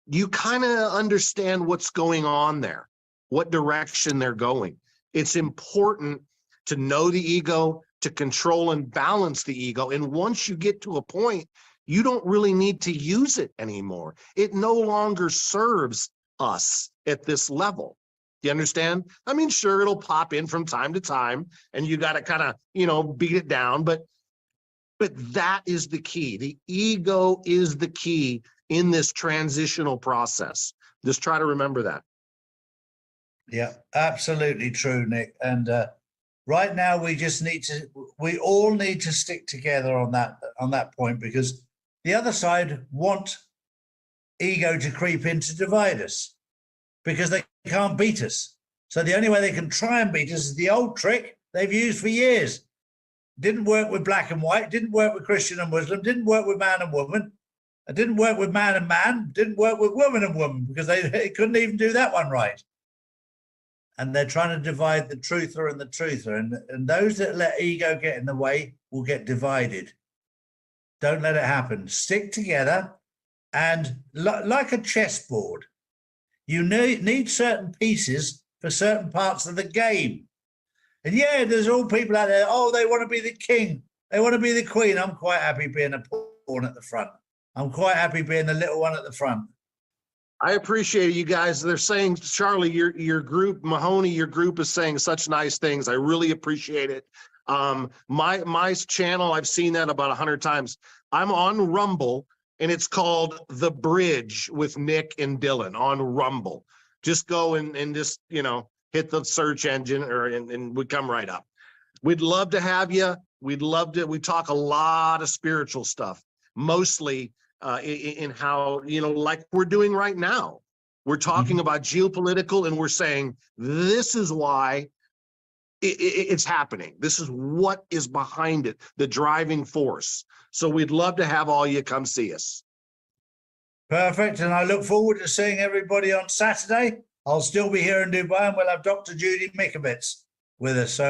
you kind of understand what's going on there, what direction they're going. It's important to know the ego, to control and balance the ego. And once you get to a point, you don't really need to use it anymore. It no longer serves us at this level. Do you understand? I mean, sure, it'll pop in from time to time and you got to kind of, beat it down. But that is the key. The ego is the key in this transitional process. Just try to remember that. Yeah, absolutely true, Nick. And right now we all need to stick together on that point, because the other side want ego to creep in to divide us because they can't beat us. So the only way they can try and beat us is the old trick they've used for years. Didn't work with black and white, didn't work with Christian and Muslim, didn't work with man and woman. It didn't work with man and man, didn't work with woman and woman, because they couldn't even do that one right. and they're trying to divide the truther and the truther. And those that let ego get in the way will get divided. Don't let it happen. Stick together, and like a chessboard, you need certain pieces for certain parts of the game. And yeah, there's all people out there, oh, they want to be the king. They want to be the queen. I'm quite happy being a pawn at the front. I'm quite happy being the little one at the front. I appreciate it, you guys. They're saying, Charlie, your group, Mahoney, your group is saying such nice things. I really appreciate it. My channel, I've seen that about 100 times. I'm on Rumble, and it's called The Bridge with Nick and Dylan on Rumble. Just go and just, you know, hit the search engine and we come right up. We'd love to have you. We'd love to. We talk a lot of spiritual stuff, mostly in how, you know, like we're doing right now. We're talking about geopolitical, and we're saying this is why it's happening. This is what is behind it, the driving force. So we'd love to have all you come see us. Perfect. And I look forward to seeing everybody on Saturday. I'll still be here in Dubai, and we'll have Dr. Judy Mikovits with us. So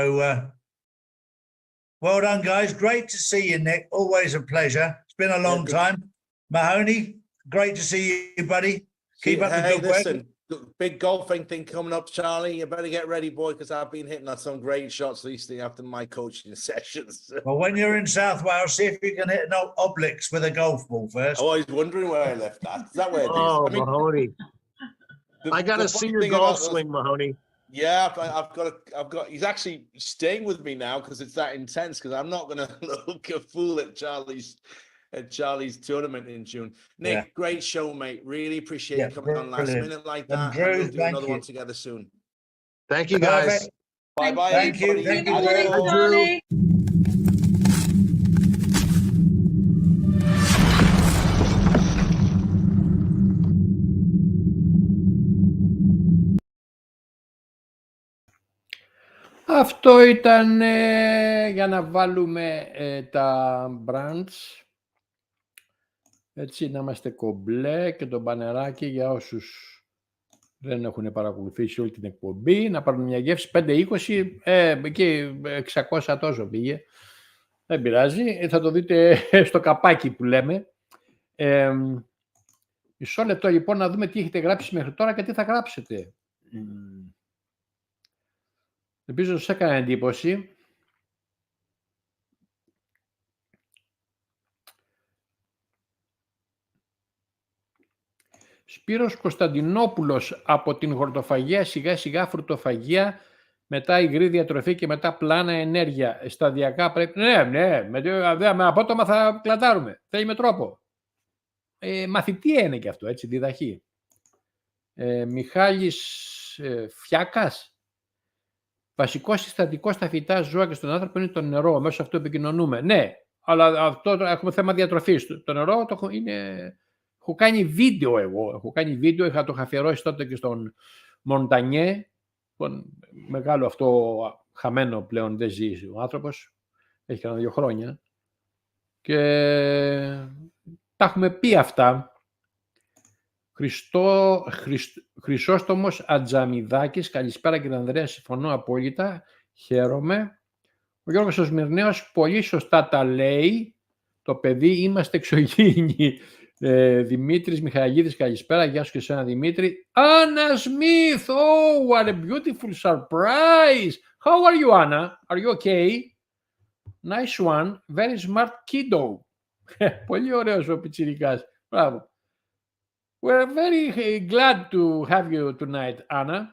well done, guys. Great to see you, Nick. Always a pleasure. It's been a long time. Mahoney, great to see you, buddy. Keep up the good work. Big golfing thing coming up, Charlie. You better get ready, boy, because I've been hitting on some great shots recently after my coaching sessions. Well, when you're in South Wales, see if you can hit an obliques with a golf ball first. I was wondering where I left that. Is that where it is? Oh, I mean, Mahoney. I got to see your golf swing, Mahoney. Yeah, I've got. He's actually staying with me now because it's that intense. Because I'm not going to look a fool at Charlie's tournament in June. Nick, great show, mate. Really appreciate you coming on last minute like that. Drew, we'll do another one together soon. Thank you, guys. Bye-bye. Thank you. Thank Thank you, you. Charlie. Αυτό ήταν για να βάλουμε τα brands. Έτσι, να είμαστε κομπλέ και το μπανεράκι για όσους δεν έχουν παρακολουθήσει όλη την εκπομπή. Να πάρουν μια γεύση 5-20, εκεί 600 τόσο πήγε. Δεν πειράζει, θα το δείτε στο καπάκι που λέμε. Μισό λεπτό λοιπόν να δούμε τι έχετε γράψει μέχρι τώρα και τι θα γράψετε. Ελπίζω σας έκανε εντύπωση. Σπύρος Κωνσταντινόπουλος, από την γορτοφαγία σιγά σιγά φρουτοφαγία, μετά υγρή διατροφή και μετά πλάνα ενέργεια. Σταδιακά πρέπει... Ναι, με απότομα θα κλατάρουμε. Θέλει με τρόπο. Μαθητεία είναι και αυτό, έτσι, διδαχή. Μιχάλης Φιάκας. Βασικό συστατικό στα φυτά ζώα και στον άνθρωπο είναι το νερό. Μέσω αυτού επικοινωνούμε. Ναι, αλλά αυτό έχουμε θέμα διατροφής. Το νερό είναι... Έχω κάνει βίντεο εγώ. Το είχα αφιερώσει τότε και στον Μοντανιέ. Μεγάλο αυτό χαμένο πλέον, δεν ζει ο άνθρωπος. Έχει κανένα 2 χρόνια. Και τα έχουμε πει αυτά. Χρυσόστομος Ατζαμιδάκης, καλησπέρα κύριε Ανδρέα, συμφωνώ απόλυτα, χαίρομαι. Ο Γιώργος ο Σμυρνέος πολύ σωστά τα λέει, το παιδί είμαστε εξωγήινοι. Δημήτρης Μιχαηλίδης, καλησπέρα, γεια σου και εσένα Δημήτρη. Anna Smith, oh what a beautiful surprise. How are you Anna? Are you okay? Nice one, very smart kiddo. Πολύ ωραίος ο πιτσιρικάς, μπράβο. We're very glad to have you tonight, Anna.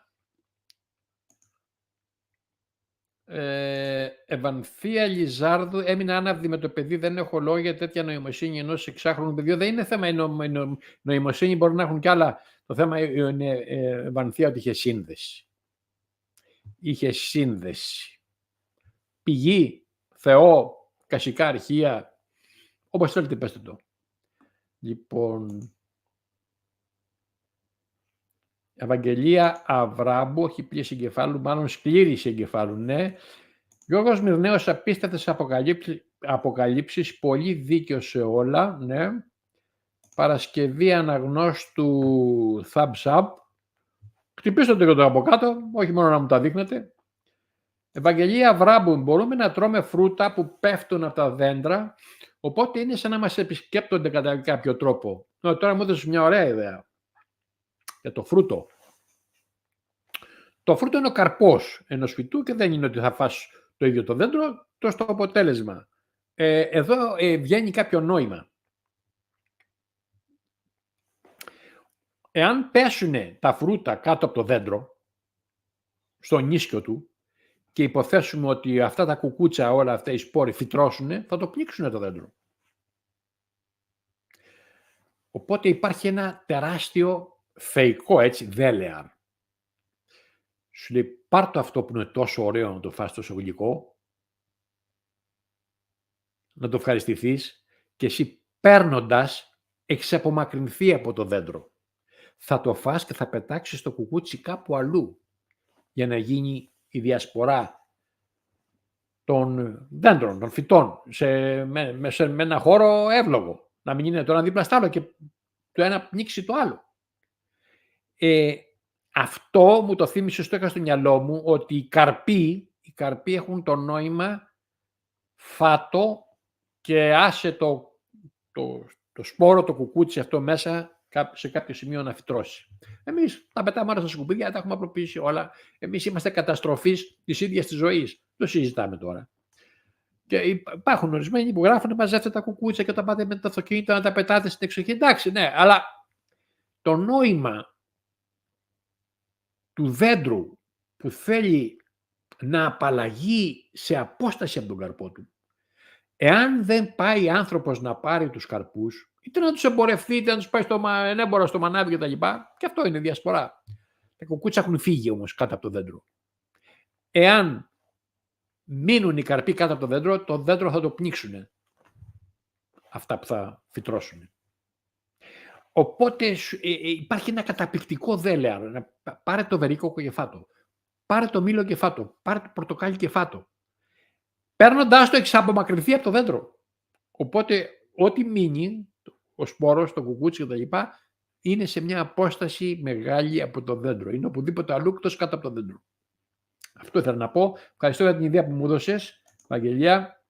Ευανθία Λιζάρδου, έμεινα άναυδη με το παιδί, δεν έχω λόγια, τέτοια νοημοσύνη ενός 6χρονου παιδιού. Δεν είναι θέμα η νοημοσύνη, μπορεί να έχουν κι άλλα. Το θέμα είναι, Ευανθία, ότι είχε σύνδεση. Είχε σύνδεση. Πηγή, Θεό, κασικά αρχεία, όπως θέλετε πέστε το. Λοιπόν... Ευαγγελία Αβράμπου, όχι πλήση εγκεφάλου, μάλλον σκλήρηση εγκεφάλου, ναι. Γιώργος Μυρνέος, απίστευτες αποκαλύψεις, πολύ δίκαιο σε όλα, ναι. Παρασκευή αναγνώστου Thumbs Up, Χτυπήστε το και το από κάτω, όχι μόνο να μου τα δείχνετε. Ευαγγελία Βράμπου, μπορούμε να τρώμε φρούτα που πέφτουν από τα δέντρα, οπότε είναι σαν να μας επισκέπτονται κατά κάποιο τρόπο. Τώρα μου έδωσες μια ωραία ιδέα για το φρούτο. Το φρούτο είναι ο καρπός ενός φυτού και δεν είναι ότι θα φας το ίδιο το δέντρο, το στο αποτέλεσμα. Εδώ βγαίνει κάποιο νόημα. Εάν πέσουν τα φρούτα κάτω από το δέντρο, στο νίσκιο του, και υποθέσουμε ότι αυτά τα κουκούτσα, όλα αυτά οι σπόροι φυτρώσουν, θα το πνίξουν το δέντρο. Οπότε υπάρχει ένα τεράστιο φεϊκό, έτσι, δέλεαρ. Σου λέει, πάρ' το αυτό που είναι τόσο ωραίο να το φας, τόσο γλυκό, να το ευχαριστηθείς και εσύ παίρνοντας έχεις απομακρυνθεί από το δέντρο. Θα το φας και θα πετάξεις το κουκούτσι κάπου αλλού για να γίνει η διασπορά των δέντρων, των φυτών, με ένα χώρο εύλογο. Να μην είναι το ένα δίπλα στο άλλο και το ένα πνίξει το άλλο. Αυτό μου το θύμισε, το είχα στο μυαλό μου, ότι οι καρποί έχουν το νόημα φάτο και άσε το σπόρο, το κουκούτσι αυτό μέσα σε κάποιο σημείο να φυτρώσει. Εμείς τα πετάμε όλα στα σκουπίδια, τα έχουμε απλοποιήσει όλα. Εμείς είμαστε καταστροφής της ίδιας της ζωής. Το συζητάμε τώρα. Και υπάρχουν ορισμένοι που γράφουν, μαζεύτε τα κουκούτσια και όταν πάτε με το αυτοκίνητο να τα πετάτε στην εξοχή. Εντάξει, ναι, αλλά το νόημα του δέντρου που θέλει να απαλλαγεί σε απόσταση από τον καρπό του, εάν δεν πάει άνθρωπος να πάρει τους καρπούς, είτε να τους εμπορευτεί, είτε να τους πάει στο έμπορο, στο μανάβι κτλ. Και αυτό είναι διασπορά. Τα κουκούτσια έχουν φύγει όμως κάτω από το δέντρο. Εάν μείνουν οι καρποί κάτω από το δέντρο θα το πνίξουν αυτά που θα φυτρώσουν. Οπότε υπάρχει ένα καταπληκτικό δέλεαρ. Πάρε το βερίκοκο και φάτο. Πάρε το μήλο και φάτο. Πάρε το πορτοκάλι και φάτο. Παίρνοντάς το έχεις απομακρυνθεί από το δέντρο. Οπότε ό,τι μείνει, ο σπόρος, το κουκούτσι κτλ. Είναι σε μια απόσταση μεγάλη από το δέντρο. Είναι οπουδήποτε αλλού εκτός κάτω από το δέντρο. Αυτό ήθελα να πω. Ευχαριστώ για την ιδέα που μου έδωσες, Βαγγελία.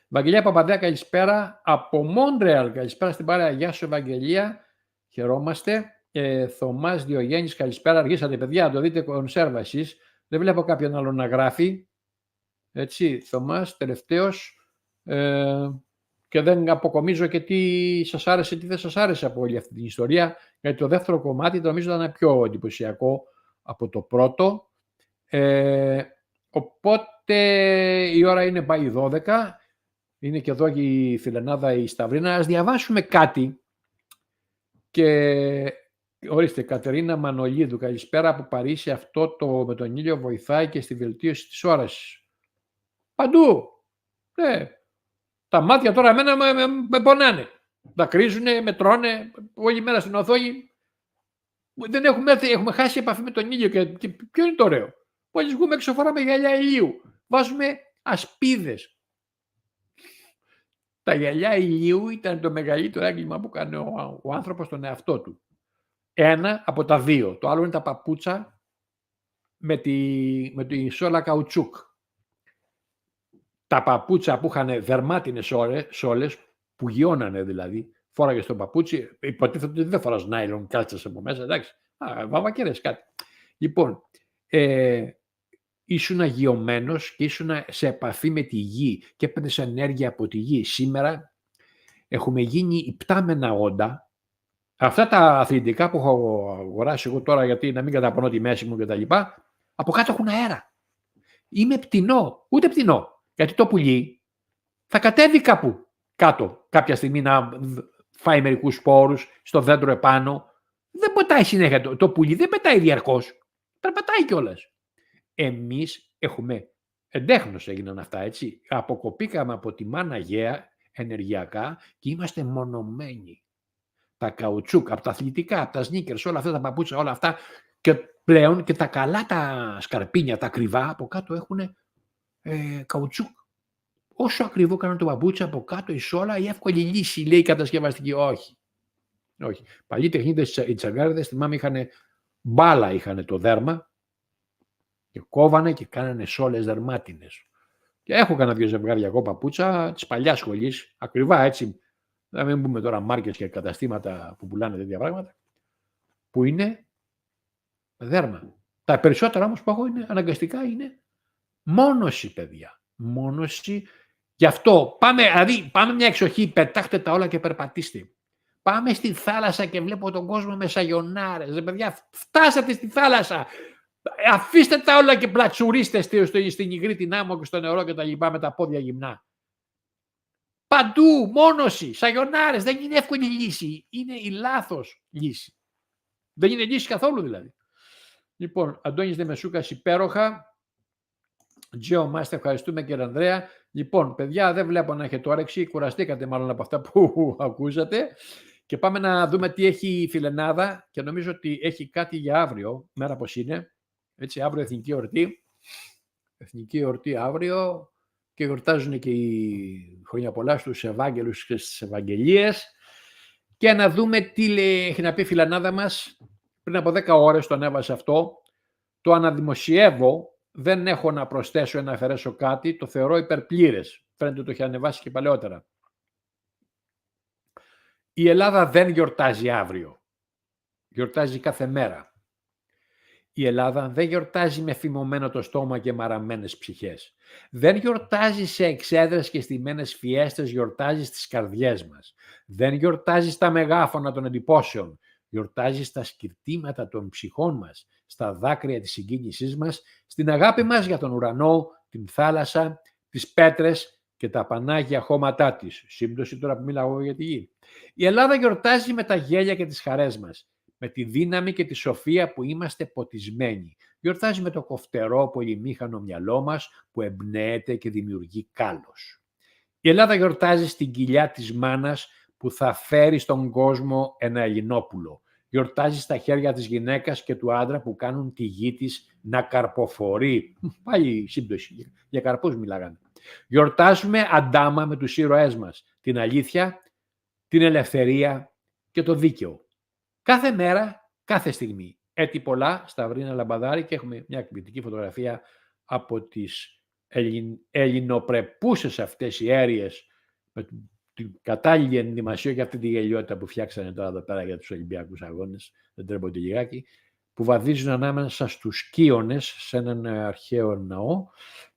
Βαγγελία Παπαδέα, καλησπέρα. Από Μόντρεαλ, καλησπέρα στην παρέα. Γεια σου, Βαγγελία. Χαιρόμαστε. Θωμάς Διογέννης, καλησπέρα. Αργήσατε, παιδιά, το δείτε κονσέρβα εσείς. Δεν βλέπω κάποιον άλλο να γράφει. Έτσι, Θωμάς, τελευταίος. Και δεν αποκομίζω και τι σας άρεσε, τι δεν σας άρεσε από όλη αυτή την ιστορία. Γιατί το δεύτερο κομμάτι νομίζω ήταν πιο εντυπωσιακό από το πρώτο. Οπότε η ώρα είναι πάει 12. Είναι και εδώ η Φιλενάδα η Σταυρίνα. Ας διαβάσουμε κάτι. Και ορίστε, Κατερίνα Μανολίδου, καλησπέρα από Παρίσι. Αυτό το με τον ήλιο βοηθάει και στη βελτίωση της όρασης. Παντού. Τα μάτια τώρα εμένα με πονάνε. Δακρύζουνε, με τρώνε όλη μέρα στην οθόνη. Δεν έχουμε χάσει επαφή με τον ήλιο και ποιο είναι το ωραίο. Μόλις βγούμε έξω φοράμε γυαλιά ηλίου. Βάζουμε ασπίδες. Τα γυαλιά ηλίου ήταν το μεγαλύτερο έγκλημα που κάνει ο άνθρωπος στον εαυτό του. Ένα από τα δύο. Το άλλο είναι τα παπούτσα με τη σόλα καουτσούκ. Τα παπούτσα που είχαν δερμάτινες σόλες, που γιώνανε δηλαδή, φόραγες το παπούτσι, υποτίθεται ότι δεν φοράς νάιλον, κάτσες από μέσα, εντάξει, βαβακέρες κάτι. Λοιπόν, ήσουν αγιωμένος και ήσουν σε επαφή με τη γη και έπαιρνες ενέργεια από τη γη. Σήμερα έχουμε γίνει υπτάμενα όντα. Αυτά τα αθλητικά που έχω αγοράσει εγώ τώρα, γιατί να μην καταπονώ τη μέση μου κτλ., από κάτω έχουν αέρα. Είμαι πτηνό, ούτε πτηνό. Γιατί το πουλί θα κατέβει κάπου κάτω κάποια στιγμή να φάει μερικούς σπόρους στο δέντρο επάνω. Δεν πετάει συνέχεια. Το πουλί δεν πετάει διαρκώς. Περπατάει κιόλας. Εμείς έχουμε, εντέχνως έγιναν αυτά, έτσι. Αποκοπήκαμε από τη μάνα γαία ενεργειακά και είμαστε μονωμένοι. Τα καουτσούκ, από τα αθλητικά, από τα σνίκερς, όλα αυτά τα παπούτσα, όλα αυτά. Και πλέον και τα καλά τα σκαρπίνια, τα ακριβά, από κάτω έχουν καουτσούκ. Όσο ακριβό κάνουν το παπούτσι από κάτω η σόλα, η εύκολη λύση, λέει η κατασκευαστική. Όχι. Όχι. Παλιοί τεχνίτες, οι τσαγκάριδες, θυμάμαι, μπάλα είχαν το δέρμα και κόβανε και κάνανε σόλες δερμάτινες. Και έχω κανένα 2 ζευγάρια εγώ παπούτσα της παλιάς σχολής, ακριβά έτσι. Να μην πούμε τώρα μάρκες και καταστήματα που πουλάνε τέτοια πράγματα, που είναι δέρμα. Τα περισσότερα όμως που έχω αναγκαστικά είναι μόνωση, παιδιά. Μόνωση. Γι' αυτό πάμε μια εξοχή, πετάχτε τα όλα και περπατήστε. Πάμε στη θάλασσα και βλέπω τον κόσμο με σαγιονάρες. Παιδιά, φτάσατε στη θάλασσα. Αφήστε τα όλα και πλατσουρίστε στην υγρή την άμμο και στο νερό και τα λοιπά με τα πόδια γυμνά. Παντού, μόνωση, σαγιονάρες. Δεν είναι εύκολη λύση. Είναι η λάθος λύση. Δεν είναι λύση καθόλου δηλαδή. Λοιπόν, Αντώνης Δεμεσούκας, υπέροχα. Τζέο Μάστερ, ευχαριστούμε κύριε Ανδρέα. Λοιπόν, παιδιά, δεν βλέπω να έχετε όρεξη. Κουραστήκατε μάλλον από αυτά που ακούσατε. Και πάμε να δούμε τι έχει η Φιλενάδα. Και νομίζω ότι έχει κάτι για αύριο, μέρα πως είναι. Έτσι, αύριο εθνική εορτή. Εθνική εορτή αύριο. Και γιορτάζουν και οι χρόνια πολλά στους Ευάγγελους και στις Ευαγγελίες. Και να δούμε τι έχει να πει η Φιλενάδα μας. Πριν από 10 ώρες το ανέβασε αυτό. Το αναδημοσιεύω. Δεν έχω να προσθέσω ή να αφαιρέσω κάτι. Το θεωρώ υπερπλήρες. Φαίνεται ότι το έχει ανεβάσει και παλαιότερα. Η Ελλάδα δεν γιορτάζει αύριο. Γιορτάζει κάθε μέρα. Η Ελλάδα δεν γιορτάζει με φημωμένο το στόμα και μαραμένες ψυχές. Δεν γιορτάζει σε εξέδρες και στημένες φιέστες, γιορτάζει στις καρδιές μας. Δεν γιορτάζει στα μεγάφωνα των εντυπώσεων. Γιορτάζει στα σκυρτήματα των ψυχών μας, στα δάκρυα της συγκίνησής μας, στην αγάπη μας για τον ουρανό, την θάλασσα, τις πέτρες και τα πανάγια χώματά της. Σύμπτωση τώρα που μιλάω για τη γη. Η Ελλάδα γιορτάζει με τα γέλια και τις χαρές μας, με τη δύναμη και τη σοφία που είμαστε ποτισμένοι. Γιορτάζει με το κοφτερό πολυμήχανο μυαλό μας που εμπνέεται και δημιουργεί κάλος. Η Ελλάδα γιορτάζει στην κοιλιά της μάνας που θα φέρει στον κόσμο ένα Ελληνόπουλο. Γιορτάζει στα χέρια της γυναίκας και του άντρα που κάνουν τη γη της να καρποφορεί. Πάλι σύμπτωση, για καρπούς μιλάγανε. Γιορτάζουμε αντάμα με τους ήρωές μας, την αλήθεια, την ελευθερία και το δίκαιο. Κάθε μέρα, κάθε στιγμή. Έτσι πολλά, Σταυρίνα Λαμπαδάρη, και έχουμε μια εκπληκτική φωτογραφία από τις ελληνοπρεπούσες αυτές οι αίριες με την κατάλληλη ενδυμασία και αυτή τη γελιότητα που φτιάξανε τώρα εδώ πέρα για τους Ολυμπιακούς Αγώνες, δεν τρέπονται λιγάκι, που βαδίζουν ανάμεσα στους Σκίονες σε έναν αρχαίο ναό.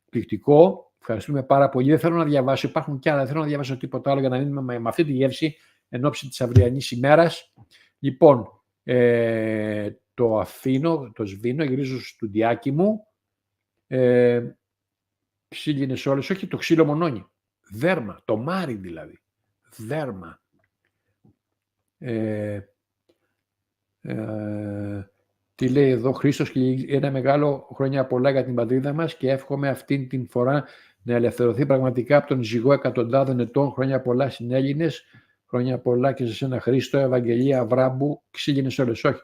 Εκπληκτικό. Ευχαριστούμε πάρα πολύ. Δεν θέλω να διαβάσω, υπάρχουν κι άλλα, δεν θέλω να διαβάσω τίποτα άλλο για να μείνουμε με αυτή τη γεύση εν ώψη της αυριανής ημέρας. Λοιπόν, το αφήνω, το σβήνω, γυρίζω στο στουντιάκι μου. Ξύλινες όλες, όχι το ξύλο μονόνι. Δέρμα, το μάρι δηλαδή. Δέρμα. Τι λέει εδώ, Χρήστος, και ένα μεγάλο χρόνια πολλά για την πατρίδα μας και εύχομαι αυτήν την φορά να ελευθερωθεί πραγματικά από τον ζυγό εκατοντάδων ετών. Χρόνια πολλά συνέλληνες. Χρόνια πολλά και σε σένα, Χρήστο. Ευαγγελία Αβράμπου, ξύλινες όλες. Όχι.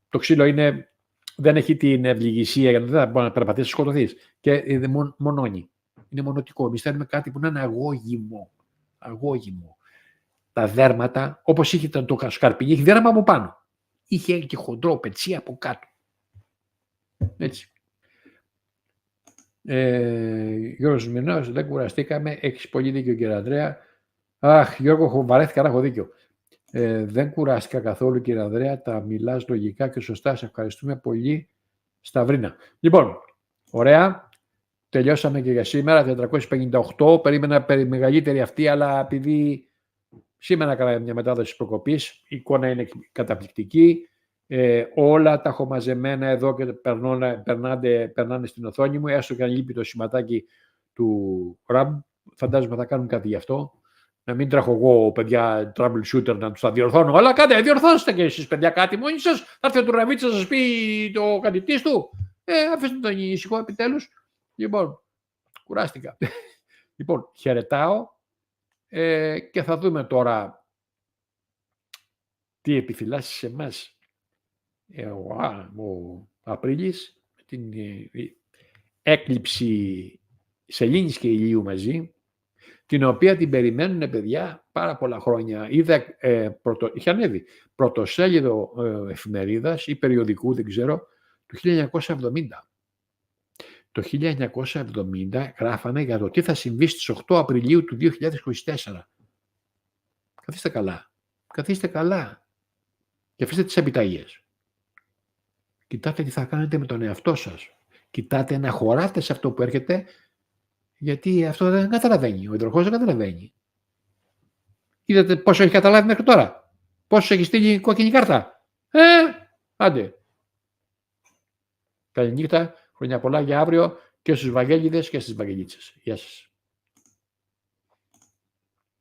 Το ξύλο δεν έχει την ευληγησία για να μπορεί να περπατήσει, σκοτωθείς. Και μονώνει. Είναι μονοτικό. Εμείς θέλουμε κάτι που να είναι αγώγιμο. Αγώγιμο. Τα δέρματα, όπως είχε το σκαρπινί, έχει δέρμα από πάνω. Είχε και χοντρό πετσί από κάτω. Έτσι. Γιώργος Μινός, δεν κουραστήκαμε. Έχεις πολύ δίκιο, κύριε Ανδρέα. Αχ, Γιώργο, βαρέθηκα να έχω δίκιο. Δεν κουράστηκα καθόλου, κύριε Ανδρέα. Τα μιλάς λογικά και σωστά. Σε ευχαριστούμε πολύ, Σταυρίνα. Λοιπόν, ωραία. Τελειώσαμε και για σήμερα. 458. Περίμενα μεγαλύτερη αυτή, αλλά επειδή σήμερα έκανα μια μετάδοση προκοπής, η εικόνα είναι καταπληκτική. Όλα τα έχω μαζεμένα εδώ και περνάνε στην οθόνη μου, έστω και αν λείπει το σηματάκι του RAM. Φαντάζομαι θα κάνουν κάτι γι' αυτό. Να μην τρέχω εγώ, παιδιά, troubleshooter να τους τα διορθώνω. Αλλά κάντε, διορθώστε και εσείς, παιδιά, κάτι μόνοι σας. Θα έρθει ο Τουραβίτσα να σας πει το κατητής του. Αφήστε τον ησυχό επιτέλους. Λοιπόν, κουράστηκα. Λοιπόν, χαιρετάω και θα δούμε τώρα τι επιφυλάσσει σε εμάς ο Απρίλης, την έκλειψη σελήνης και ηλίου μαζί, την οποία την περιμένουν, παιδιά, πάρα πολλά χρόνια. Είδα, είχε ανέβει πρωτοσέλιδο εφημερίδας ή περιοδικού, δεν ξέρω, του 1970. Το 1970 γράφανε για το τι θα συμβεί στις 8 Απριλίου του 2024. Καθίστε καλά. Καθίστε καλά. Και αφήστε τις επιταγές. Κοιτάτε τι θα κάνετε με τον εαυτό σας. Κοιτάτε να χωράτε σε αυτό που έρχεται, γιατί αυτό δεν καταλαβαίνει. Ο υδροχόος δεν καταλαβαίνει. Είδατε πόσο έχει καταλάβει μέχρι τώρα. Πόσο έχει στείλει κόκκινη κάρτα. Άντε. Καληνύχτα. Χρόνια πολλά για αύριο και στους Βαγγέλιδες και στις Βαγγελίτσες. Γεια σας.